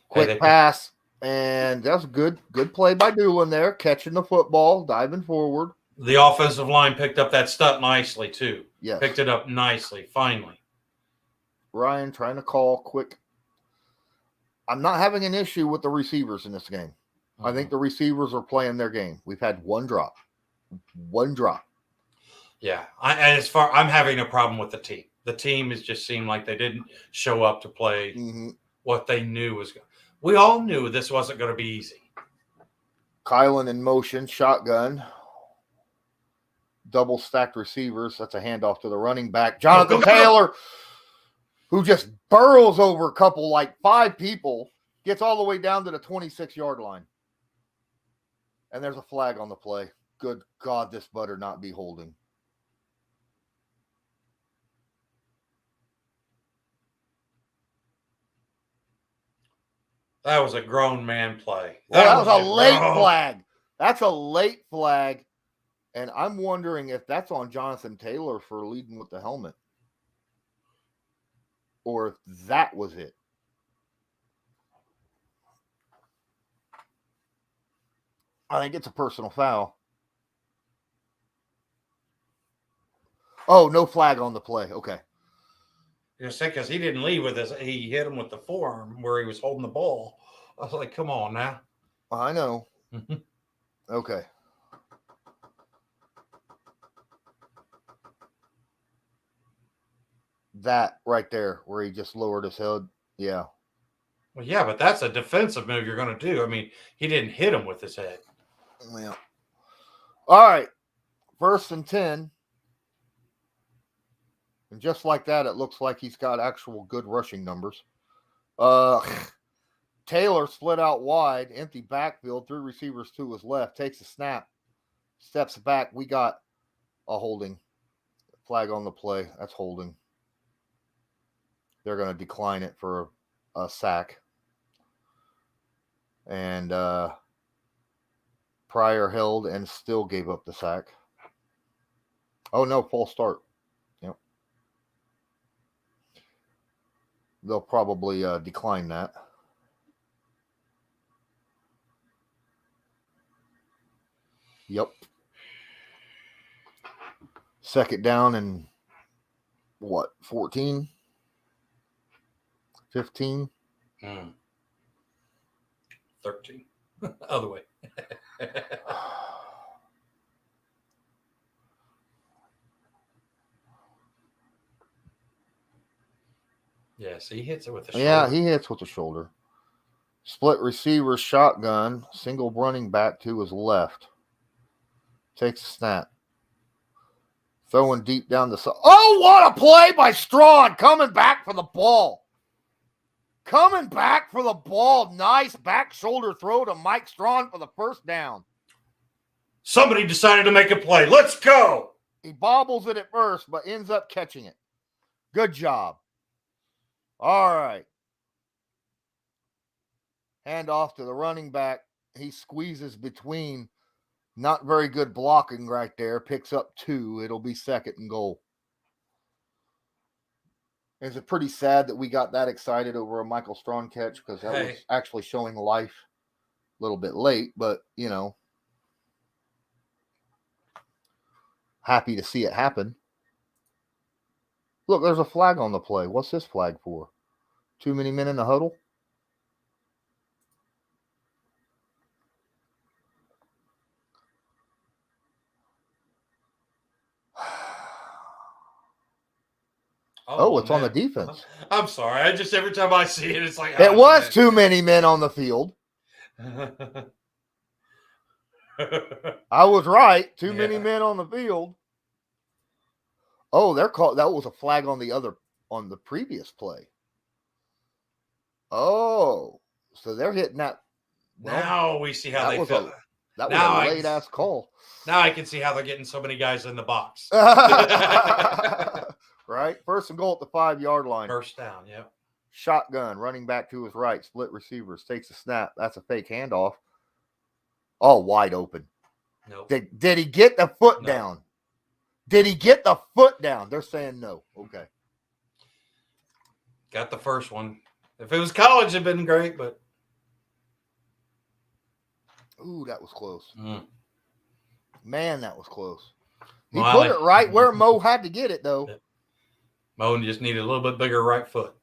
B: Quick pass, and that's good play by Doolin there, catching the football, diving forward.
D: The offensive line picked up that stunt nicely, too.
B: Yes.
D: Picked it up nicely, finally.
B: Ryan trying to call quick. I'm not having an issue with the receivers in this game. I think the receivers are playing their game. We've had one drop.
D: Yeah, I'm having a problem with the team. The team has just seemed like they didn't show up to play what they knew was going. We all knew this wasn't going to be easy.
B: Kylan in motion, shotgun, double stacked receivers. That's a handoff to the running back, Jonathan Taylor, who just burrows over a couple, like 5 people, gets all the way down to the 26-yard line. And there's a flag on the play. Good God, this better not be holding.
D: That was a grown man play.
B: That was a late flag. That's a late flag. And I'm wondering if that's on Jonathan Taylor for leading with the helmet. Or if that was it. I think it's a personal foul. Oh, no flag on the play. Okay.
D: Because he didn't leave with this. He hit him with the forearm where he was holding the ball. I was like, come on now.
B: I know. Okay. That right there where he just lowered his head. Yeah.
D: Well, yeah, but that's a defensive move you're going to do. I mean, he didn't hit him with his head.
B: Yeah. All right. 1st and 10. And just like that, it looks like he's got actual good rushing numbers. Taylor split out wide, empty backfield, 3 receivers to his left, takes a snap, steps back. We got a holding flag on the play. That's holding. They're going to decline it for a sack. And Pryor held and still gave up the sack. Oh, no, false start. Yep. They'll probably decline that. Yep. 2nd down and what, 14? 15?
D: 13. Other way. Yes, he hits it with the shoulder.
B: Yeah, he hits with the shoulder. Split receiver, shotgun, single running back to his left. Takes a snap. Throwing deep down the side. Oh, what a play by Strawn. Coming back for the ball. Coming back for the ball. Nice back shoulder throw to Mike Strawn for the 1st down.
D: Somebody decided to make a play. Let's go.
B: He bobbles it at first, but ends up catching it. Good job. All right. Hand off to the running back. He squeezes between. Not very good blocking right there. Picks up 2. It'll be 2nd and goal. Is it pretty sad that we got that excited over a Michael Strawn catch? Because that was actually showing life a little bit late, but, you know, happy to see it happen. Look, there's a flag on the play. What's this flag for? Too many men in the huddle? Oh, it's on the defense.
D: I'm sorry. Every time I see it, it's like...
B: It was too many men on the field. I was right. Too many men on the field. Oh, they're called. That was a flag on the previous play. Oh, so they're hitting that.
D: Well, now we see how they feel.
B: That was a late ass call.
D: Now I can see how they're getting so many guys in the box.
B: Right? 1st and goal at the 5-yard line.
D: 1st down, yeah.
B: Shotgun, running back to his right, split receivers, takes a snap. That's a fake handoff. Oh, wide open.
D: Nope.
B: Did he get the foot down? Did he get the foot down? They're saying no. Okay.
D: Got the first one. If it was college, it'd been great, but.
B: Ooh, that was close.
D: Mm.
B: Man, that was close. He put it right where Mo had to get it, though.
D: Mo just needed a little bit bigger right foot.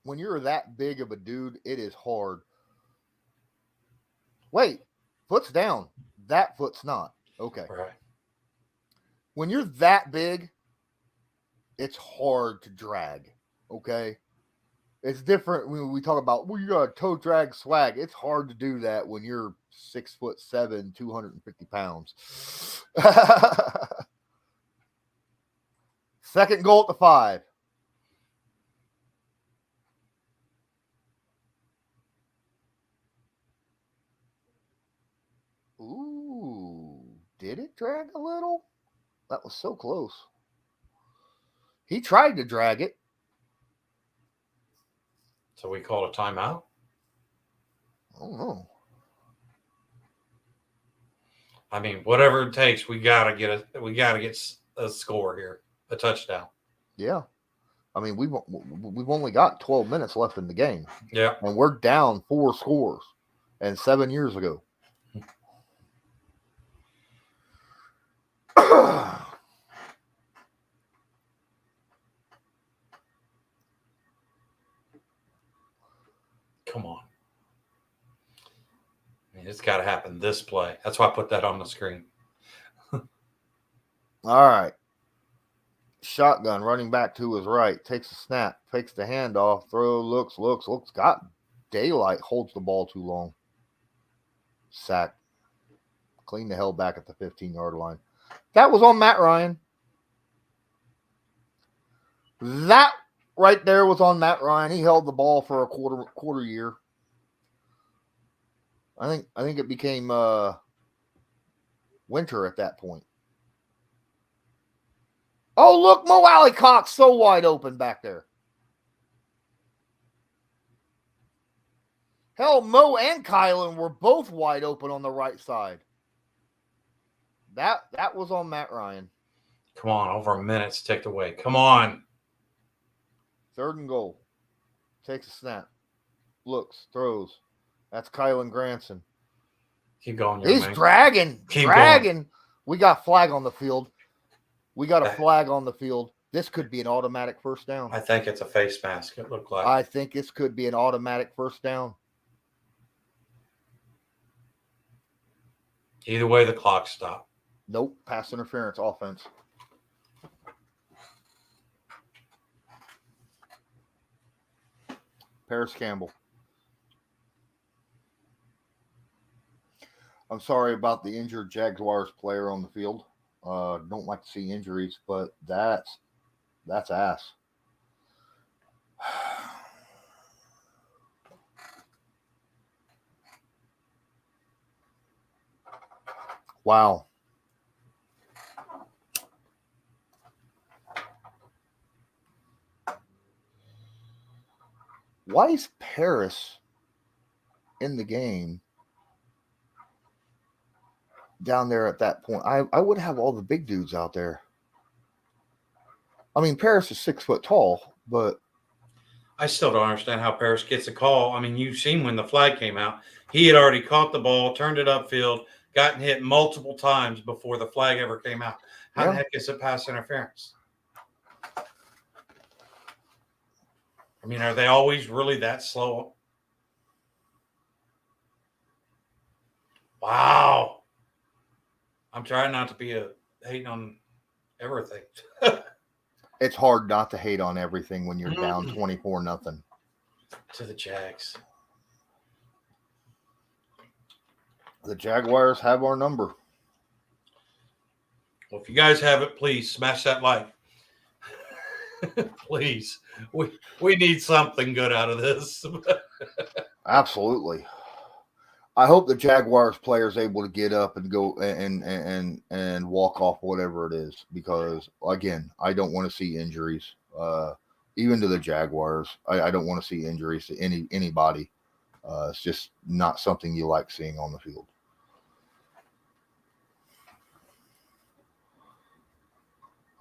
B: When you're that big of a dude, it is hard. Wait, foot's down. That foot's not. Okay.
D: Right.
B: When you're that big, it's hard to drag. Okay. It's different when we talk about, well, you got a toe drag swag. It's hard to do that when you're 6'7", 250 pounds. Second goal at the 5. Ooh, did it drag a little? That was so close. He tried to drag it.
D: So we call a timeout.
B: I don't know.
D: I mean, whatever it takes, we gotta get a score here, a touchdown.
B: Yeah. I mean, we've only got 12 minutes left in the game.
D: Yeah.
B: And we're down 4 scores and 7 years ago.
D: Come on. I mean, it's got to happen this play. That's why I put that on the screen.
B: All right. Shotgun, running back to his right, takes a snap, takes the handoff, throw, looks, got daylight, holds the ball too long. Sack. Clean the hell back at the 15-yard line. That was on Matt Ryan. That right there was on Matt Ryan. He held the ball for a quarter year. I think it became winter at that point. Oh, look, Mo Alley-Cox so wide open back there. Hell, Mo and Kylan were both wide open on the right side. That was on Matt Ryan.
D: Come on, over a minute's ticked away. Come on.
B: 3rd and goal. Takes a snap. Looks, throws. That's Kylan Granson.
D: Keep going.
B: He's dragging.
D: Going.
B: We got flag on the field. We got a flag on the field. This could be an automatic first down.
D: I think it's a face mask, it looked like.
B: I think this could be an automatic first down.
D: Either way, the clock stopped.
B: Nope. Pass interference offense. Paris Campbell. I'm sorry about the injured Jaguars player on the field. Don't like to see injuries, but that's ass. Wow. Why is Paris in the game down there at that point? I would have all the big dudes out there. I mean, Paris is 6 foot tall, but
D: I still don't understand how Paris gets a call. I mean, you've seen when the flag came out, he had already caught the ball, turned it upfield, gotten hit multiple times before the flag ever came out. How the heck is it pass interference? I mean, are they always really that slow? Wow. I'm trying not to be hating on everything.
B: it's hard not to hate on everything when you're down 24-0.
D: To the Jags.
B: The Jaguars have our number.
D: Well, if you guys have it, please smash that like. Please. We need something good out of this.
B: Absolutely. I hope the Jaguars player is able to get up and go and walk off whatever it is, because again, I don't want to see injuries. Even to the Jaguars, I don't want to see injuries to anybody. It's just not something you like seeing on the field.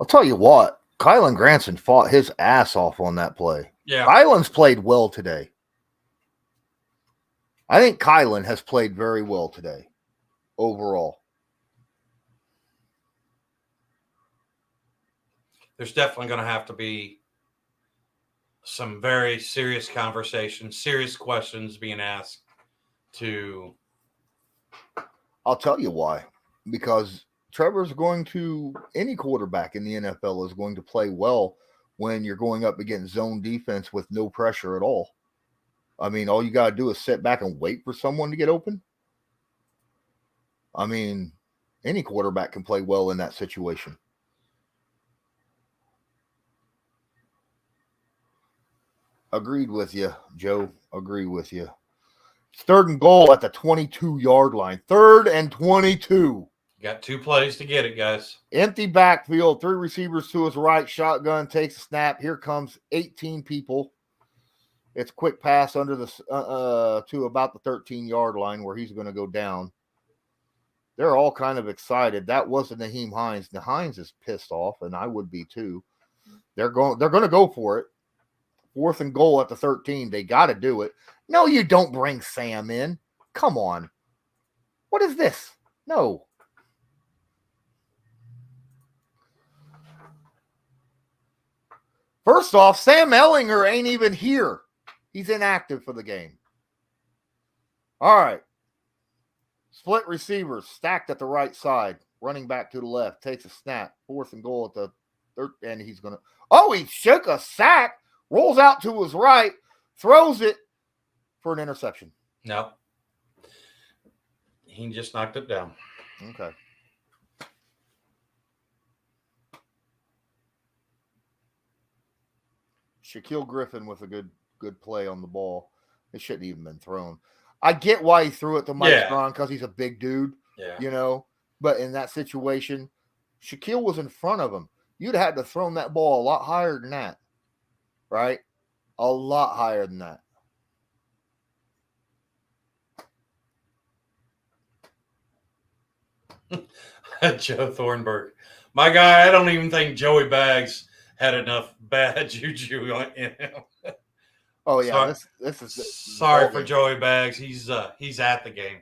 B: I'll tell you what, Kylan Granson fought his ass off on that play.
D: Yeah.
B: Kylan's played well today. I think Kylan has played very well today, overall.
D: There's definitely going to have to be some very serious conversations, serious questions being asked to.
B: I'll tell you why. because any quarterback in the NFL is going to play well when you're going up against zone defense with no pressure at all. I mean, all you got to do is sit back and wait for someone to get open. I mean, any quarterback can play well in that situation. Agreed with you, Joe. Agree with you. 3rd and goal at the 22-yard line. 3rd and 22.
D: Got 2 plays to get it, guys.
B: Empty backfield. 3 receivers to his right. Shotgun takes a snap. Here comes 18 people. It's quick pass under the to about the 13-yard line where he's going to go down. They're all kind of excited. That wasn't Naheem Hines. The Hines is pissed off, and I would be too. They're going to go for it. 4th and goal at the 13. They got to do it. No, you don't bring Sam in. Come on. What is this? No. First off, Sam Ellinger ain't even here. He's inactive for the game. All right. Split receivers stacked at the right side. Running back to the left. Takes a snap. 4th and goal at the third. And he's going to. Oh, he shook a sack. Rolls out to his right. Throws it for an interception.
D: No. He just knocked it down.
B: Okay. Shaquille Griffin with a good play on the ball. It shouldn't even been thrown. I get why he threw it to Mike Strong because he's a big dude, But in that situation, Shaquille was in front of him. You'd have had to throw that ball a lot higher than that, right? A lot higher than that.
D: Joe Thornburg. My guy, I don't even think Joey Baggs had enough bad juju in him.
B: Oh yeah,
D: this is sorry for Joey Baggs. He's at the game,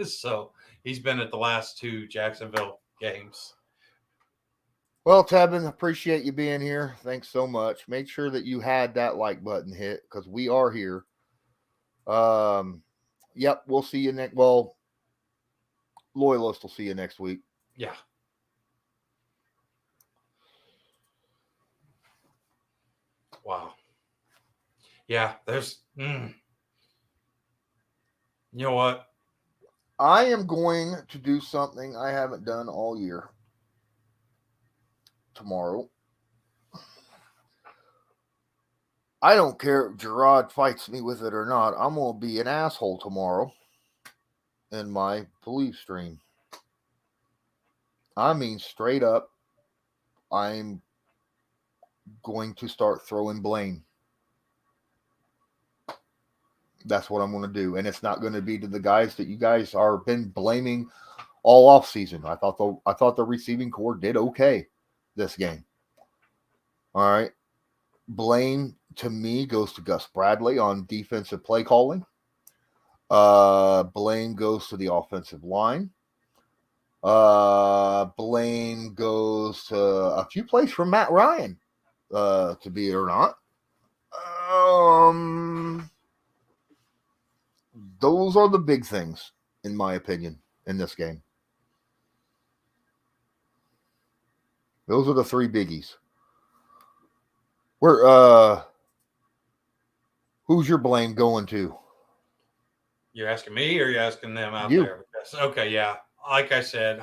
D: so he's been at the last 2 Jacksonville games.
B: Well, Tevin, appreciate you being here. Thanks so much. Make sure that you had that like button hit because we are here. Yep, we'll see you next. Well, Loyalist will see you next week.
D: Yeah. Wow. Yeah, there's. You know what?
B: I am going to do something I haven't done all year. Tomorrow. I don't care if Gerard fights me with it or not. I'm going to be an asshole tomorrow in my belief stream. I mean, straight up, I'm going to start throwing blame. That's what I'm going to do. And it's not going to be to the guys that you guys are been blaming all off season. I thought the receiving core did okay this game. All right. Blame to me goes to Gus Bradley on defensive play calling. Blame goes to the offensive line. Blame goes to a few plays from Matt Ryan, to be or not. Those are the big things, in my opinion, in this game. Those are the 3 biggies. Who's your blame going to?
D: You're asking me or you're asking them out there? Okay, yeah. Like I said,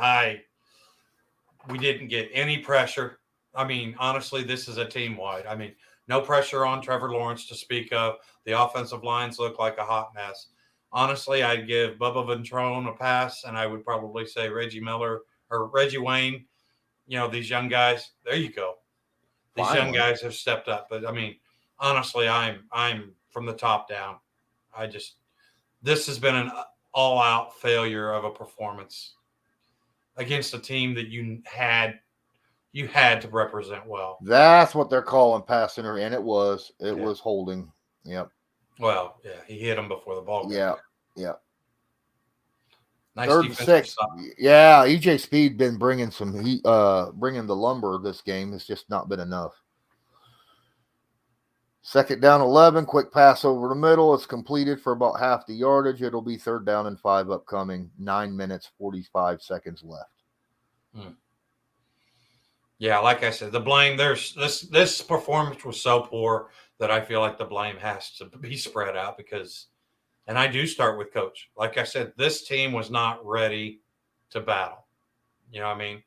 D: we didn't get any pressure. I mean, honestly, this is a team-wide. I mean, no pressure on Trevor Lawrence to speak of. The offensive lines look like a hot mess. Honestly, I'd give Bubba Ventrone a pass, and I would probably say Reggie Miller or Reggie Wayne. You know, these young guys, there you go. These young guys have stepped up. But, I mean, honestly, I'm from the top down. This has been an all-out failure of a performance against a team that you had to represent well.
B: That's what they're calling pass interference, and it was holding. Yep.
D: Well, yeah, he hit him before the ball.
B: Yeah.
D: Nice
B: 3rd and 6. Yeah, EJ Speed been bringing bringing the lumber this game. It's just not been enough. Second down 11, quick pass over the middle. It's completed for about half the yardage. It'll be 3rd down and 5 upcoming. 9 minutes, 45 seconds left.
D: Yeah, like I said, the blame, there's this performance was so poor that I feel like the blame has to be spread out because, and I do start with coach. Like I said, this team was not ready to battle. You know what I mean?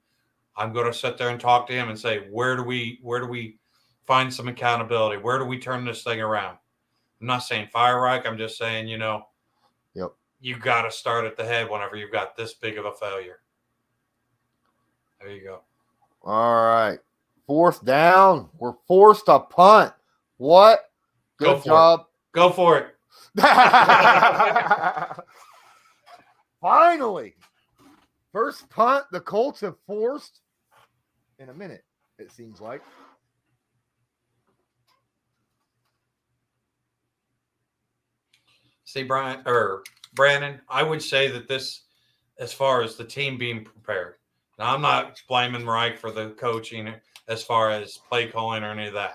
D: I'm going to sit there and talk to him and say, where do we find some accountability? Where do we turn this thing around? I'm not saying fire Reich. I'm just saying, you got to start at the head whenever you've got this big of a failure. There you go.
B: All right. 4th down. We're forced to punt. What? Good job.
D: Go for it.
B: Finally. First punt the Colts have forced in a minute, it seems like.
D: See, Brandon, I would say that this, as far as the team being prepared, now I'm not blaming Reich for the coaching as far as play calling or any of that.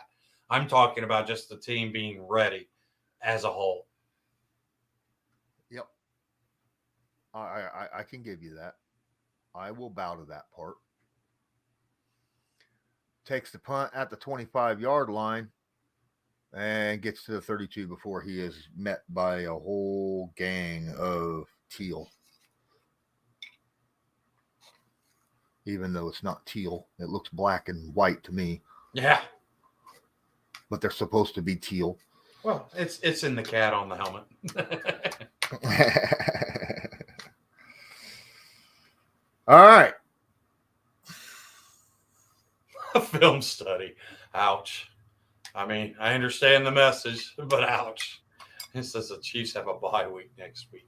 D: I'm talking about just the team being ready as a whole.
B: Yep. I can give you that. I will bow to that part. Takes the punt at the 25-yard line and gets to the 32 before he is met by a whole gang of teal. Even though it's not teal, it looks black and white to me.
D: Yeah.
B: But they're supposed to be teal.
D: Well, it's in the cat on the helmet.
B: All right.
D: A film study. Ouch. I mean, I understand the message, but ouch. It says the Chiefs have a bye week next week.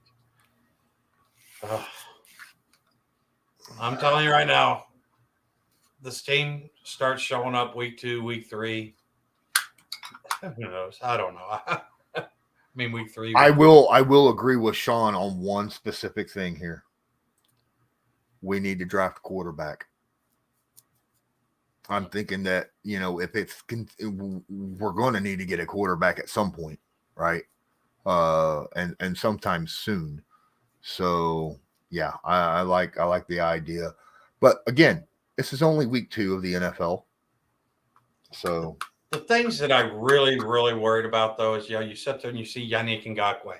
D: I'm telling you right now, this team starts showing up week 2, week 3. Who knows? I don't know. I mean, week 3.
B: I will agree with Sean on one specific thing here. We need to draft a quarterback. I'm thinking that, if we're going to need to get a quarterback at some point, right? And sometime soon. So yeah, I like the idea. But again, this is only week 2 of the NFL. So
D: the things that I really, really worried about, though, is, you sit there and you see Yannick Ngakoue.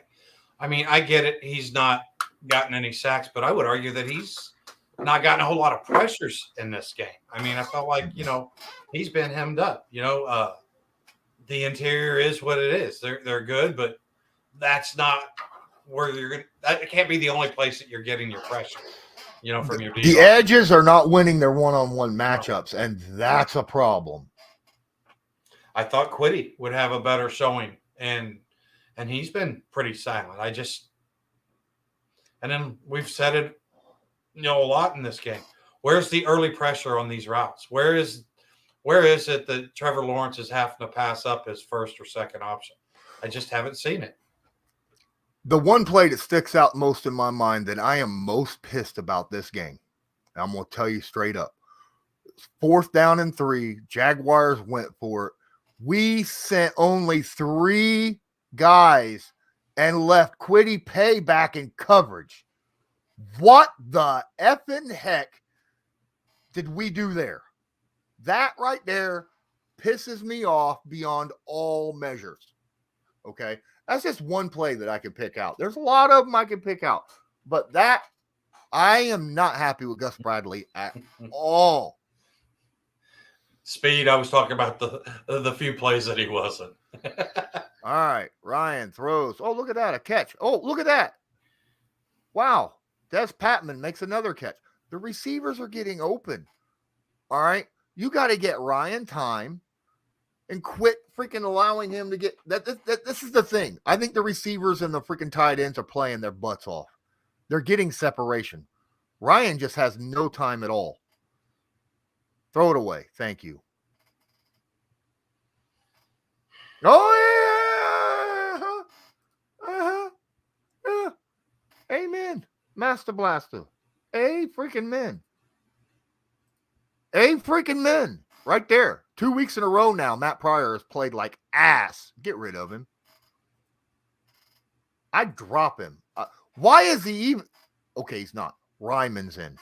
D: I mean, I get it. He's not gotten any sacks, but I would argue that he's not gotten a whole lot of pressures in this game. I mean, I felt like, he's been hemmed up. The interior is what it is. They're good, but that's not where you're going to – that can't be the only place that you're getting your pressure, from your D-line.
B: The edges are not winning their one-on-one matchups, and that's a problem.
D: I thought Quiddy would have a better showing, and he's been pretty silent. And then we've said it, a lot in this game. Where's the early pressure on these routes? Where is it that Trevor Lawrence is having to pass up his first or second option? I just haven't seen it.
B: The one play that sticks out most in my mind that I am most pissed about this game, I'm going to tell you straight up. 4th down and 3, Jaguars went for it. We sent only 3 guys and left Quiddy Pay back in coverage. What the effing heck did we do there? That right there pisses me off beyond all measures. Okay? That's just one play that I can pick out. There's a lot of them I can pick out. But that, I am not happy with Gus Bradley at all.
D: Speed, I was talking about the few plays that he wasn't.
B: All right, Ryan throws. Oh, look at that, a catch. Oh, look at that. Wow, Des Patman makes another catch. The receivers are getting open. All right, you got to get Ryan time and quit freaking allowing him to get that. This is the thing. I think the receivers and the freaking tight ends are playing their butts off. They're getting separation. Ryan just has no time at all. Throw it away. Thank you. Oh, yeah. Yeah. Amen. Master Blaster. A freaking men. Right there. 2 weeks in a row now, Matt Pryor has played like ass. Get rid of him. I'd drop him. Why is he even? Okay, he's not. Ryman's in.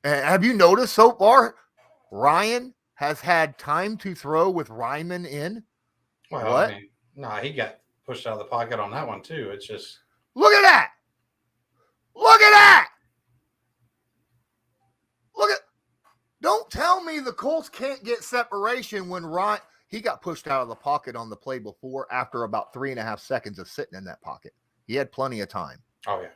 B: And have you noticed so far, Ryan has had time to throw with Ryman in?
D: Well,
B: What?
D: I mean, nah, he got pushed out of the pocket on that one too. It's just
B: Look at that. Look at that. Look at. Don't tell me the Colts can't get separation when Ryan. He got pushed out of the pocket on the play before after about 3.5 seconds of sitting in that pocket. He had plenty of time.
D: oh yeah.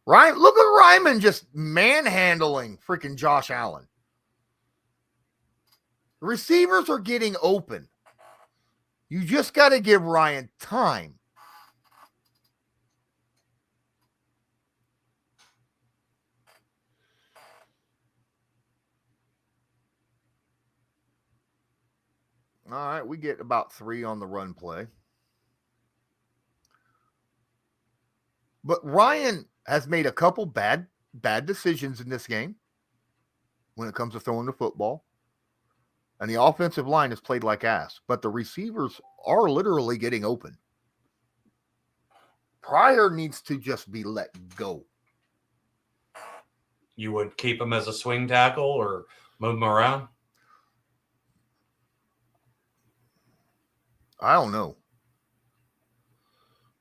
B: Ryan, look at Ryman just manhandling freaking Josh Allen. The receivers are getting open. You just got to give Ryan time. All right, we get about 3 on the run play. But Ryan has made a couple bad decisions in this game when it comes to throwing the football. And the offensive line has played like ass. But the receivers are literally getting open. Pryor needs to just be let go.
D: You would keep him as a swing tackle or move him around?
B: I don't know.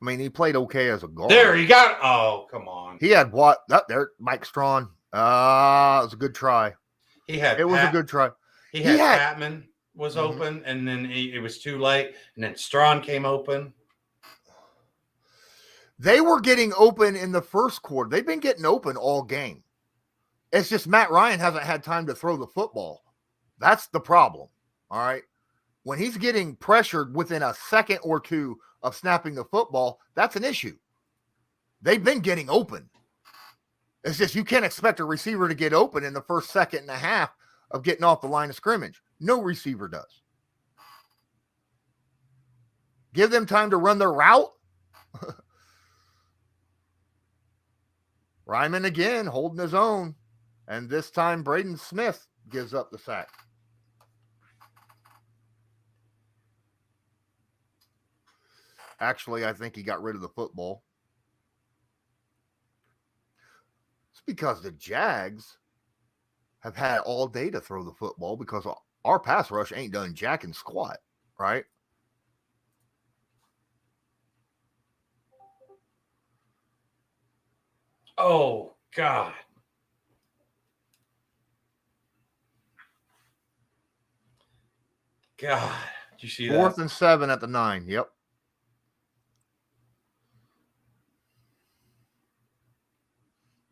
B: I mean, he played okay as a guard.
D: There, you got it. Oh, come on.
B: He had what? There, Mike Strawn. It was a good try.
D: It
B: was a good try.
D: He had Patman was open, and then it was too late, and then Strawn came open.
B: They were getting open in the first quarter. They've been getting open all game. It's just Matt Ryan hasn't had time to throw the football. That's the problem. All right. When he's getting pressured within a second or two of snapping the football, that's an issue. They've been getting open. It's just you can't expect a receiver to get open in the first second and a half of getting off the line of scrimmage. No receiver does. Give them time to run their route. Ryman again holding his own. And this time Braden Smith gives up the sack. Actually, I think he got rid of the football. It's because the Jags have had all day to throw the football because our pass rush ain't done jack and squat, right?
D: Oh, God. God. Did you see that?
B: 4th and 7 at the 9. Yep.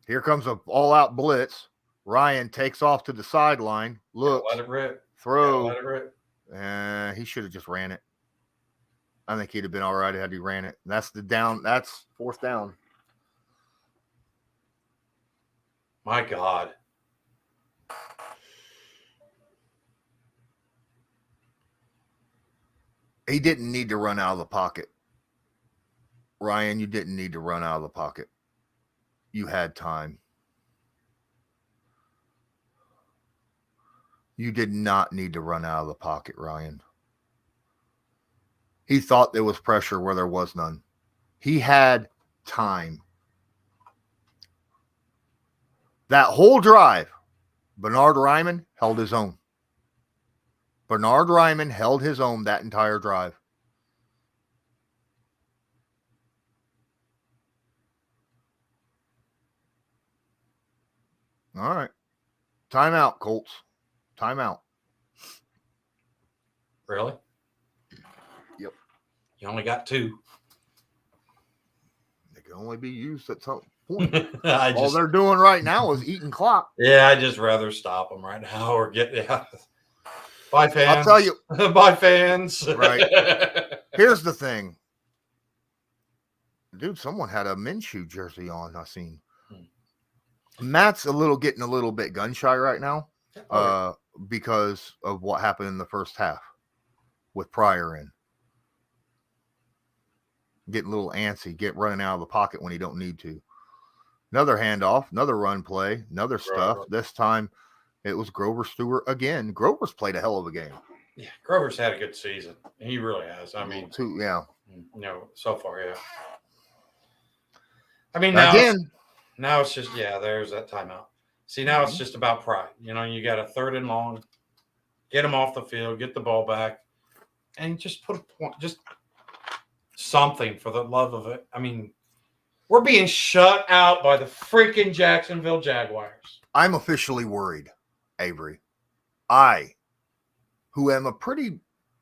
B: Here comes an all-out blitz. Ryan takes off to the sideline. Look,
D: let it rip.
B: Throw.
D: Let it rip.
B: He should have just ran it. I think he'd have been all right had he ran it. That's the down. That's 4th down.
D: My God.
B: He didn't need to run out of the pocket. Ryan, you didn't need to run out of the pocket. You had time. You did not need to run out of the pocket, Ryan. He thought there was pressure where there was none. He had time. That whole drive, Bernard Ryman held his own. Bernard Ryman held his own that entire drive. All right. Timeout, Colts. Timeout.
D: Really?
B: Yep.
D: You only got 2.
B: They can only be used at some point.
D: All
B: All they're doing right now is eating clock.
D: Yeah, I'd just rather stop them right now or get out. Bye, fans.
B: I'll tell you.
D: Bye, fans.
B: Right. Here's the thing. Dude, someone had a Minshew jersey on, I seen. Matt's getting a little bit gun shy right now because of what happened in the first half with Pryor in. Getting a little antsy, running out of the pocket when he don't need to. Another handoff, another run play, another stuff. Right. This time It was Grover Stewart again. Grover's played a hell of a game.
D: Yeah, Grover's had a good season. He really has. I mean, so far, yeah. I mean, now it's just, there's that timeout. See, now it's just about pride. You got a 3rd and long, get them off the field, get the ball back, and just put a point, just something for the love of it. I mean, we're being shut out by the freaking Jacksonville Jaguars.
B: I'm officially worried, Avery. I, who am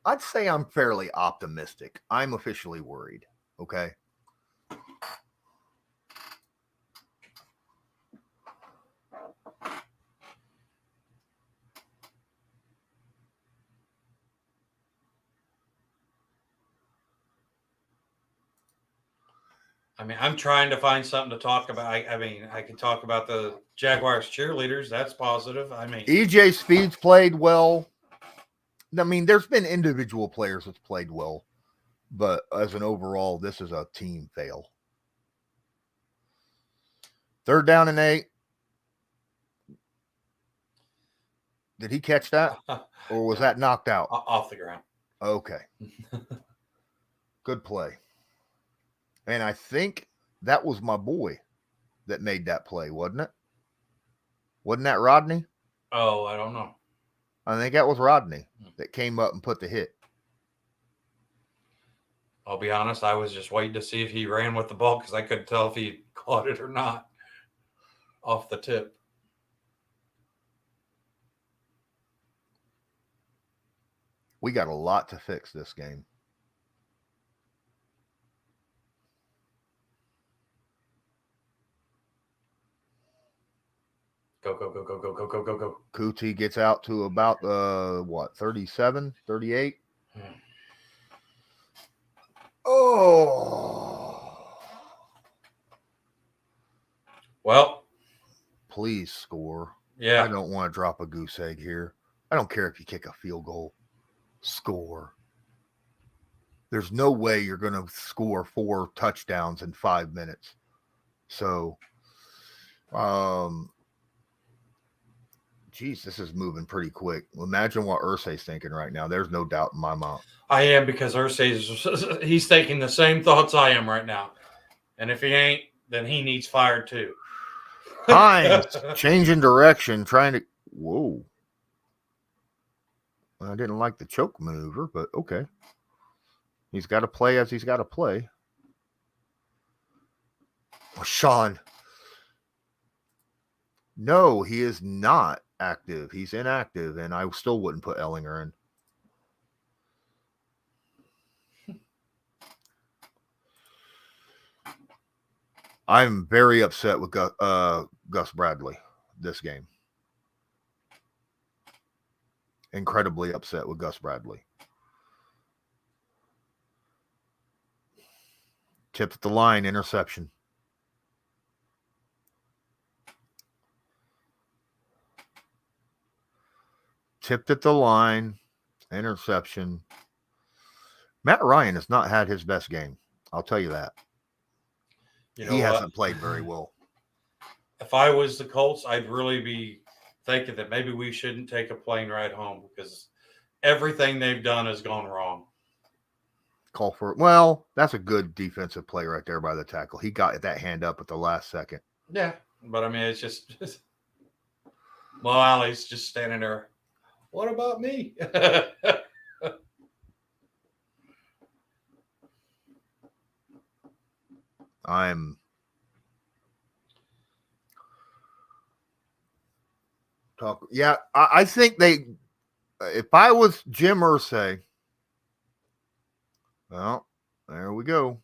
B: I'd say I'm fairly optimistic. I'm officially worried. Okay.
D: I mean, I'm trying to find something to talk about. I mean, I can talk about the Jaguars cheerleaders. That's positive. I mean,
B: EJ Speed's played well. I mean, there's been individual players that's played well, but as an overall, this is a team fail. 3rd down and 8. Did he catch that? Or was that knocked out?
D: Off the ground.
B: Okay. Good play. And I think that was my boy that made that play, wasn't it? Wasn't that Rodney?
D: Oh, I don't know.
B: I think that was Rodney that came up and put the hit.
D: I'll be honest, I was just waiting to see if he ran with the ball because I couldn't tell if he caught it or not off the tip.
B: We got a lot to fix this game.
D: Go, go, go, go, go, go, go, go, go.
B: Kuti gets out to about, 37, 38? Oh.
D: Well.
B: Please score.
D: Yeah.
B: I don't want to drop a goose egg here. I don't care if you kick a field goal. Score. There's no way you're going to score 4 touchdowns in 5 minutes. So, geez, this is moving pretty quick. Imagine what Irsay's thinking right now. There's no doubt in my mind.
D: I am, because he's thinking the same thoughts I am right now. And if he ain't, then he needs fired too.
B: Hines changing direction, trying to. Whoa. I didn't like the choke maneuver, but okay. He's got to play as he's got to play. Oh, Sean. No, he is not active. He's inactive, and I still wouldn't put Ellinger in. I'm very upset with Gus Bradley this game. Incredibly upset with Gus Bradley. Tipped at the line, interception. Tipped at the line, interception. Matt Ryan has not had his best game. I'll tell you that. He hasn't played very well.
D: If I was the Colts, I'd really be thinking that maybe we shouldn't take a plane ride home, because everything they've done has gone wrong.
B: Call for it. Well, that's a good defensive play right there by the tackle. He got that hand up at the last second.
D: Yeah, but I mean, it's just well, Allie's just standing there. What about me?
B: I'm talking. Yeah, I think they. If I was Jim Irsay, well, there we go.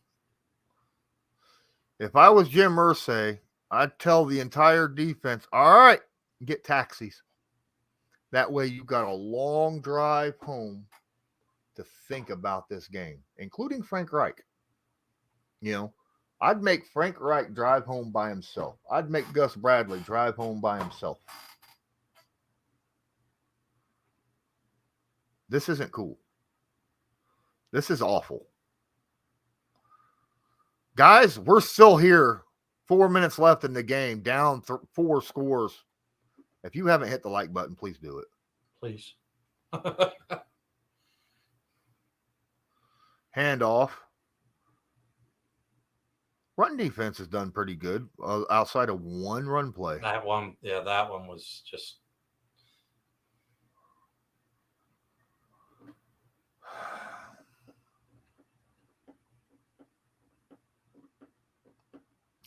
B: If I was Jim Irsay, I'd tell the entire defense, all right, get taxis. That way you got a long drive home to think about this game, including Frank Reich. You know, I'd make Frank Reich drive home by himself. I'd make Gus Bradley drive home by himself. This isn't cool. This is awful. Guys, we're still here. 4 minutes left in the game, down 4 scores. If you haven't hit the like button, please do it.
D: Please.
B: Handoff. Run defense has done pretty good outside of one run play.
D: That one was just.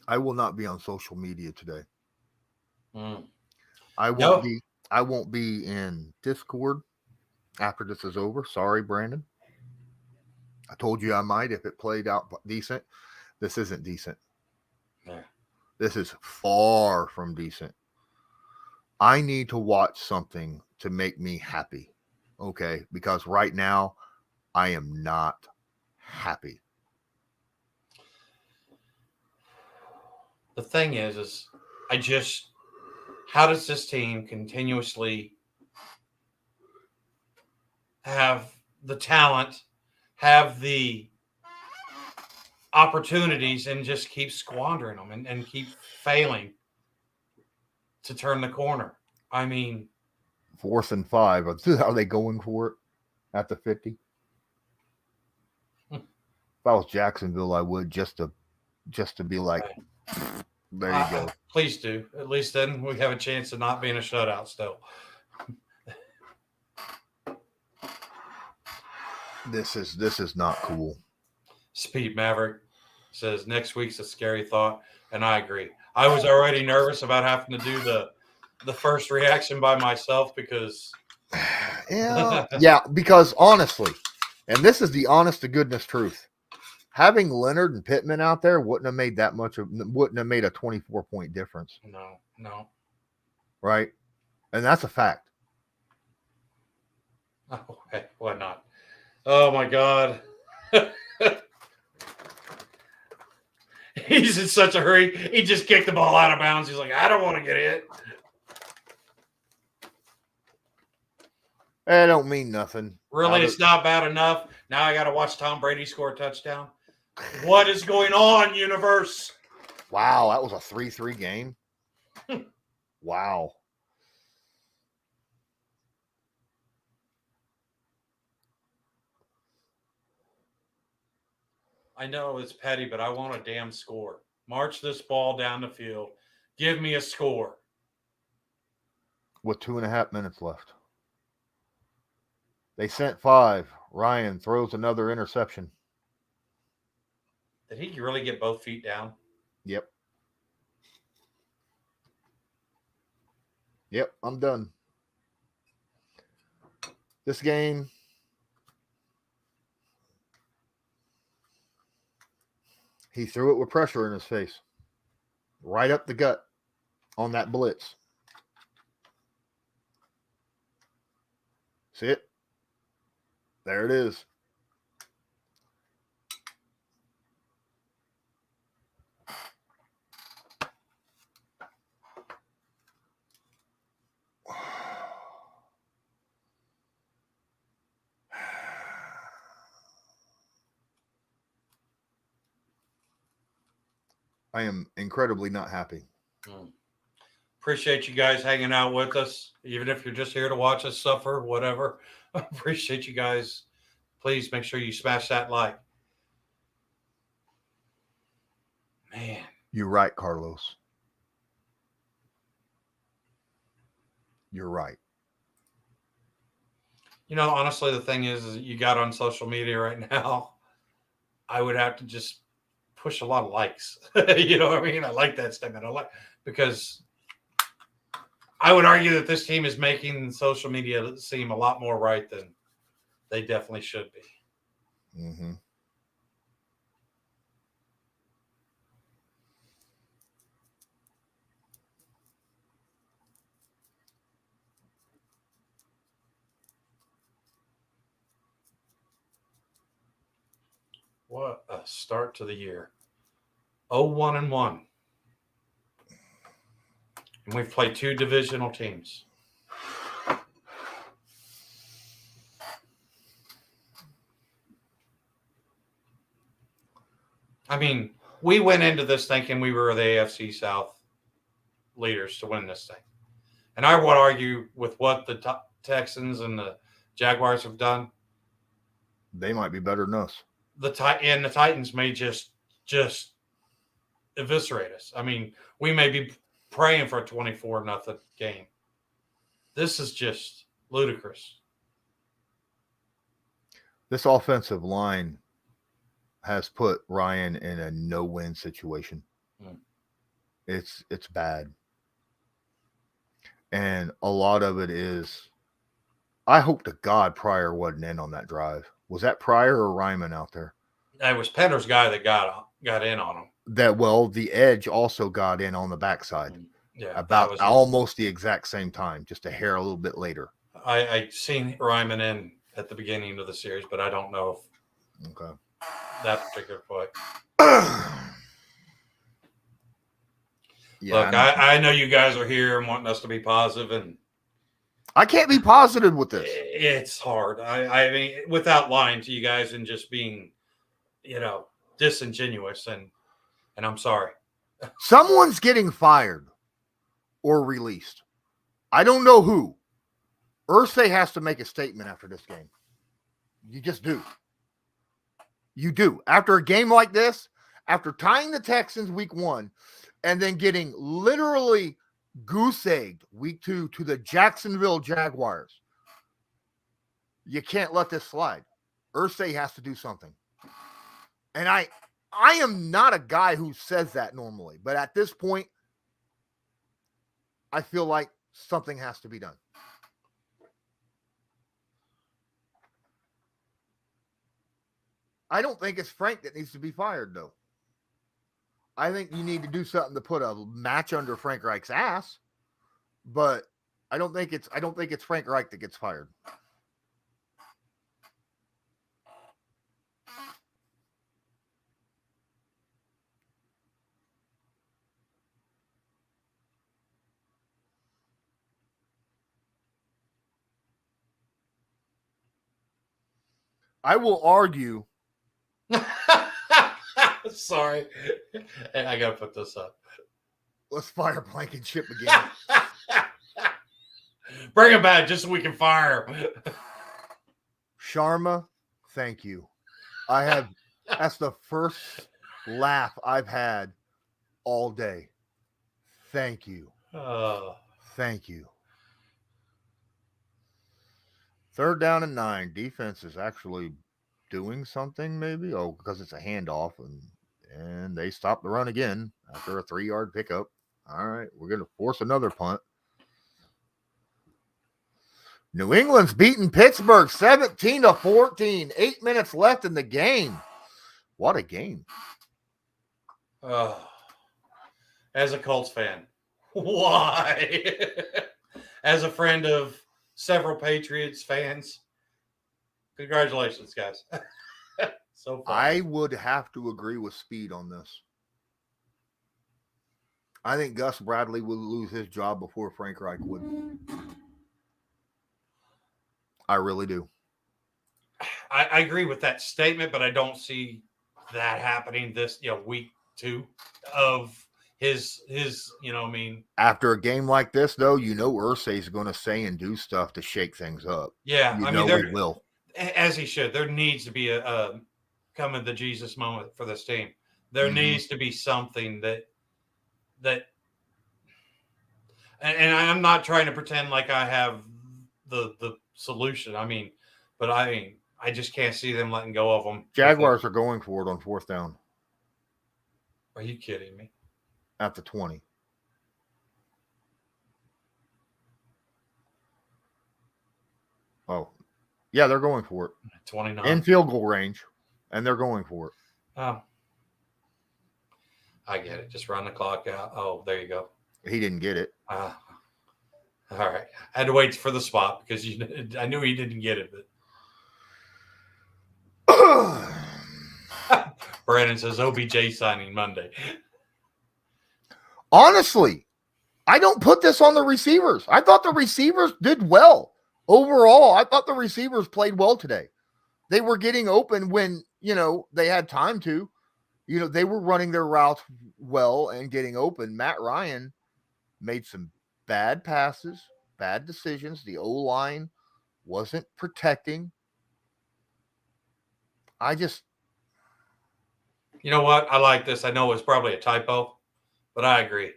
B: I will not be on social media today.
D: Mm.
B: I won't be in Discord after this is over. Sorry, Brandon. I told you I might if it played out decent. This isn't decent.
D: Yeah.
B: This is far from decent. I need to watch something to make me happy. Okay? Because right now, I am not happy.
D: The thing is how does this team continuously have the talent, have the opportunities, and just keep squandering them and keep failing to turn the corner? I mean,
B: 4th and 5. Are they going for it at the 50? If I was Jacksonville, I would just to be like, there you go.
D: Please do. At least then we have a chance of not being a shutout still.
B: This is not cool.
D: Speed Maverick says next week's a scary thought, and I agree. I was already nervous about having to do the first reaction by myself because
B: yeah, because honestly, and this is the honest to goodness truth, having Leonard and Pittman out there wouldn't have made a 24-point difference.
D: No.
B: Right? And that's a fact.
D: Oh, hey, why not? Oh my God. He's in such a hurry. He just kicked the ball out of bounds. He's like, I don't want to get hit.
B: That don't mean nothing.
D: Really, it's not bad enough. Now I got to watch Tom Brady score a touchdown. What is going on, universe?
B: Wow, that was a 3-3 game. Wow.
D: I know it's petty, but I want a damn score. March this ball down the field. Give me a score.
B: With 2.5 minutes left. They sent 5. Ryan throws another interception.
D: Did he really get both feet down?
B: Yep. Yep, I'm done. This game, he threw it with pressure in his face. Right up the gut on that blitz. See it? There it is. I am incredibly not happy.
D: Appreciate you guys hanging out with us, even if you're just here to watch us suffer, whatever. Appreciate you guys. Please make sure you smash that like. Man.
B: You're right, Carlos. You're right.
D: You know, honestly, the thing is you got on social media right now, I would have to just push a lot of likes. You know what I mean? I like that statement. Because I would argue that this team is making social media seem a lot more right than they definitely should be.
B: Mm-hmm.
D: What a start to the year. 0-1-1. And we've played 2 divisional teams. I mean, we went into this thinking we were the AFC South leaders to win this thing. And I would argue with what the Texans and the Jaguars have done.
B: They might be better than us.
D: The Titans may just eviscerate us. I mean, we may be praying for a 24-0 game. This is just ludicrous.
B: This offensive line has put Ryan in a no-win situation. It's bad. And a lot of it is, I hope to God Pryor wasn't in on that drive. Was that Pryor or Ryman out there?
D: It was Pender's guy that got in on him.
B: The edge also got in on the backside.
D: Yeah,
B: about almost the exact same time, just a hair a little bit later.
D: I seen Ryman in at the beginning of the series, but I don't know if that particular play.
B: Yeah,
D: look, I know you guys are here and wanting us to be positive, and
B: I can't be positive with this.
D: It's hard. I mean, without lying to you guys and just being, disingenuous, and I'm sorry.
B: Someone's getting fired or released. I don't know who. Irsay has to make a statement after this game. You just do. You do. After a game like this, after tying the Texans week 1, and then getting literally goose-egged week 2 to the Jacksonville Jaguars, you can't let this slide. Irsay has to do something. And I am not a guy who says that normally, but at this point, I feel like something has to be done. I don't think it's Frank that needs to be fired, though. I think you need to do something to put a match under Frank Reich's ass, but I don't think it's Frank Reich that gets fired. I will argue.
D: Sorry. I got to put this up.
B: Let's fire Blankenship again.
D: Bring him back just so we can fire him.
B: Sharma, thank you. That's the first laugh I've had all day. Thank you. Thank you. 3rd down and 9. Defense is actually doing something, maybe. Oh, because it's a handoff, and they stopped the run again after a 3-yard pickup. All right, we're going to force another punt. New England's beating Pittsburgh 17-14. 8 minutes left in the game. What a game.
D: As a Colts fan, why? As a friend of several Patriots fans, congratulations, guys. So far.
B: I would have to agree with Speed on this. I think Gus Bradley would lose his job before Frank Reich would. I really do.
D: I agree with that statement, but I don't see that happening this week 2 of his
B: after a game like this, though, Irsay is going to say and do stuff to shake things up.
D: Yeah,
B: he will,
D: as he should. There needs to be a coming to Jesus moment for this team. There needs to be something that and I'm not trying to pretend like I have the solution. I just can't see them letting go of them.
B: Jaguars are going for it on 4th down.
D: Are you kidding me?
B: At the 20. Oh, yeah, they're going for it.
D: 29.
B: In field goal range, and they're going for it.
D: Oh, I get it. Just run the clock out. Oh, there you go.
B: He didn't get it.
D: All right. I had to wait for the spot because I knew he didn't get it. But Brandon says OBJ signing Monday.
B: Honestly, I don't put this on the receivers. I thought the receivers did well. Overall, I thought the receivers played well today. They were getting open when, they had time to. They were running their routes well and getting open. Matt Ryan made some bad passes, bad decisions. The O-line wasn't protecting.
D: You know what? I like this. I know it's probably a typo, but I agree.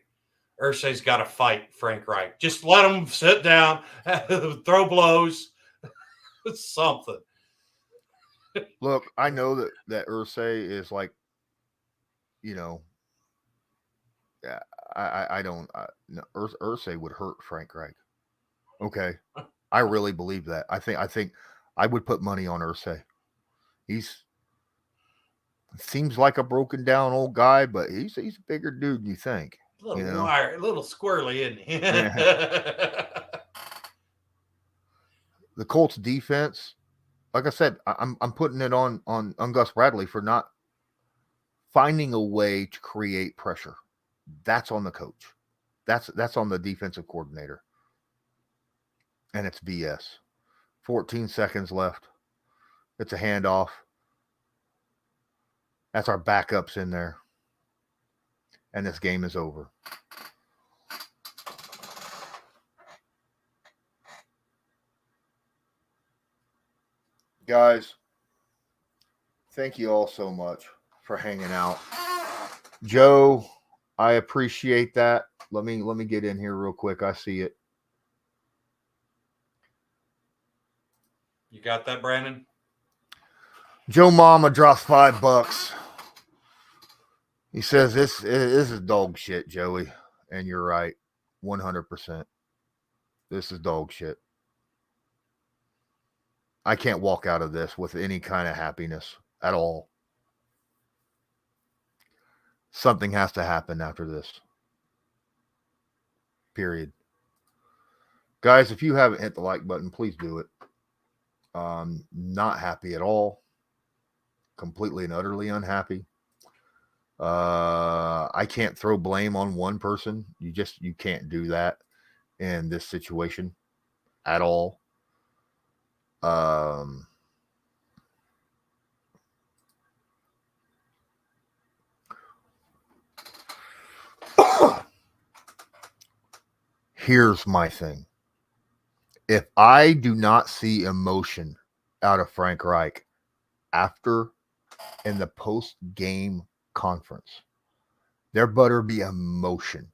D: Irsay's got to fight Frank Reich. Just let him sit down, throw blows, something.
B: Look, I know that Irsay is like, yeah, I don't. No, Irsay would hurt Frank Reich. Okay, I really believe that. I think I would put money on Irsay. He's seems like a broken down old guy, but he's a bigger dude than you think.
D: A little wire, a little squirrely, isn't he?
B: The Colts defense, like I said, I'm putting it on Gus Bradley for not finding a way to create pressure. That's on the coach. That's on the defensive coordinator. And it's BS. 14 seconds left. It's a handoff. That's our backups in there. And this game is over. Guys, thank you all so much for hanging out. Joe, I appreciate that. Let me get in here real quick. I see it.
D: You got that, Brandon?
B: Joe Mama drops $5. He says this is dog shit, Joey. And you're right. 100%. This is dog shit. I can't walk out of this with any kind of happiness at all. Something has to happen after this. Period. Guys, if you haven't hit the like button, please do it. Not happy at all. Completely and utterly unhappy. I can't throw blame on one person. You can't do that in this situation at all. Here's my thing. If I do not see emotion out of Frank Reich after in the post-game conference, there better be emotion.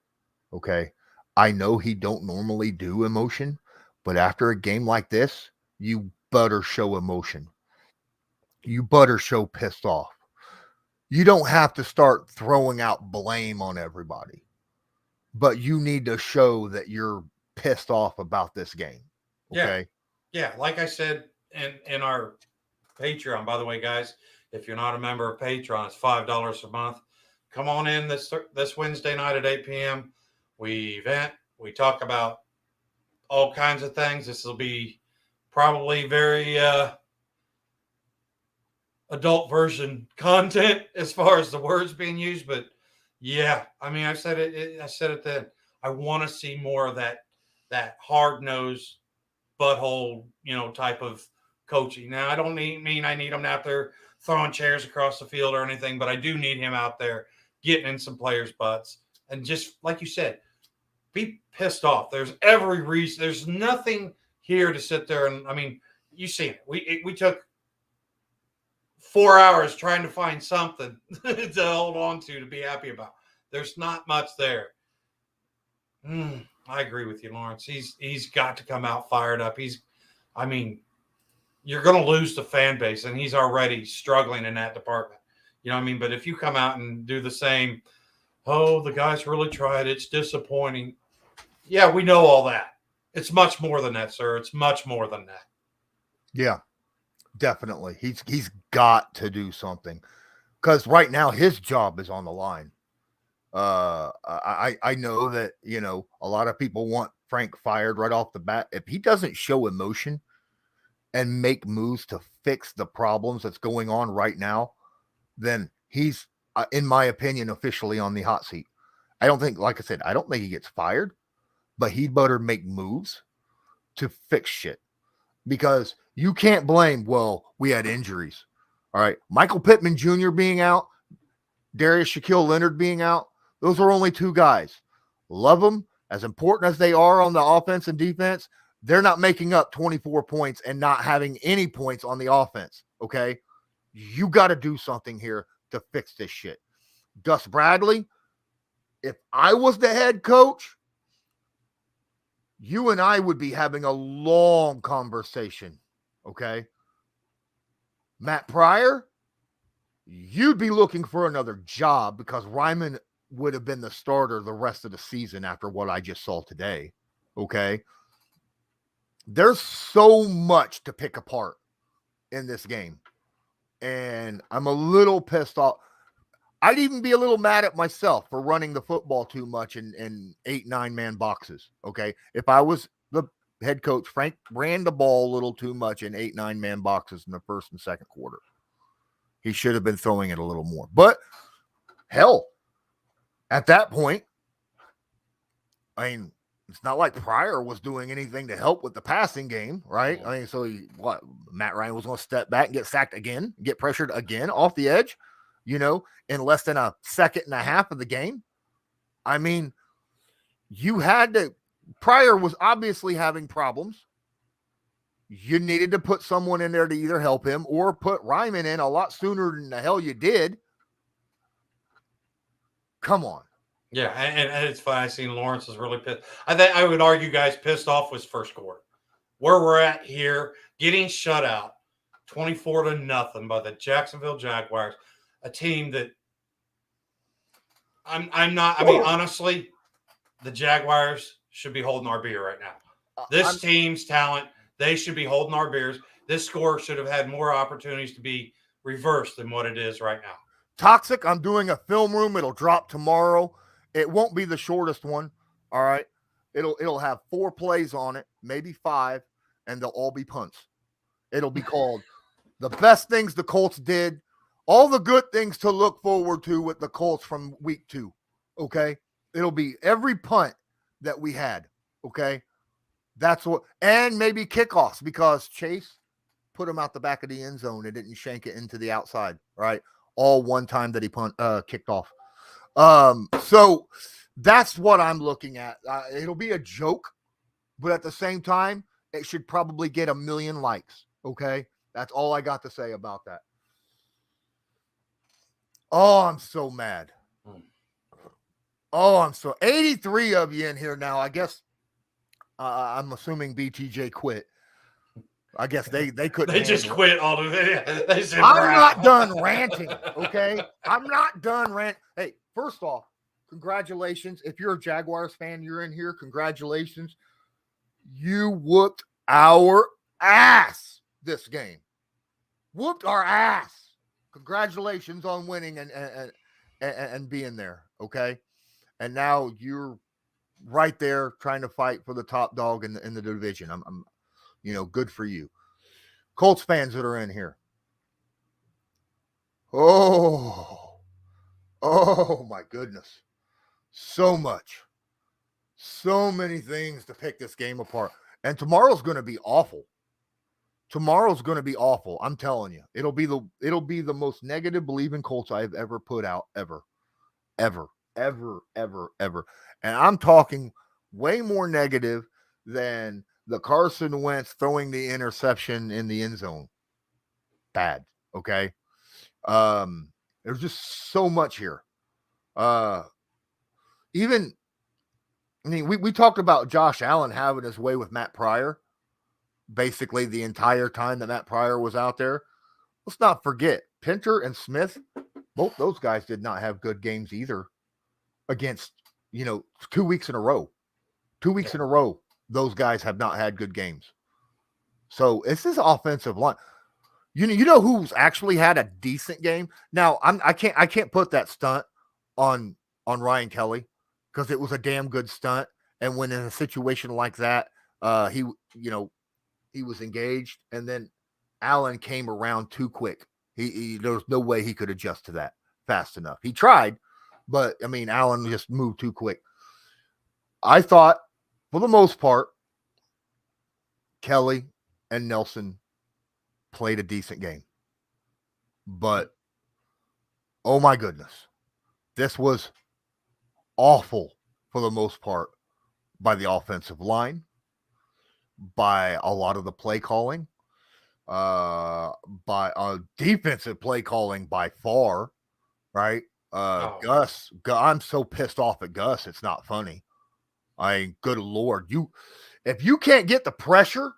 B: Okay? I know he don't normally do emotion, but after a game like this, you better show emotion. You better show pissed off. You don't have to start throwing out blame on everybody, but you need to show that you're pissed off about this game. Okay.
D: Yeah. Like I said in our Patreon, by the way, guys, if you're not a member of Patreon, it's $5 a month. Come on in this Wednesday night at 8 p.m. We vent. We talk about all kinds of things. This will be probably very adult version content as far as the words being used. But yeah, I mean, I said it then. I want to see more of that hard-nosed butthole, type of coaching. Now, I don't mean I need him out there throwing chairs across the field or anything, but I do need him out there getting in some players' butts. And just like you said, be pissed off. There's every reason. There's nothing here to sit there and, I mean, you see it. We took 4 hours trying to find something to hold on to be happy about. There's not much there. I agree with you, Lawrence. He's got to come out fired up. You're going to lose the fan base, and he's already struggling in that department. You know what I mean? But if you come out and do the same, the guys really tried. It's disappointing. Yeah, we know all that. It's much more than that, sir. It's much more than that.
B: Yeah, definitely. He's got to do something because right now his job is on the line. I know that, a lot of people want Frank fired right off the bat. If he doesn't show emotion and make moves to fix the problems that's going on right now, then he's, in my opinion, officially on the hot seat. I don't think he gets fired, but he'd better make moves to fix shit because you can't blame, we had injuries. All right. Michael Pittman Jr. being out, Darius Shaquille Leonard being out. Those are only two guys. Love them As important as they are on the offense and defense, they're not making up 24 points and not having any points on the offense. Okay. You got to do something here to fix this shit. Gus Bradley, if I was the head coach, you and I would be having a long conversation. Okay. Matt Pryor, you'd be looking for another job because Ryman would have been the starter the rest of the season after what I just saw today. Okay. There's so much to pick apart in this game. And I'm a little pissed off. I'd even be a little mad at myself for running the football too much in 8-9 man boxes. Okay. If I was the head coach, Frank ran the ball a little too much in 8-9 man boxes in the first and second quarter. He should have been throwing it a little more. But hell, at that point, I mean, it's not like Pryor was doing anything to help with the passing game, right? I mean, so Matt Ryan was going to step back and get sacked again, get pressured again off the edge, in less than a second and a half of the game. I mean, Pryor was obviously having problems. You needed to put someone in there to either help him or put Ryman in a lot sooner than the hell you did. Come on.
D: Yeah, and it's fine. I seen Lawrence is really pissed. I think I would argue, guys, pissed off was first quarter. Where we're at here, getting shut out 24-0 by the Jacksonville Jaguars, a team that I'm not. I mean, honestly, the Jaguars should be holding our beer right now. This team's talent, they should be holding our beers. This score should have had more opportunities to be reversed than what it is right now.
B: Toxic, I'm doing a film room. It'll drop tomorrow. It won't be the shortest one. All right. It'll have 4 plays on it, maybe 5, and they'll all be punts. It'll be called the best things the Colts did, all the good things to look forward to with the Colts from week 2. Okay. It'll be every punt that we had. Okay. That's what, and maybe kickoffs because Chase put him out the back of the end zone and didn't shank it into the outside. Right. All one time that he kicked off. So that's what I'm looking at. It'll be a joke, but at the same time, it should probably get 1 million likes. Okay. That's all I got to say about that. Oh, I'm so mad. Oh, I'm so 83 of you in here now. I guess I'm assuming BTJ quit. I guess they couldn't.
D: They just quit all of it. They said,
B: I'm not done ranting. Okay. I'm not done ranting. Hey, first off, congratulations. If you're a Jaguars fan, you're in here. Congratulations. You whooped our ass this game. Whooped our ass. Congratulations on winning and being there. Okay. And now you're right there trying to fight for the top dog in the division. I'm good for you. Colts fans that are in here. Oh my goodness. So much. So many things to pick this game apart. And tomorrow's going to be awful. Tomorrow's going to be awful. I'm telling you. It'll be the most negative believing Colts I've ever put out ever. And I'm talking way more negative than the Carson Wentz throwing the interception in the end zone. Bad. Okay. There's just so much here. We talked about Josh Allen having his way with Matt Pryor basically the entire time that Matt Pryor was out there. Let's not forget Pinter and Smith. Both those guys did not have good games either against, 2 weeks in a row. 2 weeks in a row, those guys have not had good games. So it's this offensive line. You know who's actually had a decent game? Now, I can't put that stunt on Ryan Kelly because it was a damn good stunt. And when in a situation like that, he was engaged, and then Allen came around too quick. There was no way he could adjust to that fast enough. He tried, but Allen just moved too quick. I thought, for the most part, Kelly and Nelson played a decent game. But, oh my goodness, this was awful for the most part. by the offensive line, by a lot of the play calling, by defensive play calling by far, right? Gus, I'm so pissed off at Gus. It's not funny. Good Lord, if you can't get the pressure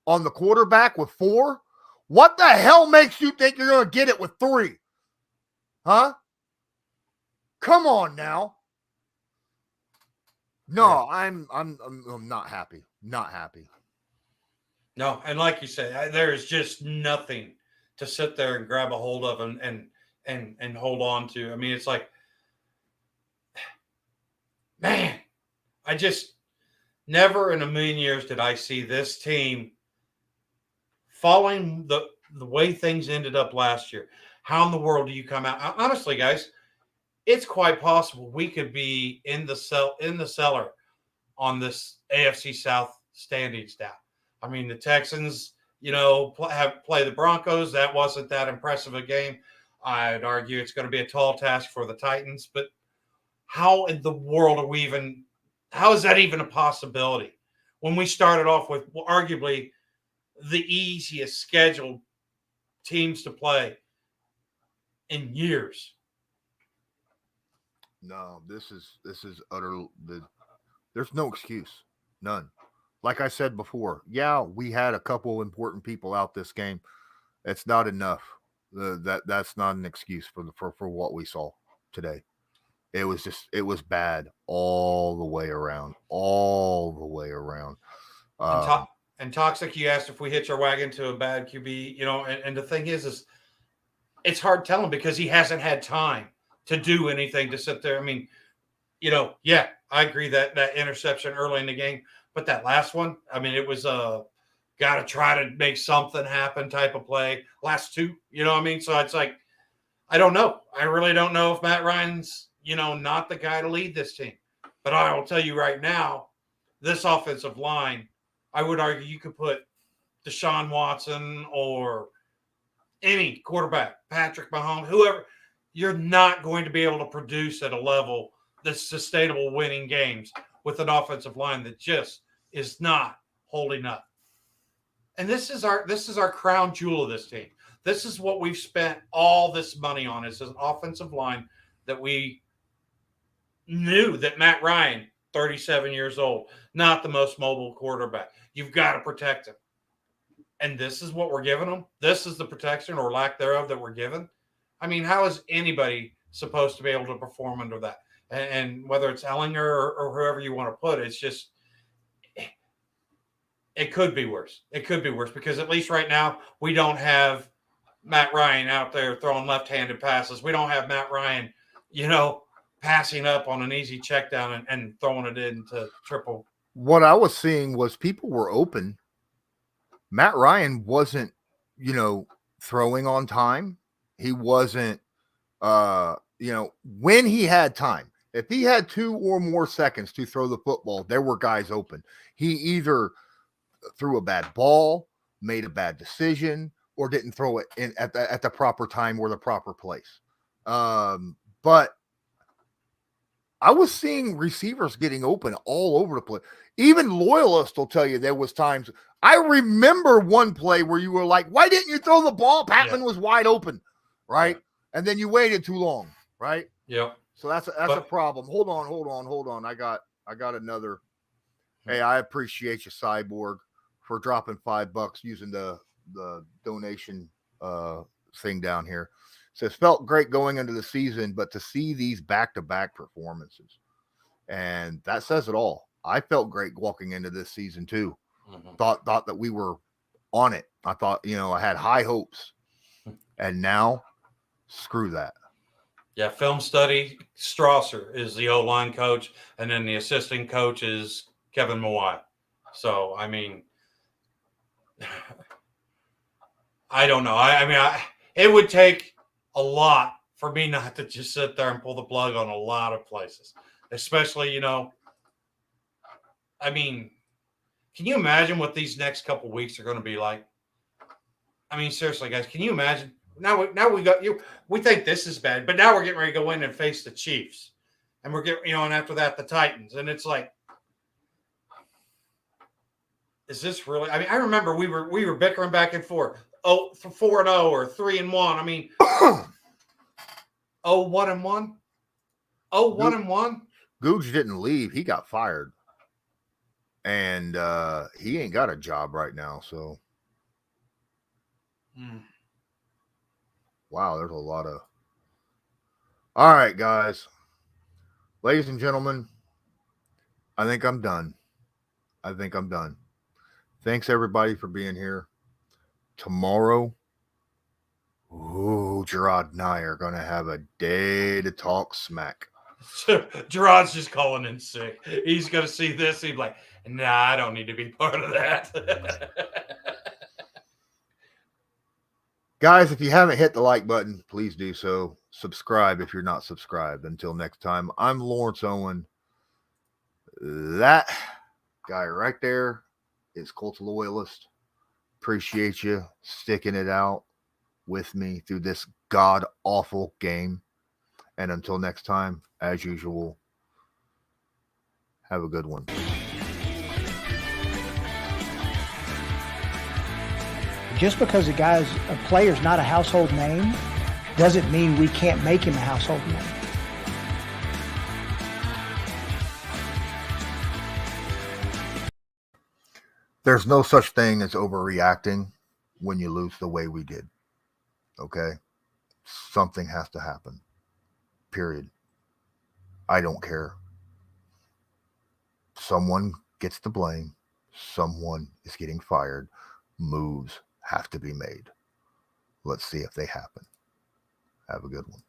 B: on the quarterback with 4, what the hell makes you think you're going to get it with 3? Huh? Come on now. No, I'm not happy. Not happy.
D: No, and like you said, there is just nothing to sit there and grab a hold of and hold on to. I mean, it's like, man, I just never in a million years did I see this team following the way things ended up last year. How in the world do you come out? Honestly, guys, it's quite possible we could be in the cellar on this AFC South standings now. I mean, the Texans, play the Broncos. That wasn't that impressive a game. I'd argue it's going to be a tall task for the Titans. But how in the world how is that even a possibility when we started off with arguably the easiest scheduled teams to play in years?
B: No, this is utter. There's no excuse, none. Like I said before, yeah, we had a couple important people out this game. It's not enough. That's not an excuse for what we saw today. It was bad all the way around,
D: And Toxic, you asked if we hitch our wagon to a bad QB, and the thing is it's hard telling because he hasn't had time to do anything to sit there. I mean, yeah, I agree that interception early in the game, but that last one, I mean, it was got to try to make something happen type of play. Last 2, what I mean? So it's like, I don't know. I really don't know if Matt Ryan's, not the guy to lead this team. But I will tell you right now, this offensive line, I would argue you could put Deshaun Watson or any quarterback, Patrick Mahomes, whoever, you're not going to be able to produce at a level that's sustainable winning games with an offensive line that just is not holding up. And this is our crown jewel of this team. This is what we've spent all this money on. It's an offensive line that we knew that Matt Ryan, 37 years old, not the most mobile quarterback. You've got to protect him. And this is what we're giving them. This is the protection or lack thereof that we're given. I mean, how is anybody supposed to be able to perform under that? And whether it's Ellinger or whoever you want to put, it's just, it could be worse. It could be worse because at least right now we don't have Matt Ryan out there throwing left-handed passes. We don't have Matt Ryan, passing up on an easy check down and throwing it into triple.
B: What I was seeing was people were open. Matt Ryan wasn't, throwing on time. He wasn't, when he had time. If he had 2 or more seconds to throw the football, there were guys open. He either threw a bad ball, made a bad decision, or didn't throw it in at the proper time or the proper place. But I was seeing receivers getting open all over the place. Even Loyalist will tell you there was times. I remember one play where you were like, why didn't you throw the ball? Patman was wide open, right? Yeah. And then you waited too long, right?
D: Yeah.
B: So that's a problem. Hold on. I got another. Hey, I appreciate you, Cyborg, for dropping $5 using the donation thing down here. Says, felt great going into the season, but to see these back-to-back performances, and that says it all. I felt great walking into this season too. Mm-hmm. Thought that we were on it. I thought, I had high hopes, and now, screw that.
D: Yeah, film study. Strasser is the O-line coach, and then the assistant coach is Kevin Mawai. So, I mean, I don't know. I mean, it would take a lot for me not to just sit there and pull the plug on a lot of places, especially, I mean, can you imagine what these next couple weeks are going to be like? I mean, seriously, guys, can you imagine? Now we got you. We think this is bad, but now we're getting ready to go in and face the Chiefs, and we're getting, and after that the Titans, and it's like, is this really? I mean, I remember we were bickering back and forth. Oh, for 4-0 or 3-1. I mean, 1-1. 1-1.
B: Gooch didn't leave. He got fired. And he ain't got a job right now. So, wow, there's a lot of. All right, guys. Ladies and gentlemen, I think I'm done. Thanks, everybody, for being here. Tomorrow, Gerard and I are going to have a day to talk smack.
D: Gerard's just calling in sick. He's going to see this. He's like, nah, I don't need to be part of that.
B: Guys, if you haven't hit the like button, please do so. Subscribe if you're not subscribed. Until next time, I'm Lawrence Owen. That guy right there is Colts Loyalist. Appreciate you sticking it out with me through this god-awful game. And until next time, as usual, have a good one.
A: Just because a player's not a household name doesn't mean we can't make him a household name.
B: There's no such thing as overreacting when you lose the way we did. Okay? Something has to happen. Period. I don't care. Someone gets the blame. Someone is getting fired. Moves have to be made. Let's see if they happen. Have a good one.